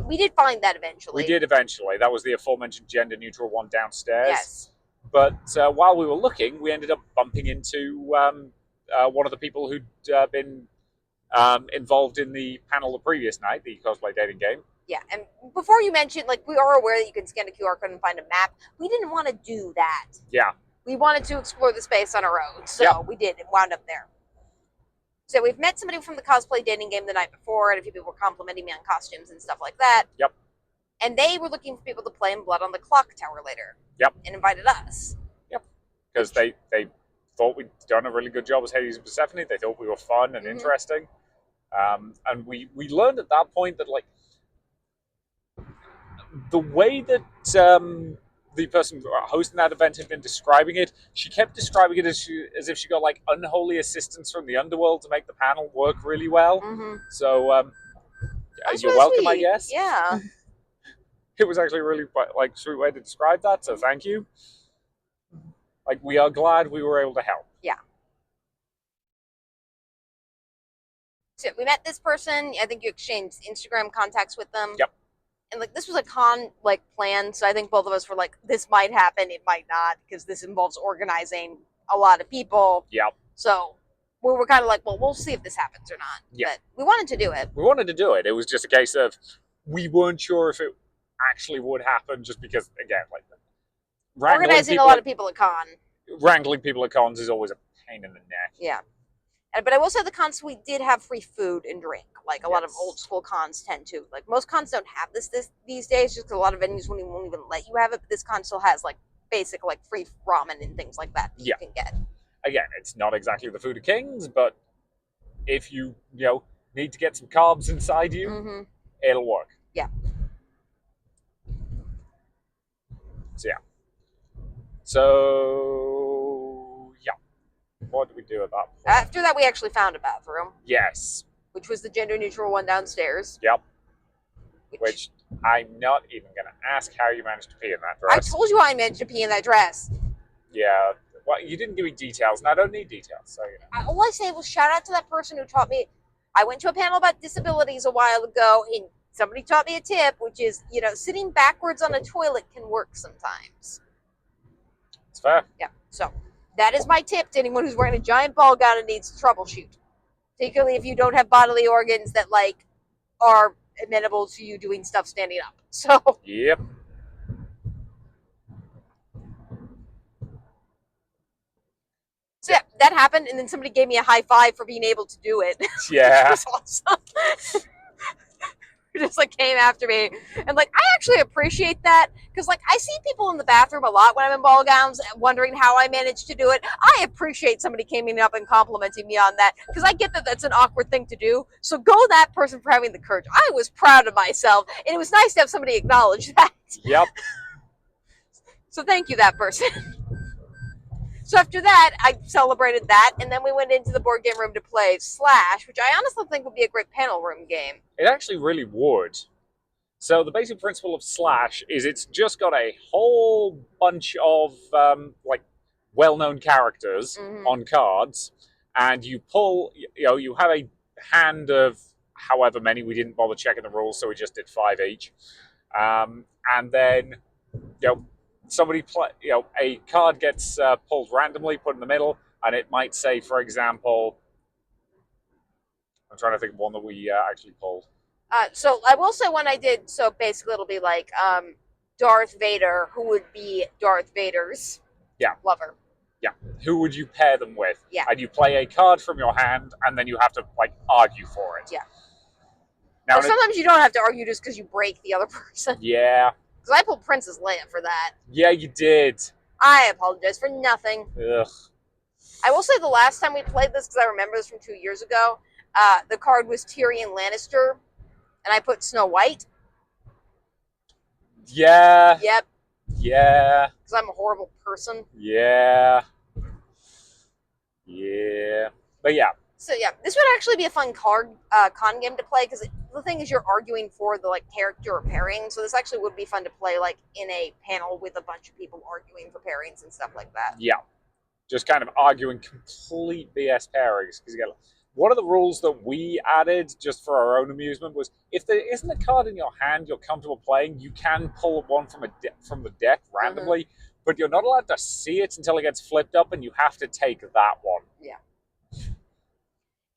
We did find that eventually. We did eventually. That was the aforementioned gender-neutral one downstairs. Yes. But while we were looking, we ended up bumping into one of the people who'd been involved in the panel the previous night, the cosplay dating game. Yeah, and before you mentioned, like, we are aware that you can scan a QR code and find a map. We didn't want to do that. Yeah. We wanted to explore the space on our own, so we did. It wound up there. So we've met somebody from the cosplay dating game the night before, and a few people were complimenting me on costumes and stuff like that. Yep. And they were looking for people to play in Blood on the Clock Tower later. Yep. And invited us. Yep. Because they thought we'd done a really good job as Hades and Persephone. They thought we were fun and interesting. And we learned at that point that, like, the way that the person hosting that event had been describing it, she kept describing it as if she got, like, unholy assistance from the underworld to make the panel work really well. Mm-hmm. So That's you're really welcome, sweet. I guess. Yeah. It was actually a really, like, sweet way to describe that, so thank you. Like, we are glad we were able to help. Yeah. So we met this person. I think you exchanged Instagram contacts with them. Yep. And, like, this was a con, like, plan, so I think both of us were like, this might happen, it might not, because this involves organizing a lot of people. Yep. So we were kind of like, well, we'll see if this happens or not. Yeah. But we wanted to do it. We wanted to do it. It was just a case of we weren't sure if it actually would happen, just because, again, like, Organizing a lot of people at con. Wrangling people at cons is always a pain in the neck. Yeah. But I will say the cons, we did have free food and drink, like a lot of Yes. old school cons tend to. Like, most cons don't have this these days, just because a lot of venues won't even let you have it. But this con still has, like, basic, like, free ramen and things like that you can get. Again, it's not exactly the food of kings, but if you need to get some carbs inside you, Mm-hmm. it'll work. Yeah. So yeah. So yeah. What did we do at that point? After that, we actually found a bathroom, Yes. which was the gender neutral one downstairs. Yep. Which I'm not even going to ask how you managed to pee in that I dress. told you I managed to pee in that dress. Yeah. Well, you didn't give me details, and I don't need details, so All I say was shout out to that person who taught me. I went to a panel about disabilities a while ago, and somebody taught me a tip, which is, sitting backwards on a toilet can work sometimes. It's fair. Yeah. So that is my tip to anyone who's wearing a giant ball gown and needs to troubleshoot. Particularly if you don't have bodily organs that, like, are amenable to you doing stuff standing up. So Yep. So yeah, that happened, and then somebody gave me a high five for being able to do it. Yeah. It was awesome. Just like came after me, and like I actually appreciate that because like I see people in the bathroom a lot when I'm in ball gowns, wondering how I managed to do it. I appreciate somebody coming up and complimenting me on that because I get that that's an awkward thing to do. So go that person for having the courage. I was proud of myself, and it was nice to have somebody acknowledge that. Yep. So thank you, that person. So after that, I celebrated that, and then we went into the board game room to play Slash, which I honestly think would be a great panel room game. It actually really would. So the basic principle of Slash is it's just got a whole bunch of like well-known characters on cards, and you pull. You have a hand of however many. We didn't bother checking the rules, so we just did 5 each, and then somebody a card gets pulled randomly, put in the middle, and it might say, for example, I'm trying to think of one that we actually pulled. So I will say when I did, so basically it'll be like Darth Vader, who would be Darth Vader's lover. Yeah. Who would you pair them with? Yeah. And you play a card from your hand, and then you have to like argue for it. Yeah. Now, But sometimes you don't have to argue just because you break the other person. Yeah. Because I pulled Princess Leia for that. Yeah, you did. I apologize for nothing. Ugh. I will say the last time we played this, because I remember this from 2 years ago, the card was Tyrion Lannister, and I put Snow White. Yeah. Yep. Yeah. Because I'm a horrible person. Yeah. Yeah. But yeah. So yeah, this would actually be a fun con game to play, because the thing is you're arguing for the like character or pairing, so this actually would be fun to play like in a panel with a bunch of people arguing for pairings and stuff like that. Yeah. Just kind of arguing complete BS pairings. Because one of the rules that we added just for our own amusement was if there isn't a card in your hand you're comfortable playing, you can pull one from the deck randomly, but you're not allowed to see it until it gets flipped up, and you have to take that one. Yeah.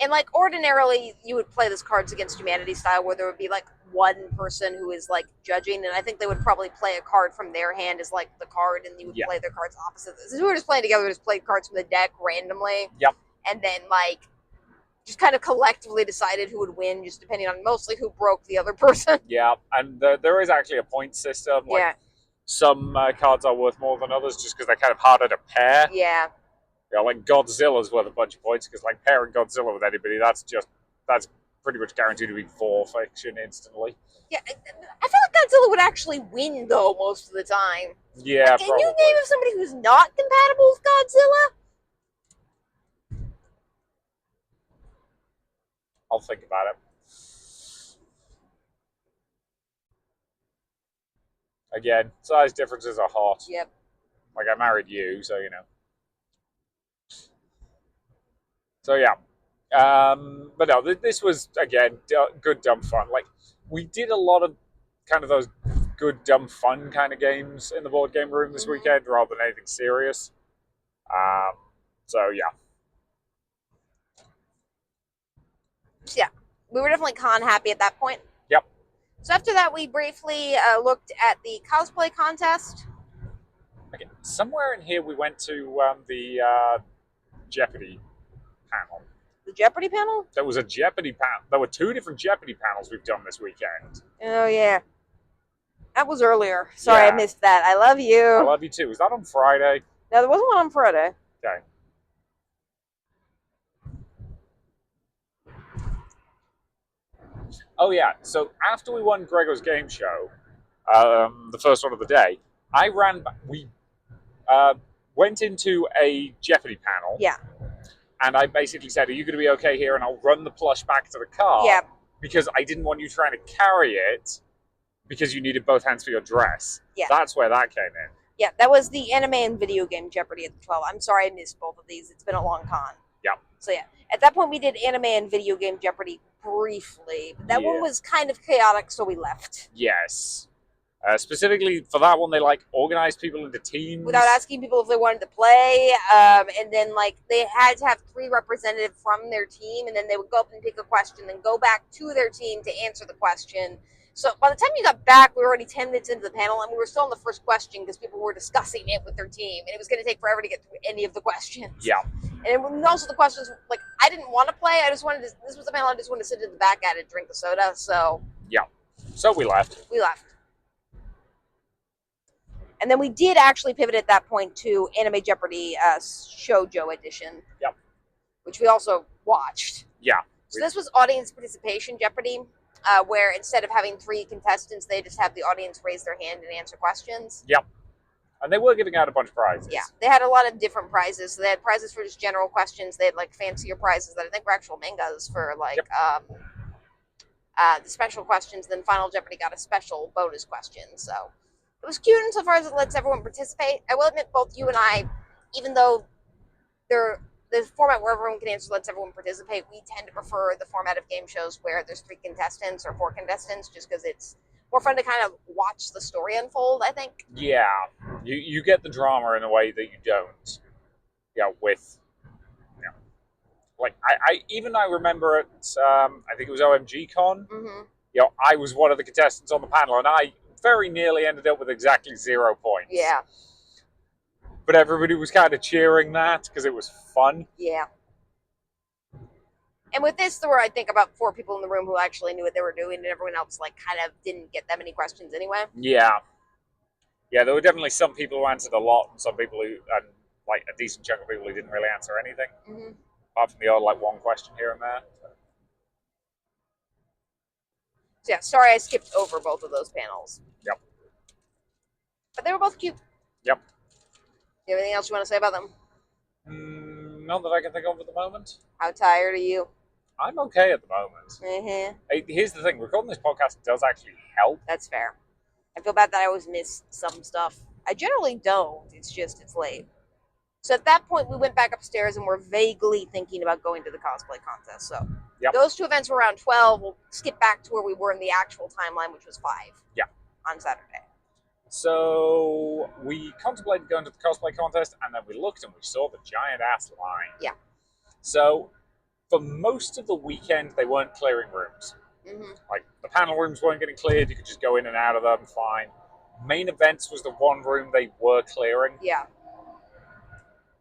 And like ordinarily, you would play this Cards Against Humanity style, where there would be like one person who is like judging, and I think they would probably play a card from their hand as like the card, and you would Yeah. play their cards opposite. This is who were just playing together, just played cards from the deck randomly. Yep. And then like just kind of collectively decided who would win, just depending on mostly who broke the other person. Yeah, and there is actually a point system. Like, Yeah. some cards are worth more than others just because they're kind of harder to pair. Yeah. You know, like Godzilla's worth a bunch of points because, like, pairing Godzilla with anybody, that's pretty much guaranteed to be 4 fiction instantly. Yeah. I feel like Godzilla would actually win though most of the time. Yeah, Like, can probably. you name of somebody who's not compatible with Godzilla? I'll think about it. Again, size differences are hot. Yep. Like, I married you, so you know. So yeah, but no, this was again good dumb fun. Like, we did a lot of kind of those good dumb fun kind of games in the board game room this weekend, rather than anything serious. So yeah, We were definitely con happy at that point. Yep. So after that, we briefly looked at the cosplay contest. okay. Somewhere in here we went to the Jeopardy panel. The Jeopardy panel? There was a Jeopardy panel. There were 2 different Jeopardy panels we've done this weekend. Oh, yeah. That was earlier. Sorry, Yeah. I missed that. I love you. I love you too. Was that on Friday? No, there wasn't one on Friday. Okay. Oh yeah. So after we won Gregor's game show, the first one of the day, I ran. We went into a Jeopardy panel. Yeah. And I basically said, "Are you going to be okay here?" And I'll run the plush back to the car. Yeah. Because I didn't want you trying to carry it because you needed both hands for your dress. Yeah. That's where that came in. Yeah, that was the anime and video game Jeopardy at the 12. I'm sorry I missed both of these. It's been a long con. Yep. So yeah, at that point we did anime and video game Jeopardy briefly. But that Yeah. one was kind of chaotic, so we left. Yes. Specifically for that one, they organized people into teams Without asking people if they wanted to play, and then like they had to have 3 representatives from their team, and then they would go up and pick a question, then go back to their team to answer the question. So by the time you got back, we were already 10 minutes into the panel, and we were still on the first question because people were discussing it with their team, and it was going to take forever to get through any of the questions. Yeah. And also the questions, like, I didn't want to play. I just wanted to, this was the panel, I just wanted to sit in the back at it, drink a soda, so So we left. we left. And then we did actually pivot at that point to Anime Jeopardy Shoujo Edition. Yep. Which we also watched. Yeah. So this was audience participation Jeopardy, where instead of having 3 contestants, they just have the audience raise their hand and answer questions. And they were giving out a bunch of prizes. Yeah, they had a lot of different prizes. So they had prizes for just general questions. They had like fancier prizes that I think were actual mangas for like the special questions. Then Final Jeopardy got a special bonus question. So it was cute insofar as it lets everyone participate. I will admit, both you and I, even though the format where everyone can answer lets everyone participate, we tend to prefer the format of game shows where there's 3 contestants or 4 contestants, just because it's more fun to kind of watch the story unfold, I think. Yeah. You get the drama in a way that you don't. With like I remember at I think it was OMG Con. Mm-hmm. I was one of the contestants on the panel, and I very nearly ended up with exactly 0 points. Yeah. But everybody was kind of cheering that because it was fun. Yeah. And with this, there were, I think, about 4 people in the room who actually knew what they were doing, and everyone else, like, kind of didn't get that many questions anyway. Yeah. Yeah, there were definitely some people who answered a lot, and some people who, and like a decent chunk of people who didn't really answer anything, apart from the odd, like, 1 question here and there. So yeah, sorry I skipped over both of those panels. Yep. But they were both cute. Yep. Do you have anything else you want to say about them? Not that I can think of at the moment. How tired are you? I'm okay at the moment. Mm-hmm. Here's the thing, recording this podcast does actually help. That's fair. I feel bad that I always miss some stuff. I generally don't. It's just, it's late. So at that point, we went back upstairs and were vaguely thinking about going to the cosplay contest. So those 2 events were around 12. We'll skip back to where we were in the actual timeline, which was 5. Yeah. On Saturday. So we contemplated going to the cosplay contest, and then we looked and we saw the giant ass line. Yeah. So for most of the weekend, they weren't clearing rooms. Like, the panel rooms weren't getting cleared. You could just go in and out of them fine. Main events was the one room they were clearing, Yeah.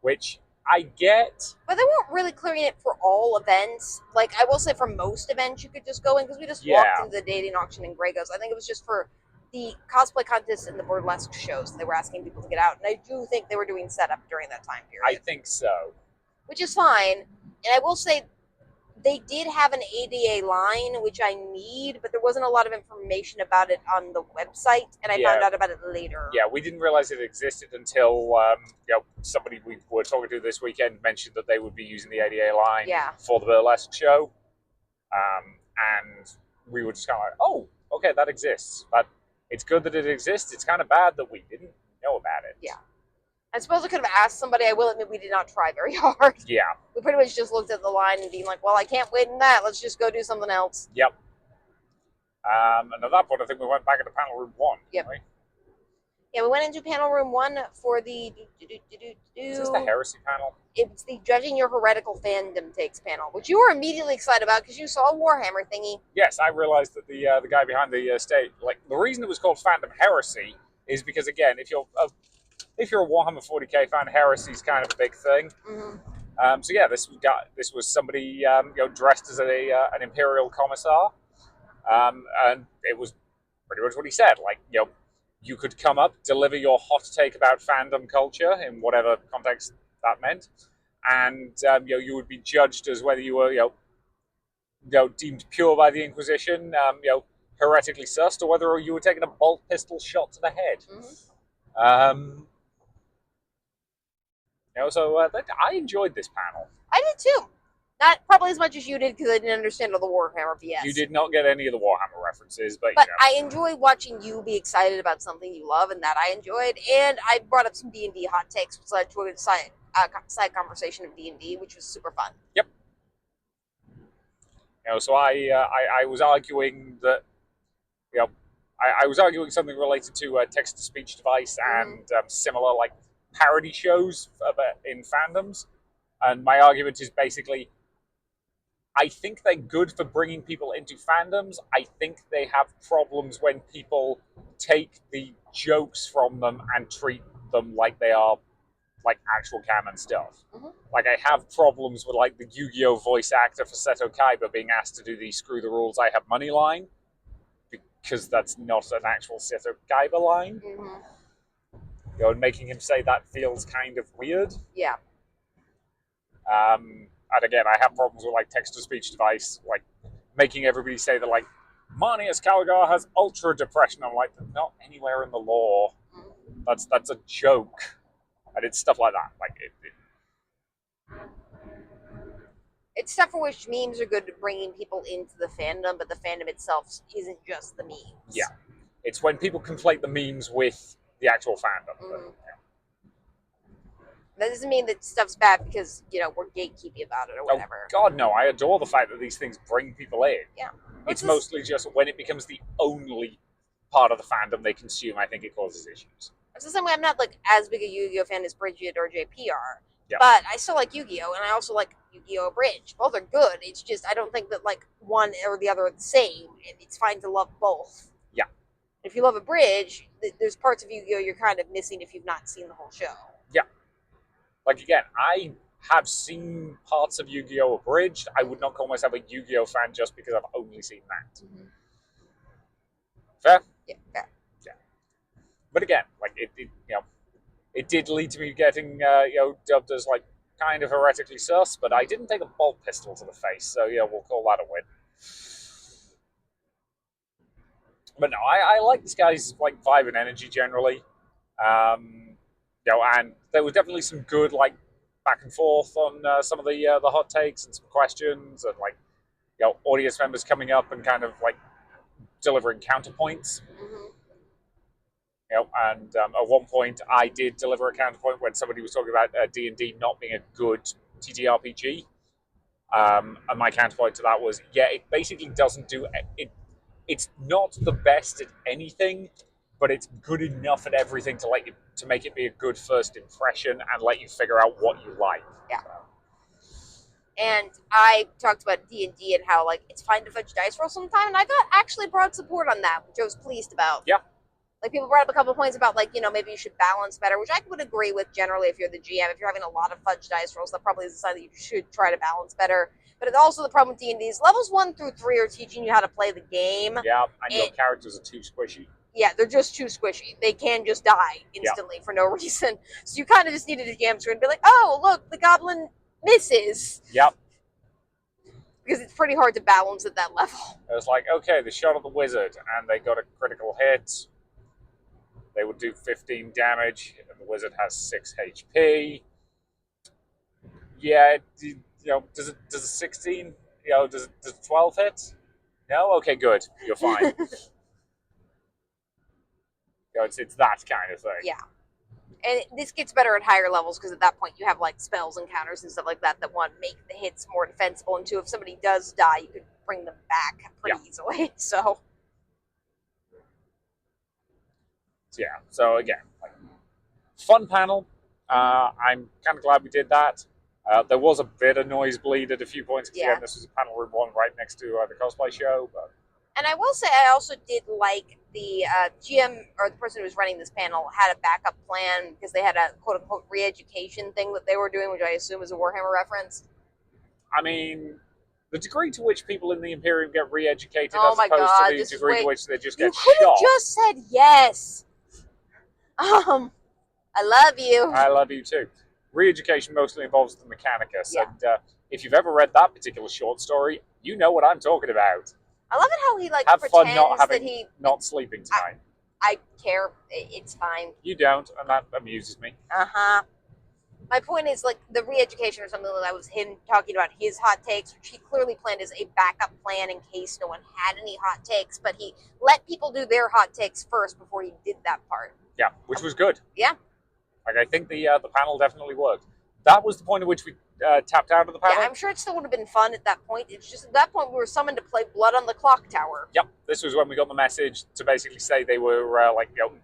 which I get. But they weren't really clearing it for all events. Like, I will say for most events, you could just go in because we just walked Yeah. into the dating auction in Grey Ghost. I think it was just for the cosplay contest and the burlesque shows. They were asking people to get out. And I do think they were doing setup during that time period. I think so. Which is fine. And I will say they did have an ADA line, which I need, but there wasn't a lot of information about it on the website, and I Yeah. found out about it later. Yeah, we didn't realize it existed until somebody we were talking to this weekend mentioned that they would be using the ADA line Yeah. for the burlesque show. And we were just kind of like, oh, okay, that exists. But it's good that it exists. It's kind of bad that we didn't know about it. Yeah. I suppose I could have asked somebody. I will admit we did not try very hard. Yeah. We pretty much just looked at the line and being like, well, I can't wait in that. Let's just go do something else. Yep. And at that point, I think we went back into panel room 1. Yep. Right? Yeah, we went into panel room 1 for the... Is this the heresy panel? It's the Judging Your Heretical Fandom Takes panel, which you were immediately excited about because you saw a Warhammer thingy. Yes, I realized that the guy behind the stage, like, the reason it was called Fandom Heresy is because, again, if you're a Warhammer 40k fan, heresy is kind of a big thing. Mm-hmm. So yeah, this was somebody dressed as an Imperial commissar, and it was pretty much what he said. Like, you could come up, deliver your hot take about fandom culture in whatever context that meant, and you would be judged as whether you were deemed pure by the Inquisition, heretically sussed, or whether you were taking a bolt pistol shot to the head. Mm-hmm. So I enjoyed this panel. I did too. Not probably as much as you did because I didn't understand all the Warhammer BS. You did not get any of the Warhammer references, but I enjoy watching you be excited about something you love, and that I enjoyed. And I brought up some D&D hot takes, which led to a side conversation of D&D, which was super fun. Yep. So I was arguing that I was arguing something related to text-to-speech device and similar like parody shows in fandoms, and my argument is basically, I think they're good for bringing people into fandoms. I think they have problems when people take the jokes from them and treat them like they are like actual canon stuff. Mm-hmm. Like, I have problems with like the Yu-Gi-Oh voice actor for Seto Kaiba being asked to do the "screw the rules, I have money" line, because that's not an actual Seto Kaiba line. Mm-hmm. And making him say that feels kind of weird. Yeah. And again, I have problems with like text-to-speech device, like making everybody say that like Marneus Calgar has ultra depression. I'm like, not anywhere in the lore. Mm-hmm. That's a joke, and it's stuff like that. Like it's stuff for which memes are good at bringing people into the fandom, but the fandom itself isn't just the memes. Yeah, it's when people conflate the memes with the actual fandom. Mm-hmm. That doesn't mean that stuff's bad because, we're gatekeeping about it or whatever. Oh, God, no. I adore the fact that these things bring people in. Yeah. It's mostly just when it becomes the only part of the fandom they consume, I think it causes issues. It's the same way I'm not like as big a Yu-Gi-Oh fan as Bridget or JP are. Yeah. But I still like Yu-Gi-Oh! And I also like Yu-Gi-Oh! Abridged. Both are good. It's just I don't think that like one or the other are the same. And it's fine to love both. Yeah. If you love Abridged, there's parts of Yu-Gi-Oh! You're kind of missing if you've not seen the whole show. Yeah. Like, again, I have seen parts of Yu-Gi-Oh! Abridged. I would not call myself a Yu-Gi-Oh! fan just because I've only seen that. Mm-hmm. Fair? Yeah, fair. Yeah. But again, like, it did lead to me getting, dubbed as, like, kind of heretically sus, but I didn't take a bolt pistol to the face, so, yeah, we'll call that a win. But no, I like this guy's, like, vibe and energy generally. And there was definitely some good like back and forth on some of the hot takes and some questions, and like audience members coming up and kind of like delivering counterpoints. Mm-hmm. And at one point I did deliver a counterpoint when somebody was talking about D&D not being a good TTRPG, and my counterpoint to that was, it basically doesn't do it. It's not the best at anything, but it's good enough at everything to make it be a good first impression and let you figure out what you like. Yeah. And I talked about D&D and how, like, it's fine to fudge dice roll sometime, and I got actually broad support on that, which I was pleased about. Yeah. Like, people brought up a couple of points about, like, maybe you should balance better, which I would agree with generally if you're the GM. If you're having a lot of fudge dice rolls, that probably is a sign that you should try to balance better. But it's also the problem with D&D is levels 1 through 3 are teaching you how to play the game. Yeah, and your characters are too squishy. Yeah, they're just too squishy. They can just die instantly for no reason. So you kind of just needed a GM to be like, oh, look, the goblin misses. Yep. Because it's pretty hard to balance at that level. It was like, okay, they shot at the wizard, and they got a critical hit. They would do 15 damage, and the wizard has 6 HP. Yeah, does a 16, does 12 hit? No? Okay, good. You're fine. It's that kind of thing. Yeah. And this gets better at higher levels because at that point you have like spells and counters and stuff like that one make the hits more defensible, and two, if somebody does die, you could bring them back pretty easily. So yeah. So again, fun panel. I'm kind of glad we did that. There was a bit of noise at a few points because again, this was a panel room 1 right next to the cosplay show. And I will say, I also did like the GM or the person who was running this panel had a backup plan because they had a quote unquote re-education thing that they were doing, which I assume is a Warhammer reference. I mean, the degree to which people in the Imperium get re-educated as opposed to the degree to which they just get shot. You could have just said yes. I love you. I love you too. Re-education mostly involves the Mechanicus, Yeah. and if you've ever read that particular short story, you know what I'm talking about. I love it how he Have pretends fun not sleeping tonight. I care. It's fine. You don't, and that amuses me. My point is, like, the re-education or something like that was him talking about his hot takes, which he clearly planned as a backup plan in case no one had any hot takes, but he let people do their hot takes first before he did that part. Yeah, which was good. Yeah. Like, I think the panel definitely worked. That was the point at which we tapped out of the panel. Yeah, I'm sure it still would have been fun at that point. It's just at that point we were summoned to play Blood on the Clock Tower. Yep, this was when we got the message to basically say they were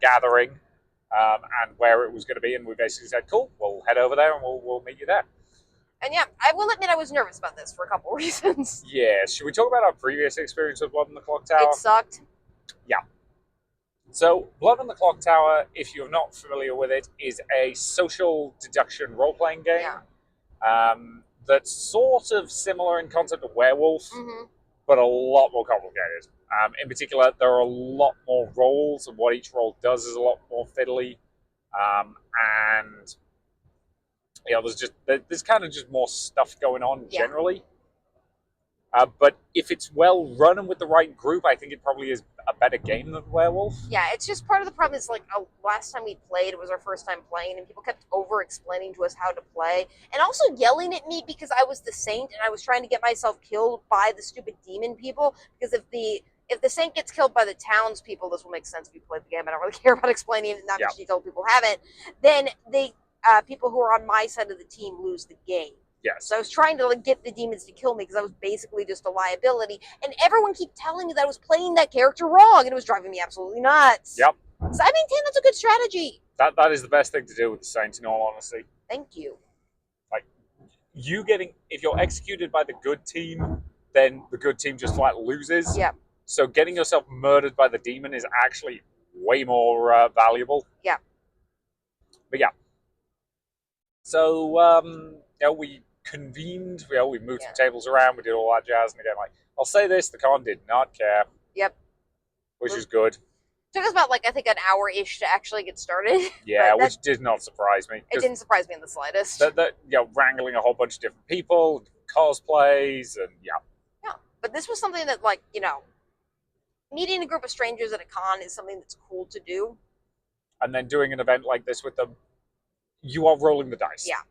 gathering and where it was going to be, and we basically said, cool, we'll head over there and we'll meet you there. And yeah, I will admit I was nervous about this for a couple reasons. Yeah, should we talk about our previous experience with Blood on the Clock Tower? It sucked. Yeah. So, Blood on the Clock Tower, if you're not familiar with it, is a social deduction role-playing game. Yeah. That's sort of similar in concept to Werewolf, but a lot more complicated. In particular, there are a lot more roles, and what each role does is a lot more fiddly. And there's kind of just more stuff going on generally. But if it's well run and with the right group, I think it probably is a better game than Werewolf. Yeah, it's just part of the problem is like last time we played, it was our first time playing, and people kept over-explaining to us how to play, and also yelling at me because I was the saint and I was trying to get myself killed by the stupid demon people. Because if the saint gets killed by the townspeople, this will make sense if you play the game. I don't really care about explaining it in that much detail. People haven't. Then the people who are on my side of the team lose the game. Yes. So I was trying to get the demons to kill me because I was basically just a liability. And everyone kept telling me that I was playing that character wrong, and it was driving me absolutely nuts. Yep. So I maintain that's a good strategy. That is the best thing to do with the Saints, in all honesty. Thank you. Like, if you're executed by the good team, then the good team just flat loses. Yeah. So getting yourself murdered by the demon is actually way more valuable. Yeah. But yeah. So, we convened, we moved some tables around, we did all that jazz, and again, I'll say this, the con did not care. Yep. Which is good. Took us about, I think an hour-ish to actually get started. Yeah, which did not surprise me. It didn't surprise me in the slightest. Wrangling a whole bunch of different people, cosplays, and yeah. Yeah, but this was something that, meeting a group of strangers at a con is something that's cool to do. And then doing an event like this with them, you are rolling the dice. Yeah.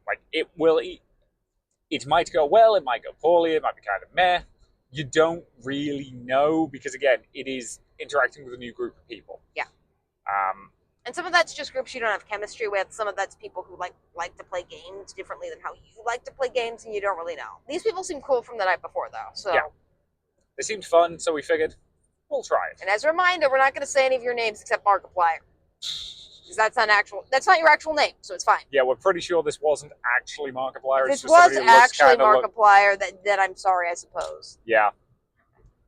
It might go well, it might go poorly, it might be kind of meh. You don't really know because, again, it is interacting with a new group of people. Yeah. And some of that's just groups you don't have chemistry with. Some of that's people who like to play games differently than how you like to play games, and you don't really know. These people seem cool from the night before, though. So yeah. They seemed fun, so we figured we'll try it. And as a reminder, we're not going to say any of your names except Markiplier. Because that's not your actual name, so it's fine. Yeah, we're pretty sure this wasn't actually Markiplier. If It's this just somebody was who looks actually kinda Markiplier, then I'm sorry, I suppose. Yeah,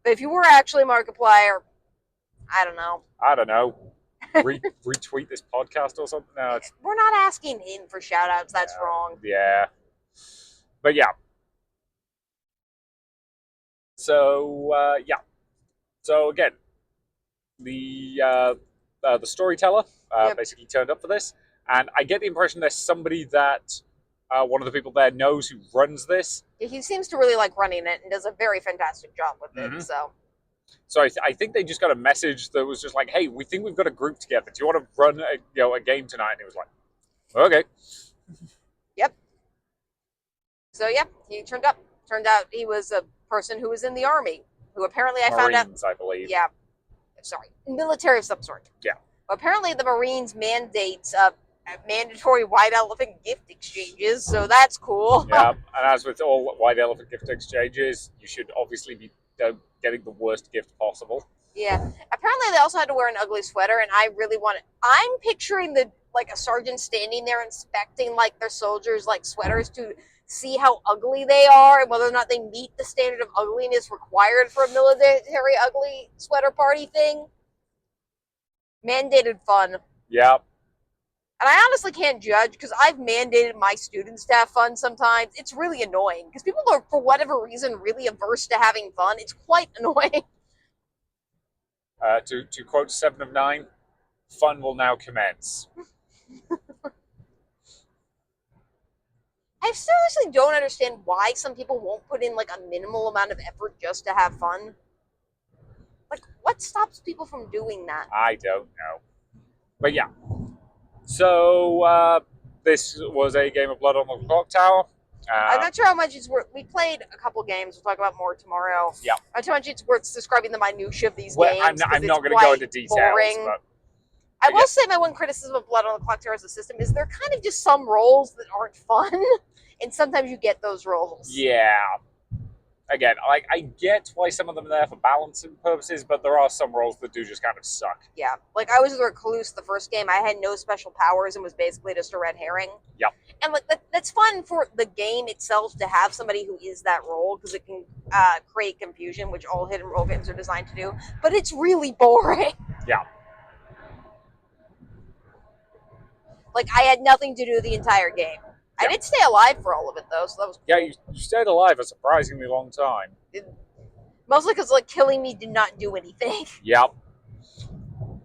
But if you were actually Markiplier, I don't know. I don't know. Retweet this podcast or something? No, it's... We're not asking him for shout outs, that's wrong. Yeah. But yeah. So, yeah. So again, the storyteller Yep. basically turned up for this, and I get the impression there's somebody that one of the people there knows who runs this. He seems to really like running it and does a very fantastic job with it. Mhm. So I think they just got a message that was just like, "Hey, we think we've got a group together. Do you want to run a game tonight?" And he was like, "Okay." yeah, he turned up. Turned out he was a person who was in the army, who apparently Marines, I believe. Yeah, sorry, military of some sort. Yeah. Apparently, the Marines mandate mandatory white elephant gift exchanges, so that's cool. Yeah, and as with all white elephant gift exchanges, you should obviously be getting the worst gift possible. Yeah. Apparently, they also had to wear an ugly sweater, and I really wanted. I'm picturing a sergeant standing there inspecting their soldiers' sweaters to see how ugly they are and whether or not they meet the standard of ugliness required for a military ugly sweater party thing. Mandated fun. Yeah. And I honestly can't judge because I've mandated my students to have fun sometimes. It's really annoying because people are, for whatever reason, really averse to having fun. It's quite annoying. To quote 7 of 9, fun will now commence. I seriously don't understand why some people won't put in a minimal amount of effort just to have fun. What stops people from doing that? I don't know. But yeah. So, this was a game of Blood on the Clock Tower. I'm not sure how much it's worth. We played a couple games. We'll talk about more tomorrow. Yeah. Not too much it's worth describing the minutiae of these Well, games. I'm not going to go into details. Boring. But I will say my one criticism of Blood on the Clock Tower as a system is there are kind of just some roles that aren't fun. And sometimes you get those roles. yeah. Again, I get why some of them are there for balancing purposes, but there are some roles that do just kind of suck. Yeah. I was a recluse the first game. I had no special powers and was basically just a red herring. Yep. And that's fun for the game itself to have somebody who is that role because it can create confusion, which all hidden role games are designed to do. But it's really boring. Yeah. I had nothing to do the entire game. I did stay alive for all of it though, so that was cool. Yeah, you stayed alive a surprisingly long time. Mostly because killing me did not do anything. Yep.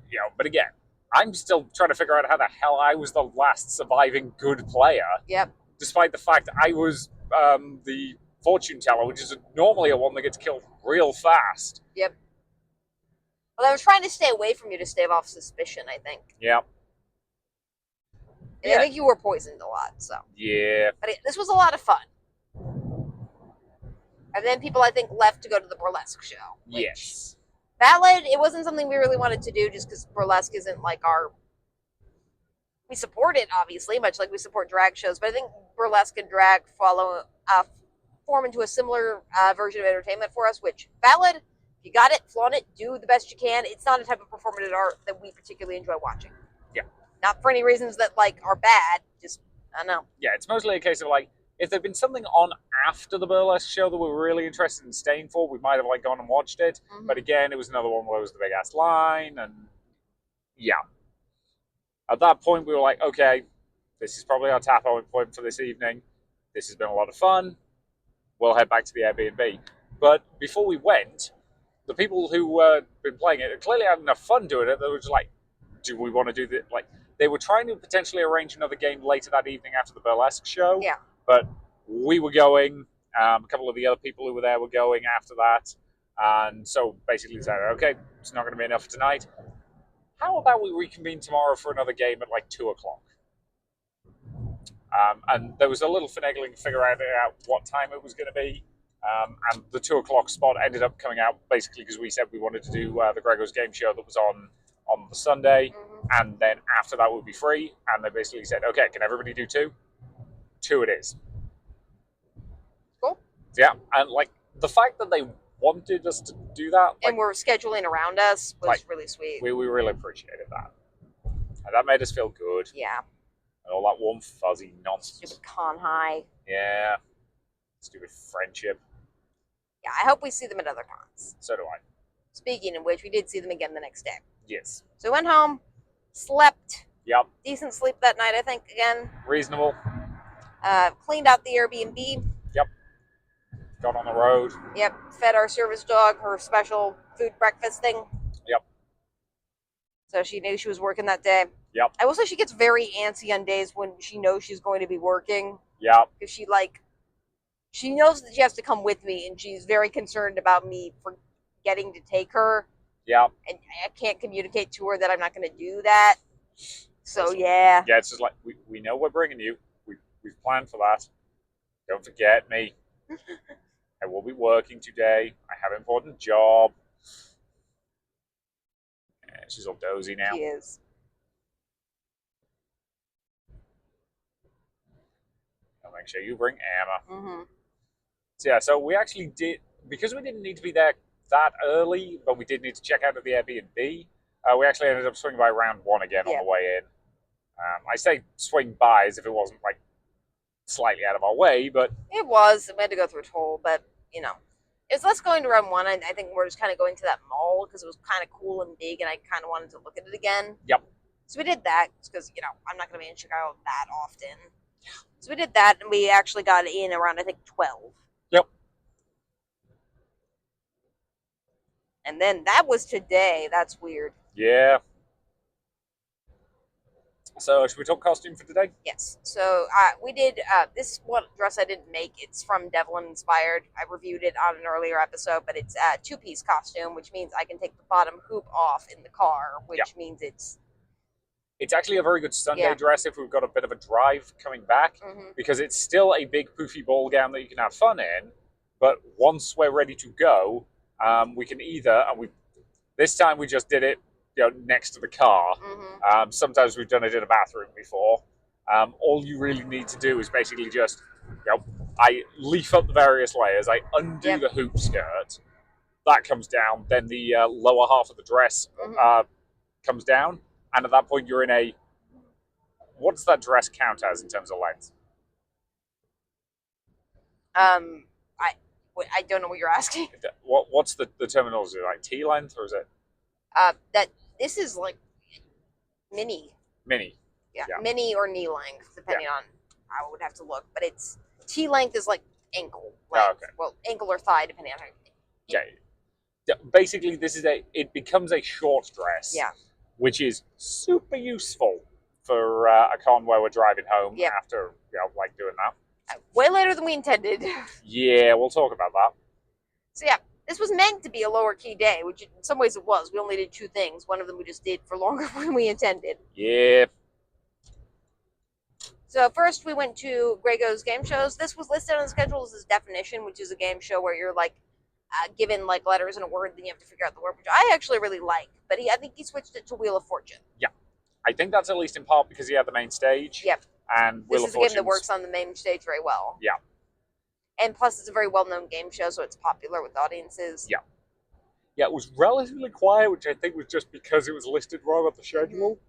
Yeah, but again, I'm still trying to figure out how the hell I was the last surviving good player. Yep. Despite the fact I was the fortune teller, which is normally a one that gets killed real fast. Yep. Well, I was trying to stay away from you to stave off suspicion, I think. Yep. And I think you were poisoned a lot, so. Yeah. But this was a lot of fun. And then people, I think, left to go to the burlesque show. Yes. Valid, it wasn't something we really wanted to do just because burlesque isn't our... We support it, obviously, much like we support drag shows, but I think burlesque and drag form into a similar version of entertainment for us, which, valid, if you got it, flaunt it, do the best you can. It's not a type of performative art that we particularly enjoy watching. Yeah. Not for any reasons that, are bad, just, I don't know. Yeah, it's mostly a case of, if there'd been something on after the burlesque show that we were really interested in staying for, we might have, gone and watched it. Mm-hmm. But again, it was another one where it was the big-ass line, and yeah. At that point, we were like, okay, this is probably our tap-out point for this evening. This has been a lot of fun. We'll head back to the Airbnb. But before we went, the people who had been playing it clearly had enough fun doing it. They were just like, do we want to do this? They were trying to potentially arrange another game later that evening after the burlesque show. Yeah. But we were going. A couple of the other people who were there were going after that. And so basically said, okay, it's not going to be enough tonight. How about we reconvene tomorrow for another game at 2 o'clock? And there was a little finagling to figure out what time it was going to be. And the 2 o'clock spot ended up coming out basically because we said we wanted to do the Gregor's Game Show that was on the Sunday. Mm-hmm. And then after that would be free. And they basically said, okay, can everybody do 2? 2 it is. Cool. Yeah. And the fact that they wanted us to do that. And we're scheduling around us was really sweet. We really appreciated that. And that made us feel good. Yeah. And all that warm, fuzzy nonsense. Stupid con high. Yeah. Stupid friendship. Yeah, I hope we see them at other cons. So do I. Speaking of which, we did see them again the next day. Yes. So we went home, slept. Yep. Decent sleep that night, I think, again. Reasonable. Cleaned out the Airbnb. Yep. Got on the road. Yep. Fed our service dog her special food breakfast thing. Yep. So she knew she was working that day. Yep. I will say she gets very antsy on days when she knows she's going to be working. Yep. Because she knows that she has to come with me, and she's very concerned about me forgetting to take her. Yep. And I can't communicate to her that I'm not going to do that. So, yeah. Yeah, it's just like, we know we're bringing you. We've planned for that. Don't forget me. I will be working today. I have an important job. Yeah, she's all dozy now. She is. I'll make sure you bring Emma. Mm-hmm. So, yeah, so we actually did, because we didn't need to be there that early, but we did need to check out of the Airbnb. We actually ended up swinging by round one again on the way in. I say swing by as if it wasn't like slightly out of our way, but It was. We had to go through a toll, but, it's less going to round one. I think we're just kind of going to that mall because it was kind of cool and big, and I kind of wanted to look at it again. Yep. So we did that because, I'm not going to be in Chicago that often. So we did that, and we actually got in around, I think, 12. Yep. And then that was today. That's weird. Yeah. So, should we talk costume for today? Yes. So we did, this is what dress I didn't make. It's from Devlin Inspired. I reviewed it on an earlier episode, but it's a two-piece costume, which means I can take the bottom hoop off in the car, which means it's actually a very good Sunday dress if we've got a bit of a drive coming back, because it's still a big poofy ball gown that you can have fun in, but once we're ready to go, we can either, and this time we just did it next to the car. Sometimes we've done it in a bathroom before. All you really need to do is basically just, I leaf up the various layers, I undo the hoop skirt, that comes down, then the lower half of the dress comes down, and at that point you're in a, what does that dress count as in terms of length? I don't know what you're asking. What's the terminology, like T length, or is it? This is like mini. Mini. Yeah, mini or knee length, depending on, I would have to look. But it's T length is like ankle length. Oh, okay. Well, ankle or thigh, depending on how. Yeah. Basically, it becomes a short dress. Yeah. Which is super useful for a con where we're driving home after like doing that. Way later than we intended. Yeah, we'll talk about that. So yeah. This was meant to be a lower key day, which in some ways it was. We only did two things. One of them we just did for longer than we intended. Yeah. So first we went to Greygo's game shows. This was listed on the schedule as Definition, which is a game show where you're like given like letters and a word, then you have to figure out the word, which I actually really like. But I think he switched it to Wheel of Fortune. Yeah. I think that's at least in part because he had the main stage. Yep. And Wheel of Fortune. This is a game that works on the main stage very well. Yeah. And plus, it's a very well-known game show, so it's popular with audiences. Yeah. Yeah, it was relatively quiet, which I think was just because it was listed wrong on the schedule.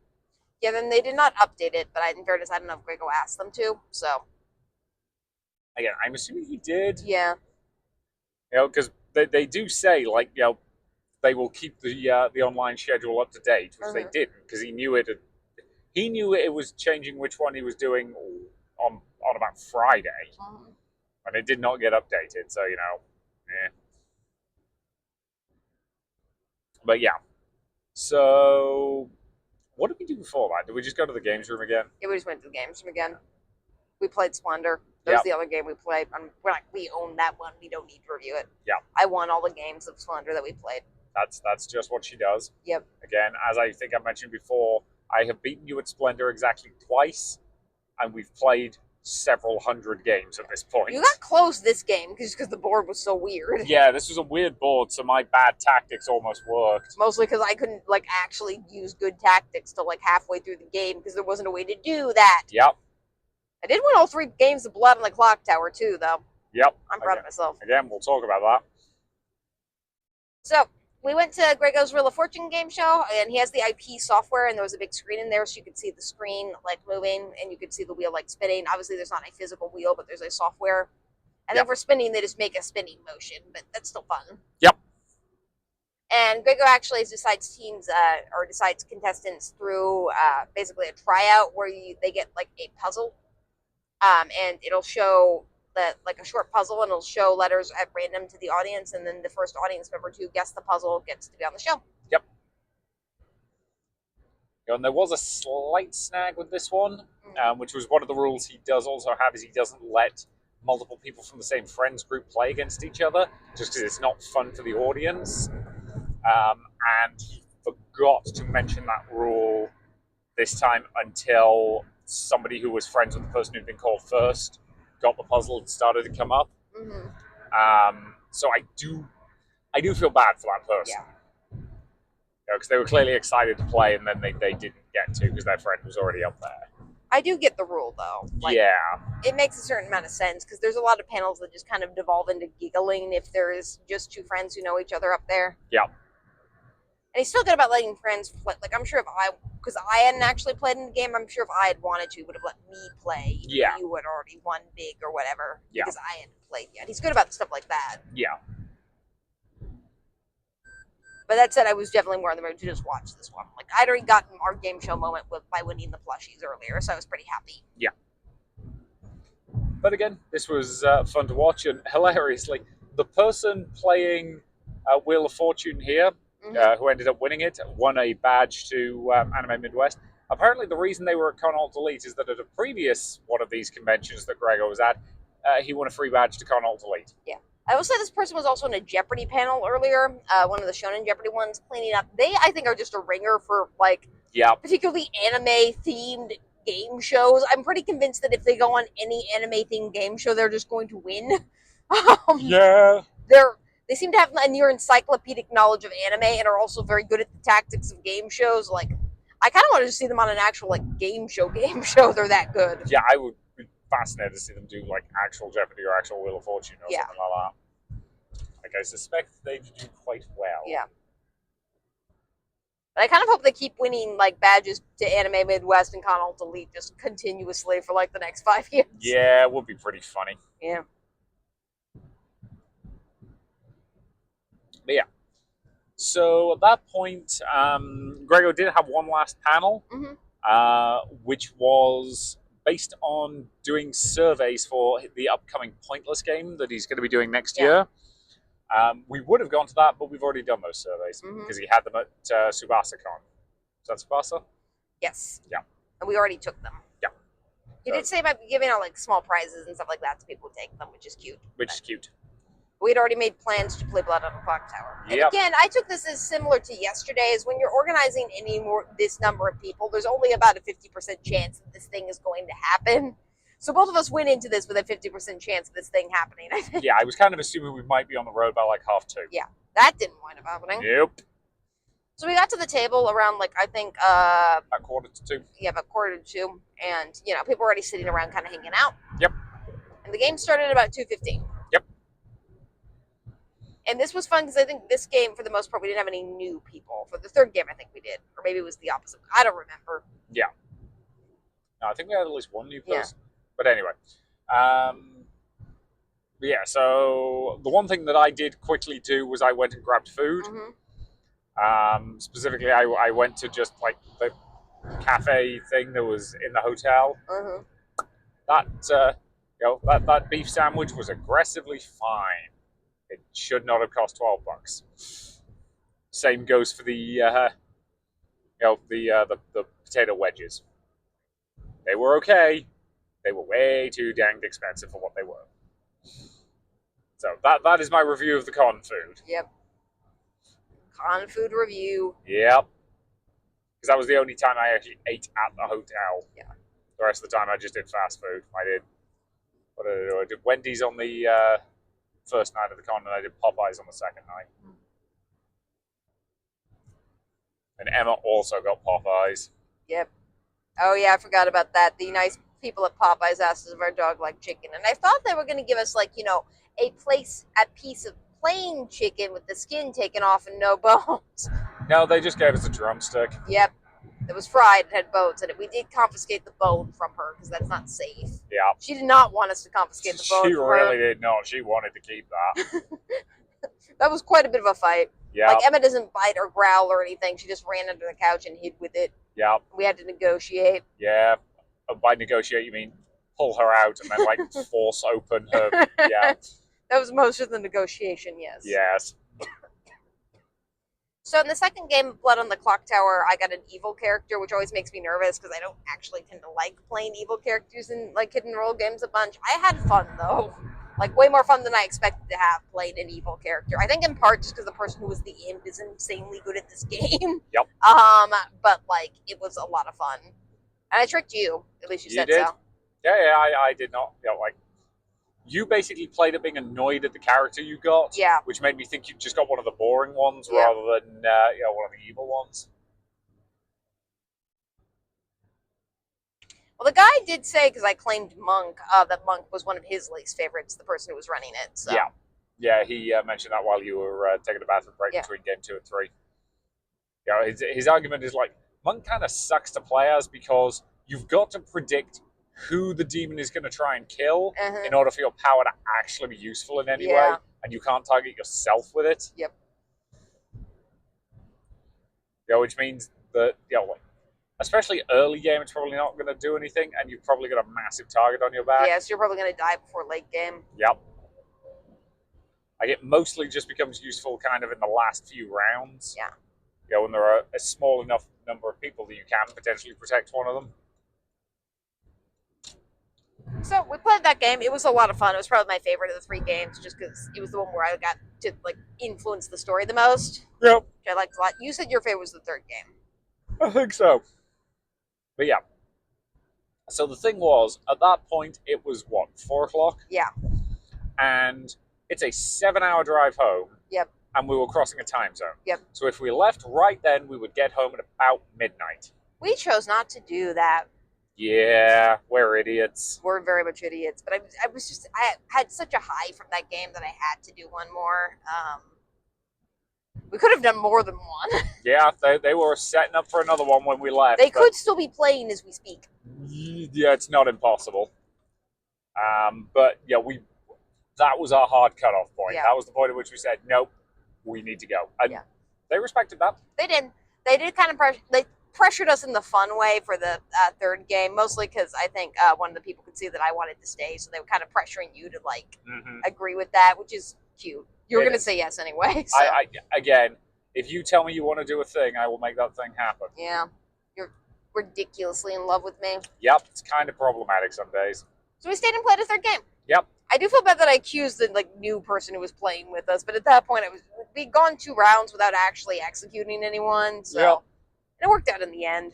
Yeah, then they did not update it, but in fairness, I don't know if Grego asked them to, so. Again, I'm assuming he did. Yeah. Because they do say, like, they will keep the online schedule up to date, which they didn't, because he knew it was changing which one he was doing on about Friday. And it did not get updated, so, But yeah. So, what did we do before that? Did we just go to the games room again? Yeah, we just went to the games room again. We played Splendor. That was the other game we played. We own that one. We don't need to review it. Yeah. I won all the games of Splendor that we played. That's just what she does. Yep. Again, as I think I mentioned before, I have beaten you at Splendor exactly twice, and we've played several hundred games at this point. You got close this game because the board was so weird. Yeah, this was a weird board, so my bad tactics almost worked. Mostly because I couldn't actually use good tactics till halfway through the game because there wasn't a way to do that. Yep. I did win all 3 games of Blood on the Clock Tower too, though. Yep. I'm proud of myself. Again, we'll talk about that. So We went to Grego's Wheel of Fortune game show, and he has the IP software, and there was a big screen in there, so you could see the screen like moving, and you could see the wheel like spinning. Obviously, there's not a physical wheel, but there's a software. And then for spinning, they just make a spinning motion, but that's still fun. Yep. And Grego actually decides teams or decides contestants through basically a tryout where they get like a puzzle, and it'll show like a short puzzle, and it'll show letters at random to the audience, and then the first audience member to guess the puzzle gets to be on the show. Yep. And there was a slight snag with this one, which was one of the rules he does also have is he doesn't let multiple people from the same friends group play against each other, just because it's not fun for the audience. And he forgot to mention that rule this time until somebody who was friends with the person who'd been called first got the puzzle and started to come up. Mm-hmm. So I do feel bad for that person. Yeah. Because they were clearly excited to play, and then they didn't get to because their friend was already up there. I do get the rule though. Like, yeah. It makes a certain amount of sense because there's a lot of panels that just kind of devolve into giggling if there is just two friends who know each other up there. Yeah. And he's still good about letting friends play. Like, I'm sure because I hadn't actually played in the game, I'm sure if I had wanted to, would have let me play. Yeah. You had already won big or whatever. Yeah. Because I hadn't played yet. He's good about stuff like that. Yeah. But that said, I was definitely more in the mood to just watch this one. Like, I'd already gotten our game show moment by winning the plushies earlier, so I was pretty happy. Yeah. But again, this was fun to watch, and hilariously, the person playing Wheel of Fortune here, who ended up winning it, won a badge to Anime Midwest. Apparently, the reason they were at Con Alt Elite is that at a previous one of these conventions that Gregor was at, he won a free badge to Con Alt Elite. Yeah. I will say this person was also in a Jeopardy panel earlier, one of the Shonen Jeopardy ones, cleaning up. They, I think, are just a ringer for, like, particularly anime-themed game shows. I'm pretty convinced that if they go on any anime-themed game show, they're just going to win. Yeah. They seem to have a near encyclopedic knowledge of anime and are also very good at the tactics of game shows. Like, I kind of want to just see them on an actual, like, game show. They're that good. Yeah, I would be fascinated to see them do, like, actual Jeopardy or actual Wheel of Fortune or something like that. Like, I suspect they do quite well. Yeah. But I kind of hope they keep winning, like, badges to Anime Midwest and Con Alt Elite just continuously for, like, the next 5 years. Yeah, it would be pretty funny. Yeah. But yeah. So at that point, Gregor did have one last panel, which was based on doing surveys for the upcoming Pointless game that he's going to be doing next year. We would have gone to that, but we've already done those surveys because he had them at SubasaCon. Is that Subasa? Yes. Yeah. And we already took them. Yeah. He did say about giving out, like, small prizes and stuff like that to people who take them, which is cute. Which is cute. We'd already made plans to play Blood on the Clock Tower. And Yep. again, I took this as similar to yesterday's. When you're organizing this number of people, there's only about a 50% chance that this thing is going to happen. So both of us went into this with a 50% chance of this thing happening, I think. Yeah, I was kind of assuming we might be on the road by like 2:30. Yeah, that didn't wind up happening. Nope. So we got to the table around, like, I think... About 1:45. Yeah, about 1:45. And, you know, people were already sitting around kind of hanging out. Yep. And the game started at about 2:15. Yep. And this was fun because I think this game, for the most part, we didn't have any new people. For the third game, I think we did. Or maybe it was the opposite. I don't remember. Yeah. No, I think we had at least one new person. Yeah. But anyway. Yeah, so the one thing that I did quickly do was I went and grabbed food. Specifically, I went to just, like, the cafe thing that was in the hotel. That beef sandwich was aggressively fine. It should not have cost $12. Same goes for the potato wedges. They were okay. They were way too danged expensive for what they were. So that is my review of the con food. Yep. Con food review. Yep. Because that was the only time I actually ate at the hotel. Yeah. The rest of the time I just did fast food. What did I do? I did Wendy's on the first night of the con, and I did Popeyes on the second night. And Emma also got Popeyes. Yep. Oh, yeah, I forgot about that. The nice people at Popeyes asked us if our dog liked chicken. And I thought they were going to give us, like, you know, a place plain chicken with the skin taken off and no bones. No, they just gave us a drumstick. Yep. It was fried, it had bones in it. We did confiscate the bone from her because that's not safe. Yeah. She did not want us to confiscate the bone She from really her. did not. She wanted to keep that. That was quite a bit of a fight. Yeah. Like, Emma doesn't bite or growl or anything. She just ran under the couch and hid with it. Yeah. We had to negotiate. Yeah. By negotiate, you mean pull her out and then, like, force open her. Yeah. That was most of the negotiation, yes. Yes. So in the second game of Blood on the Clock Tower, I got an evil character, which always makes me nervous because I don't actually tend to like playing evil characters in like hidden role games a bunch. I had fun though, like way more fun than I expected to have playing an evil character. I think in part just because the person who was the imp is insanely good at this game. Yep. But like it was a lot of fun, and I tricked you. At least you said did? so. Yeah, I did not. You know, like, you basically played it being annoyed at the character you got. Yeah. Which made me think you just got one of the boring ones Yeah. rather than one of the evil ones. Well, the guy did say, because I claimed Monk, that Monk was one of his least favorites, the person who was running it. So. Yeah. Yeah, he mentioned that while you were taking a bathroom break Yeah. between game 2 and 3. You know, his argument is like, Monk kind of sucks to play as because you've got to predict who the demon is going to try and kill in order for your power to actually be useful in any way, and you can't target yourself with it. Yep. You know, which means that, you know, like, especially early game, it's probably not going to do anything, and you've probably got a massive target on your back. Yeah, so you're probably going to die before late game. Yep. Like, it mostly just becomes useful kind of in the last few rounds. Yeah. You know, when there are a small enough number of people that you can potentially protect one of them. So we played that game. It was a lot of fun. It was probably my favorite of the 3 games, just because it was the one where I got to like influence the story the most. Yep. Which I liked a lot. You said your favorite was the 3rd game. I think so. But yeah. So the thing was, at that point, it was what, 4 o'clock? Yeah. And it's a 7-hour drive home. Yep. And we were crossing a time zone. Yep. So if we left right then, we would get home at about midnight. We chose not to do that. Yeah, we're idiots. We're very much idiots. But I had such a high from that game that I had to do one more. We could have done more than one. Yeah, they were setting up for another one when we left. They could still be playing as we speak. Yeah, it's not impossible. But yeah, that was our hard cutoff point. Yeah. That was the point at which we said, nope, we need to go. And they respected that. They did. They did kind of pressured us in the fun way for the 3rd game, mostly because I think one of the people could see that I wanted to stay, so they were kind of pressuring you to like agree with that, which is cute. You're going to say yes anyway. So. Again, if you tell me you want to do a thing, I will make that thing happen. Yeah, you're ridiculously in love with me. Yep, it's kind of problematic some days. So we stayed and played a 3rd game. Yep. I do feel bad that I accused the like new person who was playing with us, but at that point we'd gone 2 rounds without actually executing anyone, so. Yep. And it worked out in the end.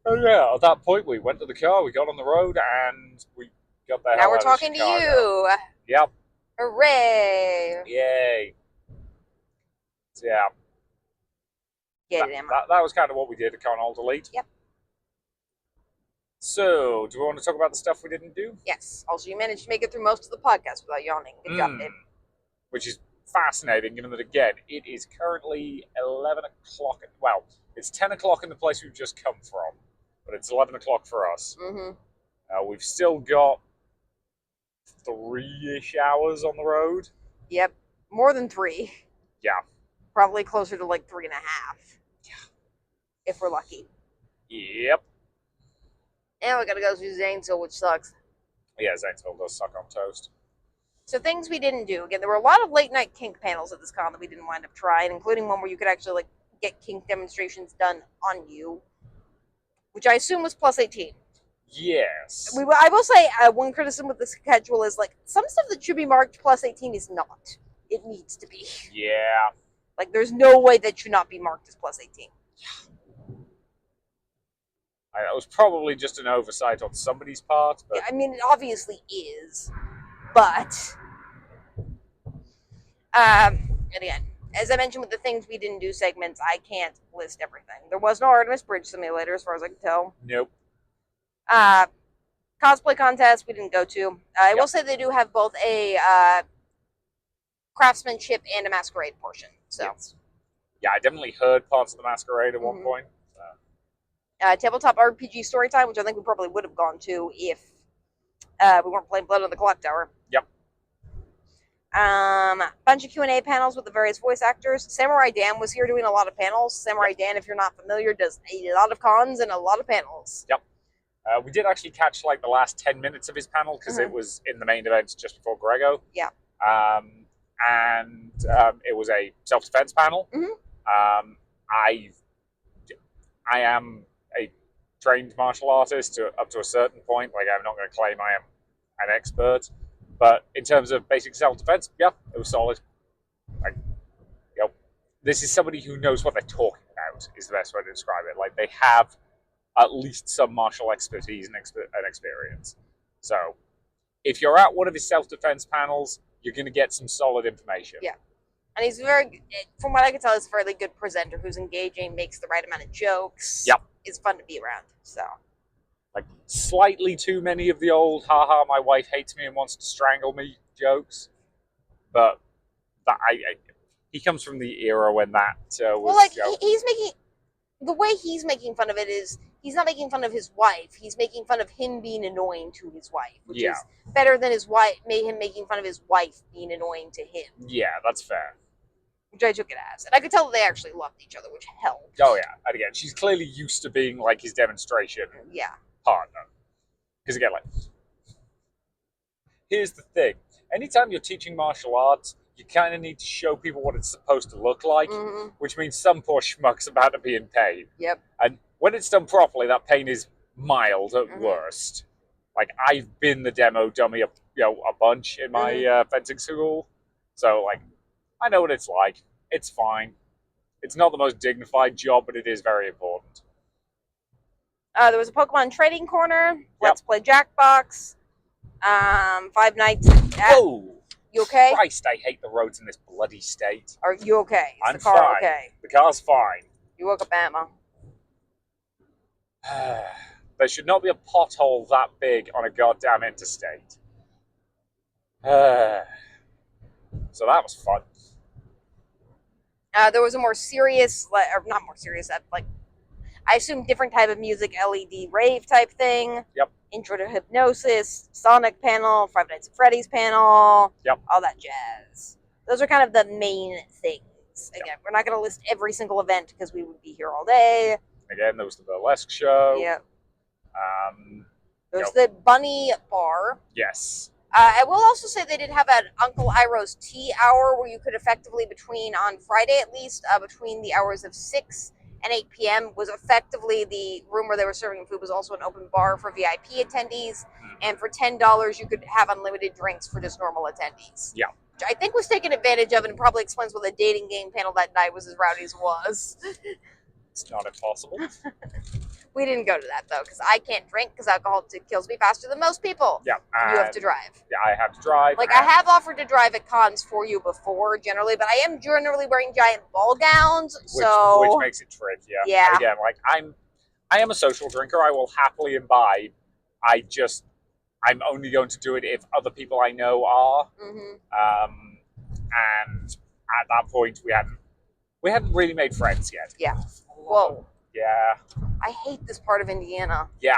Oh yeah, at that point we went to the car, we got on the road, and we got the hell Now we're out of talking to Chicago. you. Yep. Hooray! Yay. So, yeah. Get it, Emma. That was kind of what we did at Con Alt Delete. Yep. So, do we want to talk about the stuff we didn't do? Yes. Also, you managed to make it through most of the podcast without yawning. Good job, babe. Which is fascinating, given that, again, it is currently 11 o'clock. Well, it's 10 o'clock in the place we've just come from, but it's 11 o'clock for us. Mm-hmm. We've still got 3-ish hours on the road. Yep. More than 3. Yeah. Probably closer to like 3.5. Yeah. If we're lucky. Yep. And we gotta go through Zanesville, which sucks. Yeah, Zanesville does suck on toast. So things we didn't do. Again, there were a lot of late night kink panels at this con that we didn't wind up trying, including one where you could actually like get kink demonstrations done on you, which I assume was plus 18. Yes. I will say one criticism with the schedule is like some stuff that should be marked plus 18 is not. It needs to be. Yeah. Like there's no way that should not be marked as plus 18. It was probably just an oversight on somebody's part, but I mean, it obviously is, but and again, as I mentioned with the things we didn't do segments, I can't list everything. There was no Artemis Bridge Simulator, as far as I can tell. nope. Cosplay contest we didn't go to. I will say they do have both a craftsmanship and a masquerade portion. So Yes. Yeah, I definitely heard parts of the masquerade at one Mhm. point. tabletop RPG story time, which I think we probably would have gone to if we weren't playing Blood on the Clock Tower. Yep. Bunch of Q&A panels with the various voice actors. Samurai Dan was here doing a lot of panels. Samurai Dan, if you're not familiar, does a lot of cons and a lot of panels. Yep. We did actually catch like the last 10 minutes of his panel because it Mhm. was in the main event just before Grego. Yeah. And it was a self-defense panel. Mhm. I am a trained martial artist up to a certain point. Like, I'm not going to claim I am an expert, but in terms of basic self-defense, yeah, it was solid. Like, this is somebody who knows what they're talking about. Is the best way to describe it. Like, they have at least some martial expertise and experience. So, if you're at one of his self-defense panels, you're going to get some solid information. Yeah. And he's from what I can tell, he's a fairly good presenter who's engaging, makes the right amount of jokes. Yep. Is fun to be around. So, like, slightly too many of the old "haha, my wife hates me and wants to strangle me" jokes, but he comes from the era when that was. well, like he's making the way he's making fun of it is he's not making fun of his wife. He's making fun of him being annoying to his wife, which Yeah. is better than his wife made him making fun of his wife being annoying to him. Yeah, that's fair. Which I took it as, and I could tell that they actually loved each other, which helped. Oh yeah, and again, she's clearly used to being like his demonstration Yeah. partner. Because again, like, here's the thing: anytime you're teaching martial arts, you kind of need to show people what it's supposed to look like, Mm-hmm. which means some poor schmuck's about to be in pain. Yep. And when it's done properly, that pain is mild at Mhm. worst. Like, I've been the demo dummy a bunch in my fencing school, so like, I know what it's like. It's fine. It's not the most dignified job, but it is very important. There was a Pokemon trading corner. Let's play Jackbox. 5 nights. Oh, You okay? Christ, I hate the roads in this bloody state. Are you okay? Is I'm the car fine. okay? The car's fine. You woke up, Emma. There should not be a pothole that big on a goddamn interstate. So that was fun. There was a more serious, or not more serious, like I assume different type of music, LED rave type thing. Yep. Intro to Hypnosis, Sonic panel, Five Nights at Freddy's panel. Yep. All that jazz. Those are kind of the main things. Again, we're not going to list every single event because we would be here all day. Again, there was the burlesque show. Yeah. There's Yep. the Bunny Bar. Yes. I will also say they did have an Uncle Iroh's tea hour where you could effectively on Friday at least, between the hours of 6 and 8 p.m. was effectively the room where they were serving food was also an open bar for VIP attendees. And for $10, you could have unlimited drinks for just normal attendees. Yeah. Which I think was taken advantage of and probably explains what the dating game panel that night was as rowdy as it was. It's not impossible. We didn't go to that, though, because I can't drink because alcohol kills me faster than most people. Yeah. You have to drive. Yeah, I have to drive. Like, I have offered to drive at cons for you before, generally, but I am generally wearing giant ball gowns, which makes it tricky. Yeah. And again, like, I am a social drinker. I will happily imbibe. I'm only going to do it if other people I know are. Mm-hmm. And at that point, we hadn't really made friends yet. Yeah. Whoa. Yeah. I hate this part of Indiana. Yeah.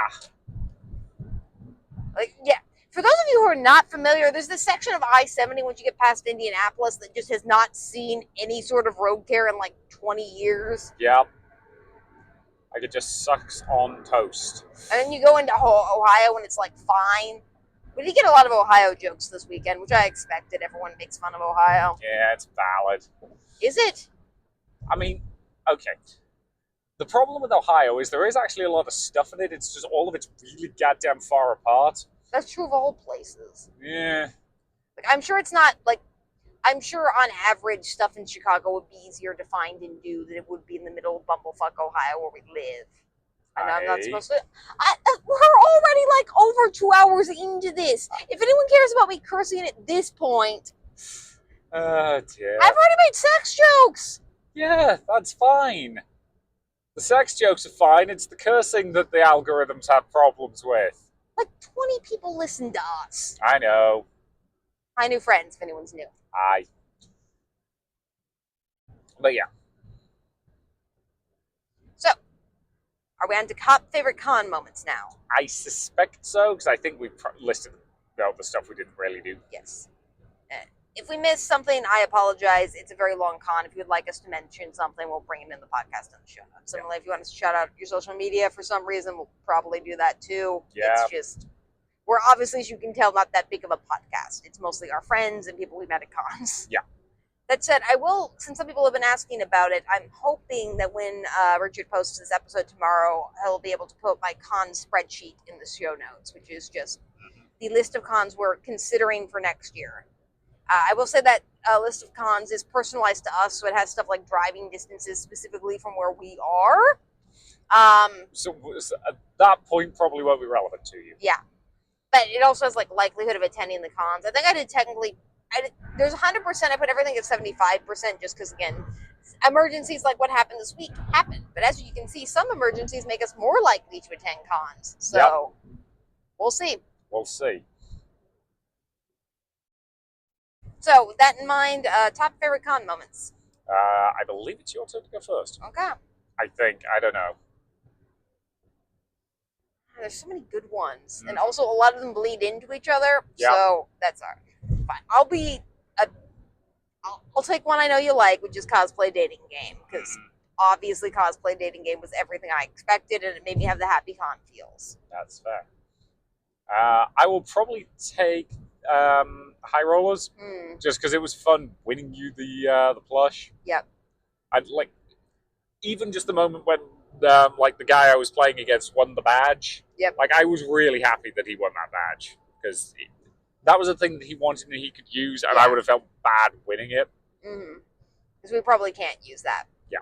Like, yeah. For those of you who are not familiar, there's this section of I-70 once you get past Indianapolis that just has not seen any sort of road care in like 20 years. Yeah. Like, it just sucks on toast. And then you go into Ohio and it's like fine. We did get a lot of Ohio jokes this weekend, which I expected. Everyone makes fun of Ohio. Yeah, it's valid. Is it? I mean, okay. The problem with Ohio is there is actually a lot of stuff in it. It's just all of it's really goddamn far apart. That's true of all places. Yeah. Like, I'm sure it's not, like, I'm sure on average stuff in Chicago would be easier to find and do than it would be in the middle of bumblefuck Ohio where we live. I know I'm not supposed to. We're already like over 2 hours into this. If anyone cares about me cursing at this point, dear. I've already made sex jokes. Yeah, that's fine. The sex jokes are fine. It's the cursing that the algorithms have problems with. Like 20 people listen to us. I know. Hi, new friends, if anyone's new. But yeah. So, are we on to favorite con moments now? I suspect so, because I think we've listed the stuff we didn't really do. Yes. If we missed something, I apologize. It's a very long con. If you would like us to mention something, we'll bring it in the podcast and the show notes. Similarly, if you want us to shout out your social media for some reason, we'll probably do that too. Yeah. It's just, we're obviously, as you can tell, not that big of a podcast. It's mostly our friends and people we met at cons. Yeah. That said, I will, since some people have been asking about it, I'm hoping that when Richard posts this episode tomorrow, he'll be able to put my con spreadsheet in the show notes, which is just the list of cons we're considering for next year. I will say that list of cons is personalized to us, so it has stuff like driving distances specifically from where we are. So at that point, probably won't be relevant to you. Yeah. But it also has like likelihood of attending the cons. I think I did technically, there's 100%, I put everything at 75% just because, again, emergencies like what happened this week happen. But as you can see, some emergencies make us more likely to attend cons. So We'll see. We'll see. So with that in mind, top favorite con moments. I believe it's your turn to go first. Okay. I think. I don't know. There's so many good ones, and also a lot of them bleed into each other. Yeah. So that's all right. Fine. I'll take one I know you like, which is cosplay dating game, because obviously cosplay dating game was everything I expected, and it made me have the happy con feels. That's fair. I will probably take High Rollers, just because it was fun winning you the plush. Yep. I'd like even just the moment when like the guy I was playing against won the badge. Yep. Like I was really happy that he won that badge because that was a thing that he wanted and he could use, and I would have felt bad winning it. Because we probably can't use that. Yeah.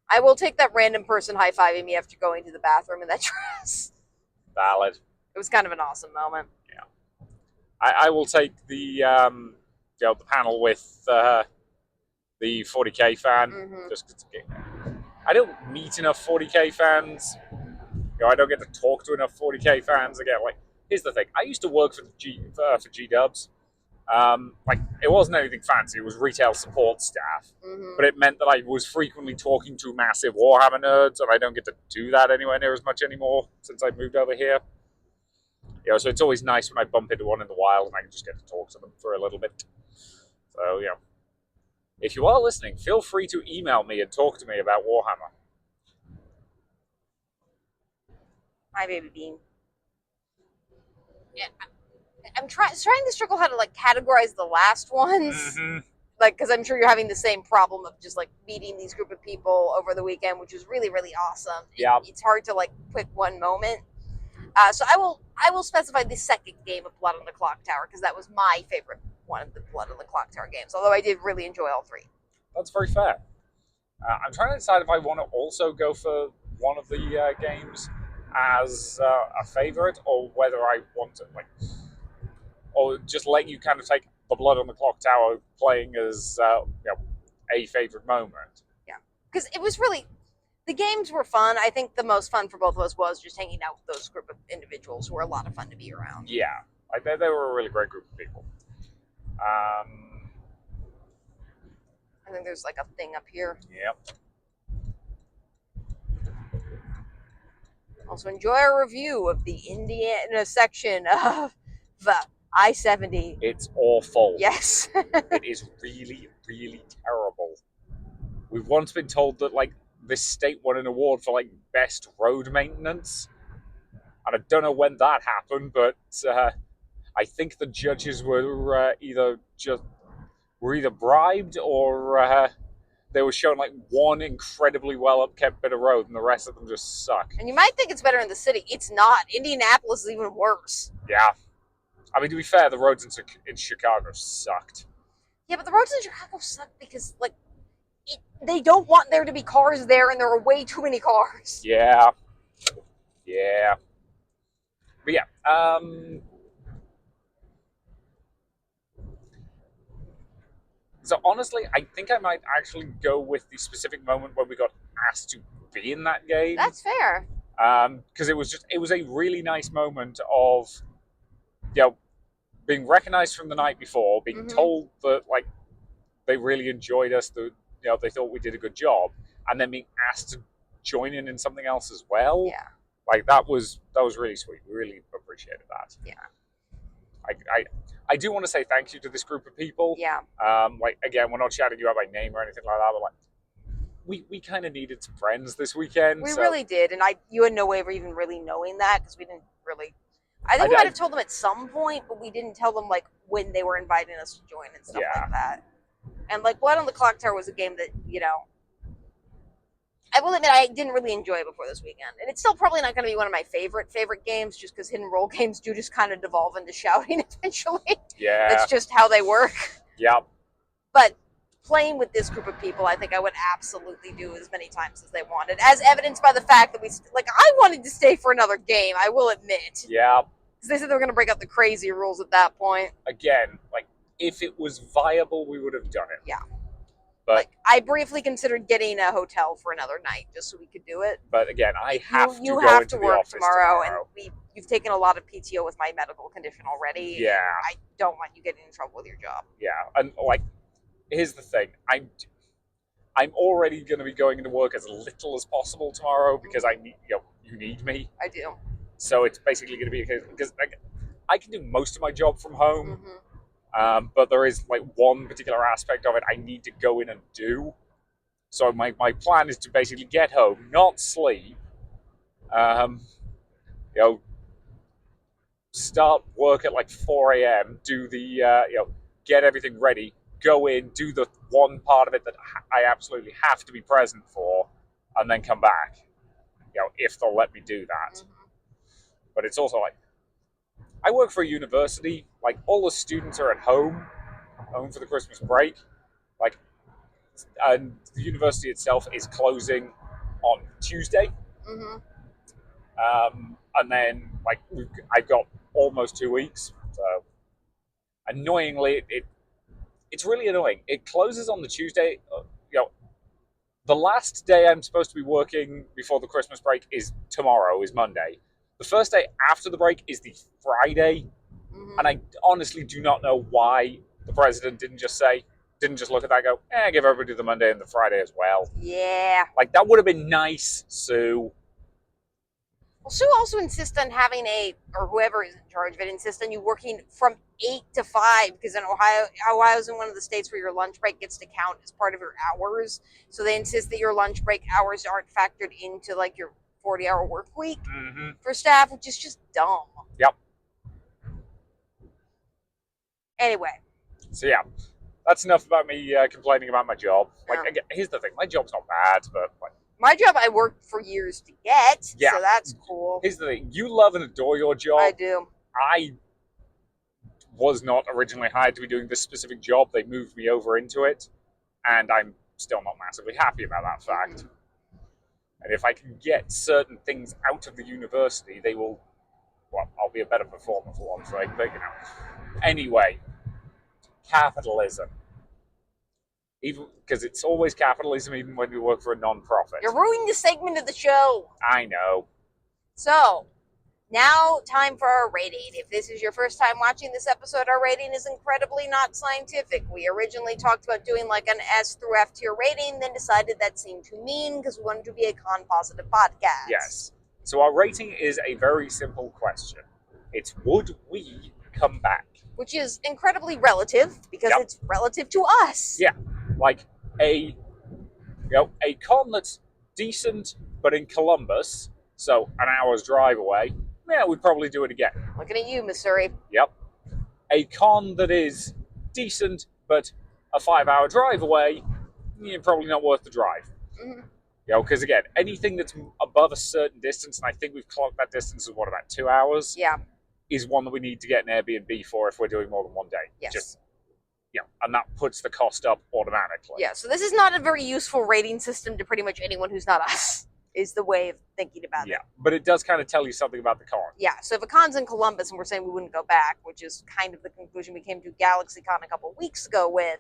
I will take that random person high-fiving me after going to the bathroom in that dress. Valid. It was kind of an awesome moment. Yeah. I will take the panel with the 40k fan. Just because I don't meet enough 40k fans. I don't get to talk to enough 40k fans. Again, like here's the thing: I used to work for G Dubs. Like it wasn't anything fancy. It was retail support staff, but it meant that I was frequently talking to massive Warhammer nerds, and I don't get to do that anywhere near as much anymore since I moved over here. So it's always nice when I bump into one in the wild and I can just get to talk to them for a little bit. So if you are listening, feel free to email me and talk to me about Warhammer. Hi, baby bean. Yeah, I'm trying to struggle how to like categorize the last ones, like because I'm sure you're having the same problem of just like meeting these group of people over the weekend, which was really really awesome. Yeah, it's hard to like pick one moment. So I will specify the second game of Blood on the Clock Tower because that was my favorite one of the Blood on the Clock Tower games. Although I did really enjoy all three. That's very fair. I'm trying to decide if I want to also go for one of the games as a favorite, or whether I want to or just let you kind of take the Blood on the Clock Tower playing as a favorite moment. Yeah, because it was really, the games were fun. I think the most fun for both of us was just hanging out with those group of individuals who were a lot of fun to be around. Yeah, they were a really great group of people. I think there's like a thing up here. Yep. Also, enjoy our review of the Indiana section of the I-70. It's awful. Yes. It is really, really terrible. We've once been told that like this state won an award for like best road maintenance, and I don't know when that happened, but I think the judges were either bribed or they were shown like one incredibly well upkept bit of road, and the rest of them just suck. And you might think it's better in the city. It's not. Indianapolis is even worse. Yeah. I mean, to be fair, the roads in Chicago sucked. Yeah, but the roads in Chicago suck because, like, they don't want there to be cars there, and there are way too many cars. Yeah. Yeah. But yeah, so honestly, I think I might actually go with the specific moment when we got asked to be in that game. That's fair. Because it was a really nice moment of, you know, being recognized from the night before, being told that like they really enjoyed us, that they thought we did a good job, and then being asked to join in something else as well. Yeah. Like that was really sweet. We really appreciated that. Yeah. I do want to say thank you to this group of people. Yeah. Like again, we're not shouting you out by name or anything like that, but like we kind of needed some friends this weekend. We really did, and you had no way of even really knowing that because we didn't really. I think we might have told them at some point, but we didn't tell them like when they were inviting us to join and stuff like that. And like Blood on the Clock Tower was a game that I will admit I didn't really enjoy before this weekend, and it's still probably not going to be one of my favorite games, just because hidden role games do just kind of devolve into shouting eventually. Yeah, that's just how they work. Yep. But playing with this group of people, I think I would absolutely do as many times as they wanted, as evidenced by the fact that I wanted to stay for another game, I will admit. Yeah. Because they said they were going to break up the crazy rules at that point. Again, like, if it was viable, we would have done it. Yeah. But like, I briefly considered getting a hotel for another night just so we could do it. But again, I have to you go have into to the work office tomorrow, and you've taken a lot of PTO with my medical condition already. Yeah. I don't want you getting in trouble with your job. Yeah, and like, here's the thing. I'm already going to be going into work as little as possible tomorrow because I need you need me. I do. So it's basically going to be because I can do most of my job from home, but there is like one particular aspect of it I need to go in and do. So my plan is to basically get home, not sleep, start work at like 4 a.m., do the get everything ready, go in, do the one part of it that I absolutely have to be present for, and then come back. If they'll let me do that. But it's also like, I work for a university. Like, all the students are at home for the Christmas break. Like, and the university itself is closing on Tuesday. And then, like, I've got almost 2 weeks. So, annoyingly, it's really annoying. It closes on the Tuesday. The last day I'm supposed to be working before the Christmas break is tomorrow, is Monday. The first day after the break is the Friday. And I honestly do not know why the president didn't just look at that and go, give everybody the Monday and the Friday as well. Yeah. Like, that would have been nice, Sue. Well, Sue also insists on having or whoever is in charge of it, insists on you working from 8 to 5, because in Ohio's in one of the states where your lunch break gets to count as part of your hours. So they insist that your lunch break hours aren't factored into, like, your 40-hour work week for staff, which is just dumb. Yep. Anyway. So, yeah. That's enough about me complaining about my job. Like, again, here's the thing. My job's not bad, but, like, my job I worked for years to get, so that's cool. Here's the thing. You love and adore your job. I do. I was not originally hired to be doing this specific job. They moved me over into it, and I'm still not massively happy about that fact. And if I can get certain things out of the university, they will, I'll be a better performer for one thing, but, Anyway, capitalism. Even because it's always capitalism, even when you work for a non-profit. You're ruining the segment of the show. I know. So, now time for our rating. If this is your first time watching this episode, our rating is incredibly not scientific. We originally talked about doing like an S through F tier rating, then decided that seemed too mean because we wanted to be a con-positive podcast. Yes. So our rating is a very simple question. It's, would we come back? Which is incredibly relative, because it's relative to us. Yeah. Like a con that's decent, but in Columbus, so an hour's drive away, we'd probably do it again. Looking at you, Missouri. Yep. A con that is decent, but a 5-hour drive away, probably not worth the drive. Because again, anything that's above a certain distance, and I think we've clocked that distance as about 2 hours. Yeah. Is one that we need to get an Airbnb for if we're doing more than one day. Yes. And that puts the cost up automatically. Yeah, so this is not a very useful rating system to pretty much anyone who's not us, is the way of thinking about it. Yeah, but it does kind of tell you something about the con. Yeah, so if a con's in Columbus and we're saying we wouldn't go back, which is kind of the conclusion we came to GalaxyCon a couple weeks ago with,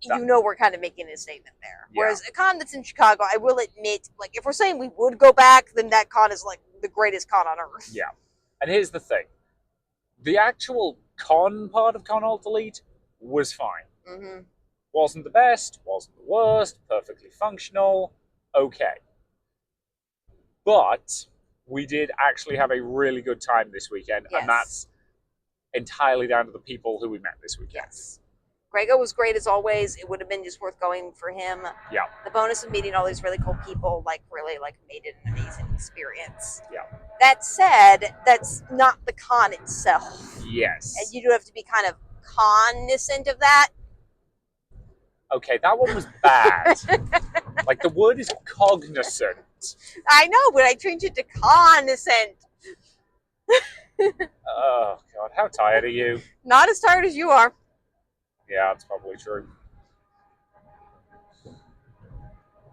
you know we're kind of making a statement there. Yeah. Whereas a con that's in Chicago, I will admit, like if we're saying we would go back, then that con is like the greatest con on earth. Yeah. And here's the thing. The actual con part of Con Alt Elite was fine. Mm-hmm. Wasn't the best, wasn't the worst, perfectly functional, okay. But we did actually have a really good time this weekend, Yes. and that's entirely down to the people who we met this weekend. Yes. Grego was great as always. It would have been just worth going for him. Yeah. The bonus of meeting all these really cool people, like really like made it an amazing experience. Yeah. That said, that's not the con itself. Yes. And you do have to be kind of cognizant of that. Okay, that one was bad. Like, the word is cognizant. I know, but I changed it to cognizant. Oh, God, how tired are you? Not as tired as you are. Yeah, that's probably true.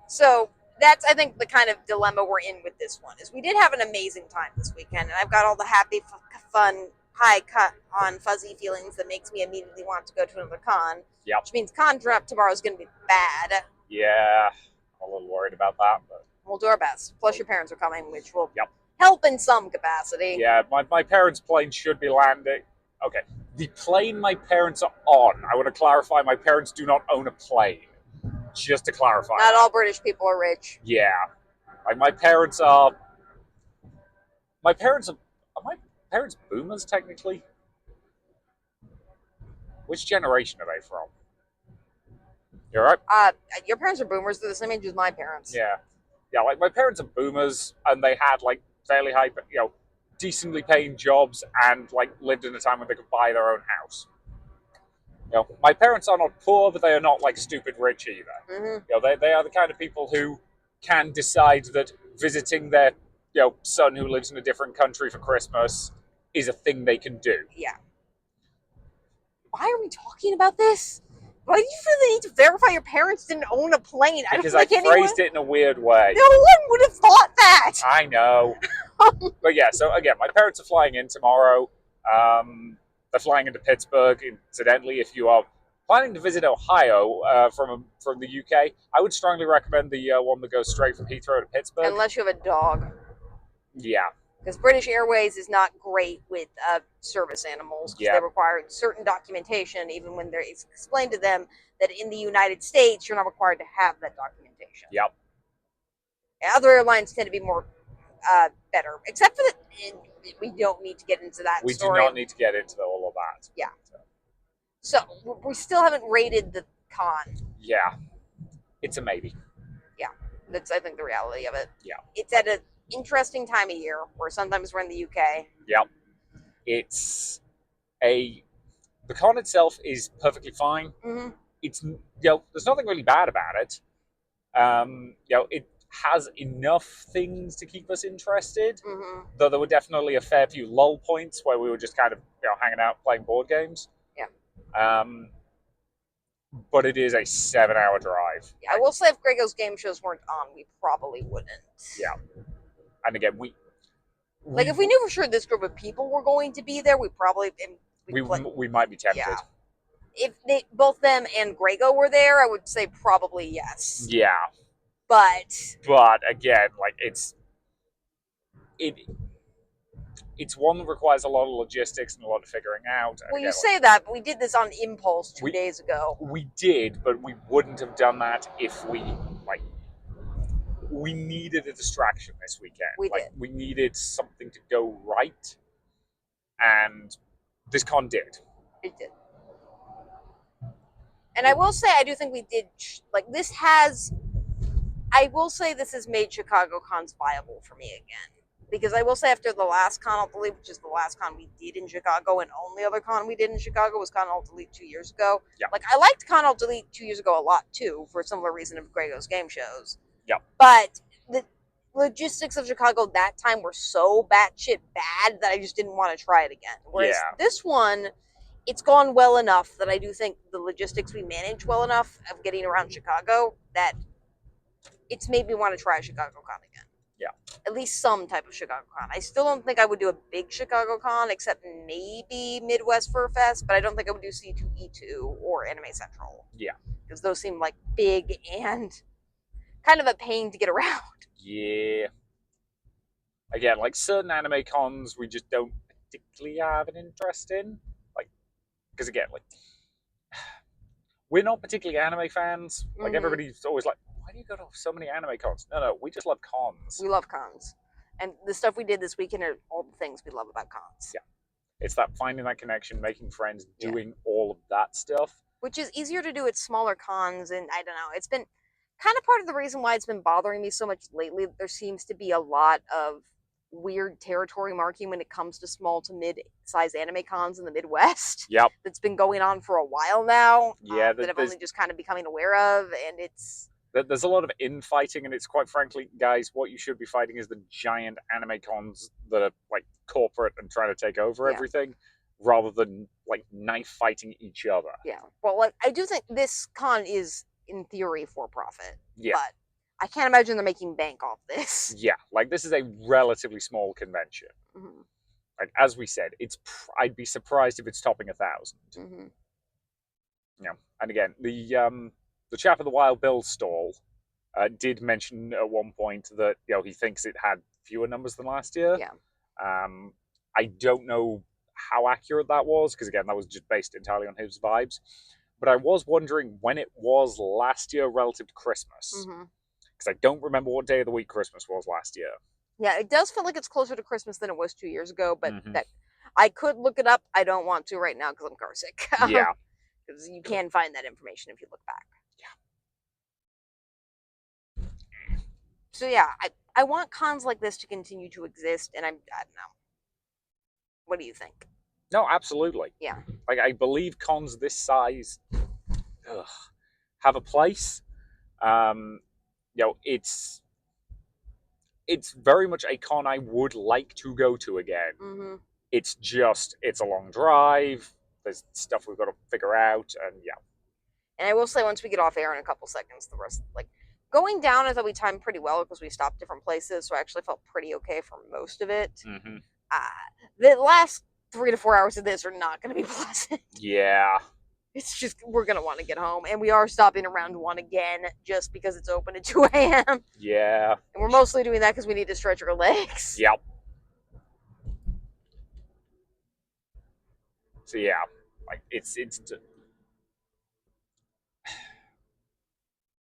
So that's, I think, the kind of dilemma we're in with this one. Is we did have an amazing time this weekend, and I've got all the happy, fun, high cut on fuzzy feelings that makes me immediately want to go to another con. Yep. Which means con drop tomorrow is going to be bad. Yeah, I'm a little worried about that, but We'll do our best. Plus, your parents are coming, which will Yep. help in some capacity. yeah, my parents' plane should be landing. Okay, the plane my parents are on, I want to clarify, my parents do not own a plane. Just to clarify. Not all British people are rich. Yeah. Like, my parents are... My parents are... Are my parents boomers, technically? Which generation are they from? You alright? Your parents are boomers. They're the same age as my parents. Yeah. Yeah, like, my parents are boomers, and they had, like, fairly high, decently paying jobs, and, like, lived in a time when they could buy their own house. My parents are not poor, but they are not, like, stupid rich either. Mm-hmm. They are the kind of people who can decide that visiting their, son who lives in a different country for Christmas is a thing they can do. Yeah. Why are we talking about this? Why do you feel the need to verify your parents didn't own a plane? Because I I don't phrased it in a weird way. No one would have thought that. I know. But yeah, so again, my parents are flying in tomorrow. They're flying into Pittsburgh. Incidentally, if you are planning to visit Ohio from the UK, I would strongly recommend the one that goes straight from Heathrow to Pittsburgh. Unless you have a dog. Yeah. Because British Airways is not great with service animals. Because Yeah. they require certain documentation, even when it's explained to them that in the United States, you're not required to have that documentation. Yep. And other airlines tend to be more better. Except for that, we don't need to get into that We story. do not need to get into all of that. Yeah. So, we still haven't rated the con. Yeah. It's a maybe. That's, I think, the reality of it. Yeah. It's at an interesting time of year where sometimes we're in the UK. Yep. It's the con itself is perfectly fine. Mm-hmm. It's, there's nothing really bad about it. It has enough things to keep us interested, Mm-hmm. though there were definitely a fair few lull points where we were just kind of, hanging out playing board games. Yeah. But it is a 7-hour drive. Yeah, I will say if Grego's game shows weren't on, we probably wouldn't. Yeah. And again, Like, if we knew for sure this group of people were going to be there, we probably... we might be tempted. Yeah. If both them and Grego were there, I would say probably yes. Yeah. But again, like, it's one that requires a lot of logistics and a lot of figuring out. And well, again, you say that, but we did this on impulse 2 days ago. we did, but we wouldn't have done that if we needed a distraction this weekend. We did. We needed something to go right, and this con did. It did. And I will say, I do think we did, this has made Chicago cons viable for me again. Because I will say, after the last Con Alt Elite, which is the last con we did in Chicago, and only other con we did in Chicago was Con Alt Elite 2 years ago. Yeah. Like, I liked Con Alt Elite 2 years ago a lot, too, for a similar reason of Grego's game shows. Yeah. But the logistics of Chicago that time were so batshit bad that I just didn't want to try it again. Whereas this one, it's gone well enough that I do think the logistics we managed well enough of getting around Chicago that it's made me want to try a Chicago con again. Yeah. At least some type of Chicago con. I still don't think I would do a big Chicago con, except maybe Midwest Fur Fest, but I don't think I would do C2E2 or Anime Central. Yeah. because those seem like big and kind of a pain to get around. Yeah. Again, like certain anime cons, we just don't particularly have an interest in. Like, because again, like, we're not particularly anime fans. Like, Mhm. everybody's always like, why do you go to so many anime cons? No, we just love cons. We love cons. And the stuff we did this weekend are all the things we love about cons. Yeah. It's that finding that connection, making friends, Yeah. doing all of that stuff. Which is easier to do at smaller cons, and I don't know, it's been kind of part of the reason why it's been bothering me so much lately. There seems to be a lot of weird territory marking when it comes to small to mid-size anime cons in the Midwest. Yep. That's been going on for a while now. Yeah, that I've only just kind of becoming aware of, and it's there's a lot of infighting, and it's quite frankly, guys, what you should be fighting is the giant anime cons that are like corporate and trying to take over Yeah. everything, rather than like knife fighting each other. Yeah. Well, like I do think this con is in theory for profit. Yeah. But I can't imagine they're making bank off this. Yeah, like this is a relatively small convention. Mm-hmm. Like as we said, I'd be surprised if it's topping 1,000. Mm-hmm. You know, and again, the chap at the Wild Bill stall did mention at one point that he thinks it had fewer numbers than last year. Yeah. I don't know how accurate that was, because again, that was just based entirely on his vibes. But I was wondering when it was last year relative to Christmas, because I don't remember what day of the week Christmas was last year. Yeah, it does feel like it's closer to Christmas than it was 2 years ago, but Mhm. that I could look it up. I don't want to right now because I'm car sick. Yeah. Because you can find that information if you look back. Yeah. So yeah, I want cons like this to continue to exist, and I don't know. What do you think? No, absolutely. Yeah. Like, I believe cons this size have a place. It's very much a con I would like to go to again. Mm-hmm. It's a long drive. There's stuff we've got to figure out, and yeah. And I will say, once we get off air in a couple seconds, the rest, like, going down, I thought we timed pretty well because we stopped different places, so I actually felt pretty okay for most of it. Mm-hmm. The last 3 to 4 hours of this are not going to be pleasant. Yeah. It's just, we're going to want to get home, and we are stopping around 1 again just because it's open at 2 a.m. Yeah. And we're mostly doing that because we need to stretch our legs. Yep. So yeah, like it's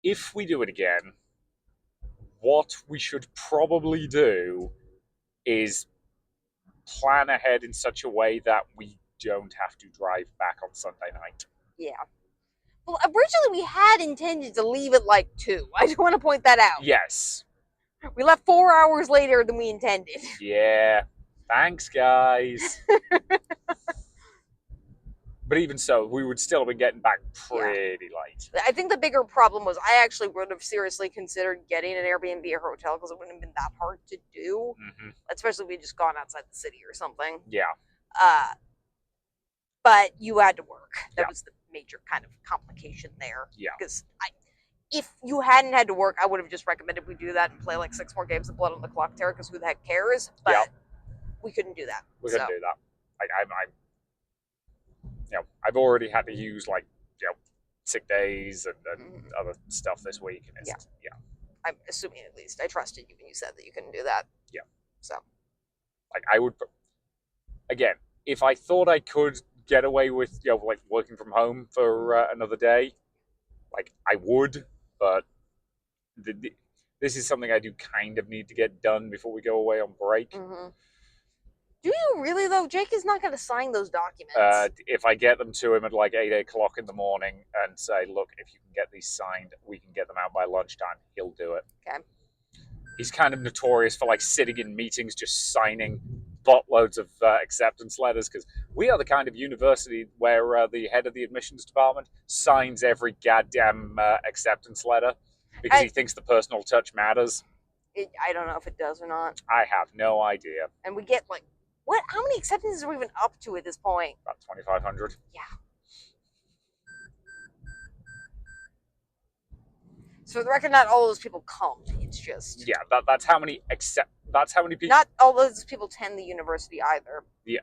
if we do it again, what we should probably do is plan ahead in such a way that we don't have to drive back on Sunday night. Yeah. Well, originally we had intended to leave at like 2. I do want to point that out. Yes. We left 4 hours later than we intended. Yeah. Thanks, guys. But even so, we would still have been getting back pretty late. I think the bigger problem was I actually would have seriously considered getting an Airbnb or hotel because it wouldn't have been that hard to do. Mm-hmm. Especially if we just gone outside the city or something. Yeah. But you had to work. That was the major kind of complication there. Yeah. Because if you hadn't had to work, I would have just recommended we do that and play like 6 more games of Blood on the Clock Terror because who the heck cares? But we couldn't do that. We couldn't do that. Like, I've already had to use sick days and other stuff this week, and it's I'm assuming, at least I trusted you when you said that you couldn't do that. Yeah. So, like, I would, again, if I thought I could get away with working from home for another day, like, I would, but this is something I do kind of need to get done before we go away on break. Mm-hmm. Do you really, though? Jake is not going to sign those documents. If I get them to him at like 8 o'clock in the morning and say, look, if you can get these signed, we can get them out by lunchtime, he'll do it. Okay. He's kind of notorious for sitting in meetings just signing buttloads of acceptance letters, because we are the kind of university where the head of the admissions department signs every goddamn acceptance letter because he thinks the personal touch matters. I don't know if it does or not. I have no idea. And we get what? How many acceptances are we even up to at this point? About 2,500. Yeah. So for the record, not all those people come. It's just that's how many people. Not all those people attend the university either. Yeah.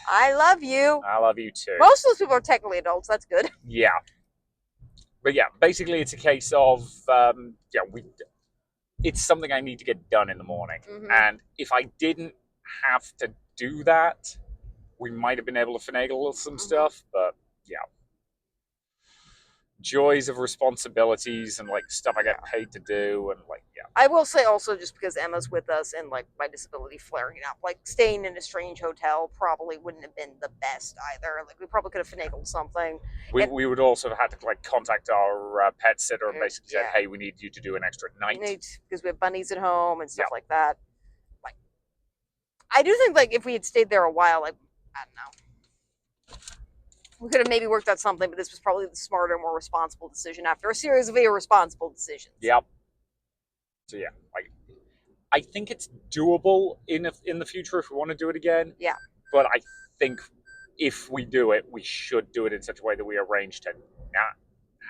I love you. I love you too. Most of those people are technically adults. That's good. Yeah. But yeah, basically it's a case of, it's something I need to get done in the morning. Mhm. And if I didn't have to do that, we might have been able to finagle some stuff. But yeah. Joys of responsibilities and like stuff I get paid to do, and like, yeah. I will say also, just because Emma's with us and like my disability flaring up, like staying in a strange hotel probably wouldn't have been the best either. Like we probably could have finagled something. We would also have had to like contact our pet sitter and basically said, Yeah. hey, we need you to do an extra night. Because we have bunnies at home and stuff like that. Like, I do think like if we had stayed there a while, like I don't know, we could have maybe worked out something. But this was probably the smarter, more responsible decision after a series of irresponsible decisions. Yep. So yeah, like I think it's doable in the future if we want to do it again. Yeah. But I think if we do it, we should do it in such a way that we arrange to not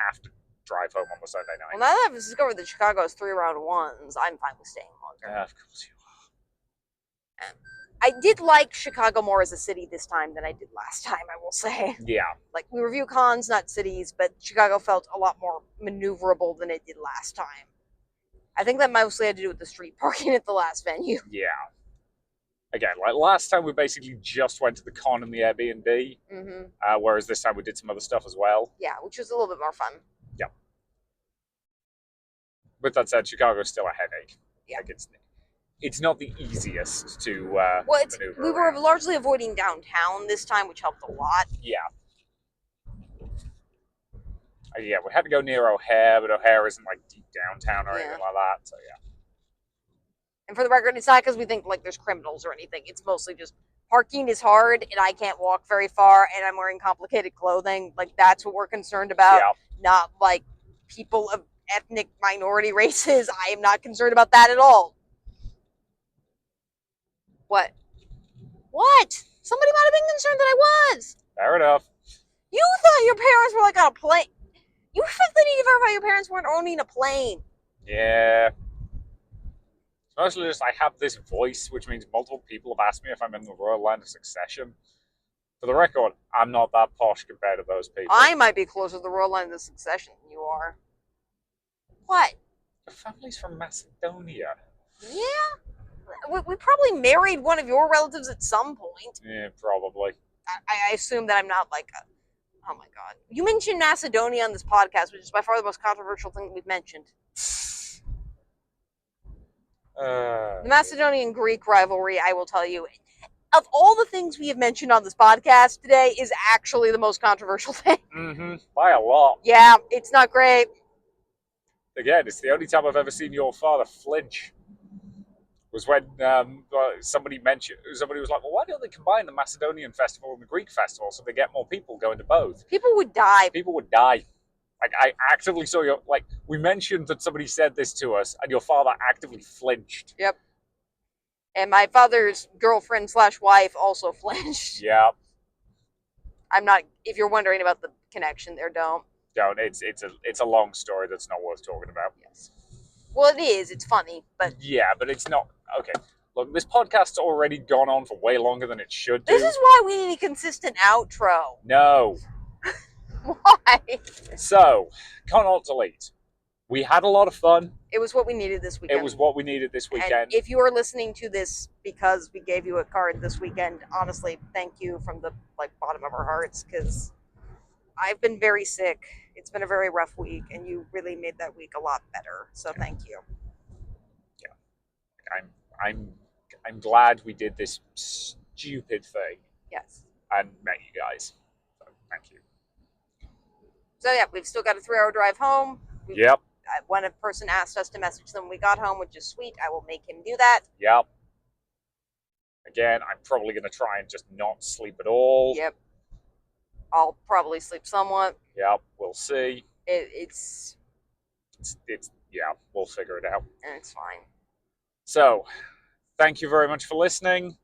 have to drive home on the Sunday night. Well, now that I've discovered that Chicago has 3 round ones, I'm fine with staying longer. Of course you are. I did like Chicago more as a city this time than I did last time, I will say. Yeah. Like, we review cons, not cities, but Chicago felt a lot more maneuverable than it did last time. I think that mostly had to do with the street parking at the last venue. Yeah. Again, like last time we basically just went to the con and the Airbnb, whereas this time we did some other stuff as well. Yeah, which was a little bit more fun. Yeah. With that said, Chicago's still a headache. Yeah. Like it's not the easiest to maneuver we were around. largely avoiding downtown this time, which helped a lot. Yeah. Yeah, we had to go near O'Hare, but O'Hare isn't like deep downtown or anything like that. So yeah. And for the record, it's not because we think like there's criminals or anything. It's mostly just parking is hard, and I can't walk very far, and I'm wearing complicated clothing. Like that's what we're concerned about. Yeah. Not like people of ethnic minority races. I am not concerned about that at all. What? What? Somebody might have been concerned that I was. Fair enough. You thought your parents were like on a plane. You really need to verify your parents weren't owning a plane. Yeah. It's mostly just I have this voice, which means multiple people have asked me if I'm in the royal line of succession. For the record, I'm not that posh compared to those people. I might be closer to the royal line of succession than you are. What? Your family's from Macedonia. Yeah. We probably married one of your relatives at some point. Yeah, probably. I assume that I'm not like a... Oh my god. You mentioned Macedonia on this podcast, which is by far the most controversial thing we've mentioned. The Macedonian-Greek rivalry, I will tell you, of all the things we have mentioned on this podcast today, is actually the most controversial thing. Mm-hmm. By a lot. Yeah, it's not great. Again, it's the only time I've ever seen your father flinch. Was when somebody was like, well, why don't they combine the Macedonian festival and the Greek festival so they get more people going to both? People would die. People would die. Like, I actively saw we mentioned that somebody said this to us, and your father actively flinched. Yep. And my father's girlfriend/wife also flinched. Yeah. I'm not, if you're wondering about the connection there, don't. Don't. It's a long story that's not worth talking about. Yes. Well, it is. It's funny, but... Yeah, but it's not... Okay, look, this podcast's already gone on for way longer than it should do. This is why we need a consistent outro. No. Why? So, Con Alt Delete. We had a lot of fun. It was what we needed this weekend. It was what we needed this weekend. And if you are listening to this because we gave you a card this weekend, honestly, thank you from the bottom of our hearts, because I've been very sick. It's been a very rough week, and you really made that week a lot better. So thank you. Yeah, I'm glad we did this stupid thing. Yes. And met you guys. So thank you. So yeah, we've still got a 3-hour drive home. Yep. One person asked us to message them when we got home, which is sweet. I will make him do that. Yep. Again, I'm probably going to try and just not sleep at all. Yep. I'll probably sleep somewhat. Yep, we'll see. It's yeah, we'll figure it out. And it's fine. So, thank you very much for listening.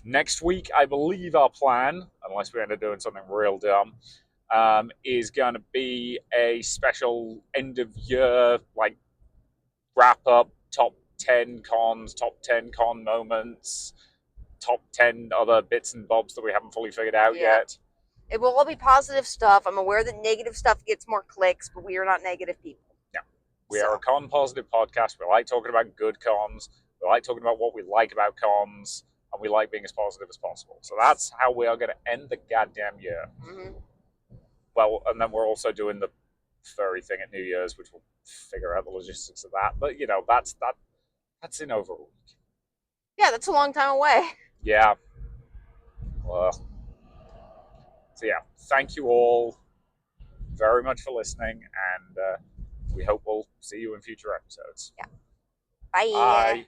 Next week, I believe our plan, unless we end up doing something real dumb, is going to be a special end of year, wrap up, top 10 cons, top 10 con moments, top 10 other bits and bobs that we haven't fully figured out Yeah. yet. It will all be positive stuff. I'm aware that negative stuff gets more clicks, but we are not negative people. We are a con positive podcast. We like talking about good cons. We like talking about what we like about cons, and we like being as positive as possible. So that's how we are going to end the goddamn year. Mm-hmm. Well, and then we're also doing the furry thing at New Year's, which we'll figure out the logistics of that. But you know, that's in over a week. Yeah, that's a long time away. Yeah. So yeah, thank you all very much for listening, and we hope we'll see you in future episodes. Yeah. Bye. Bye.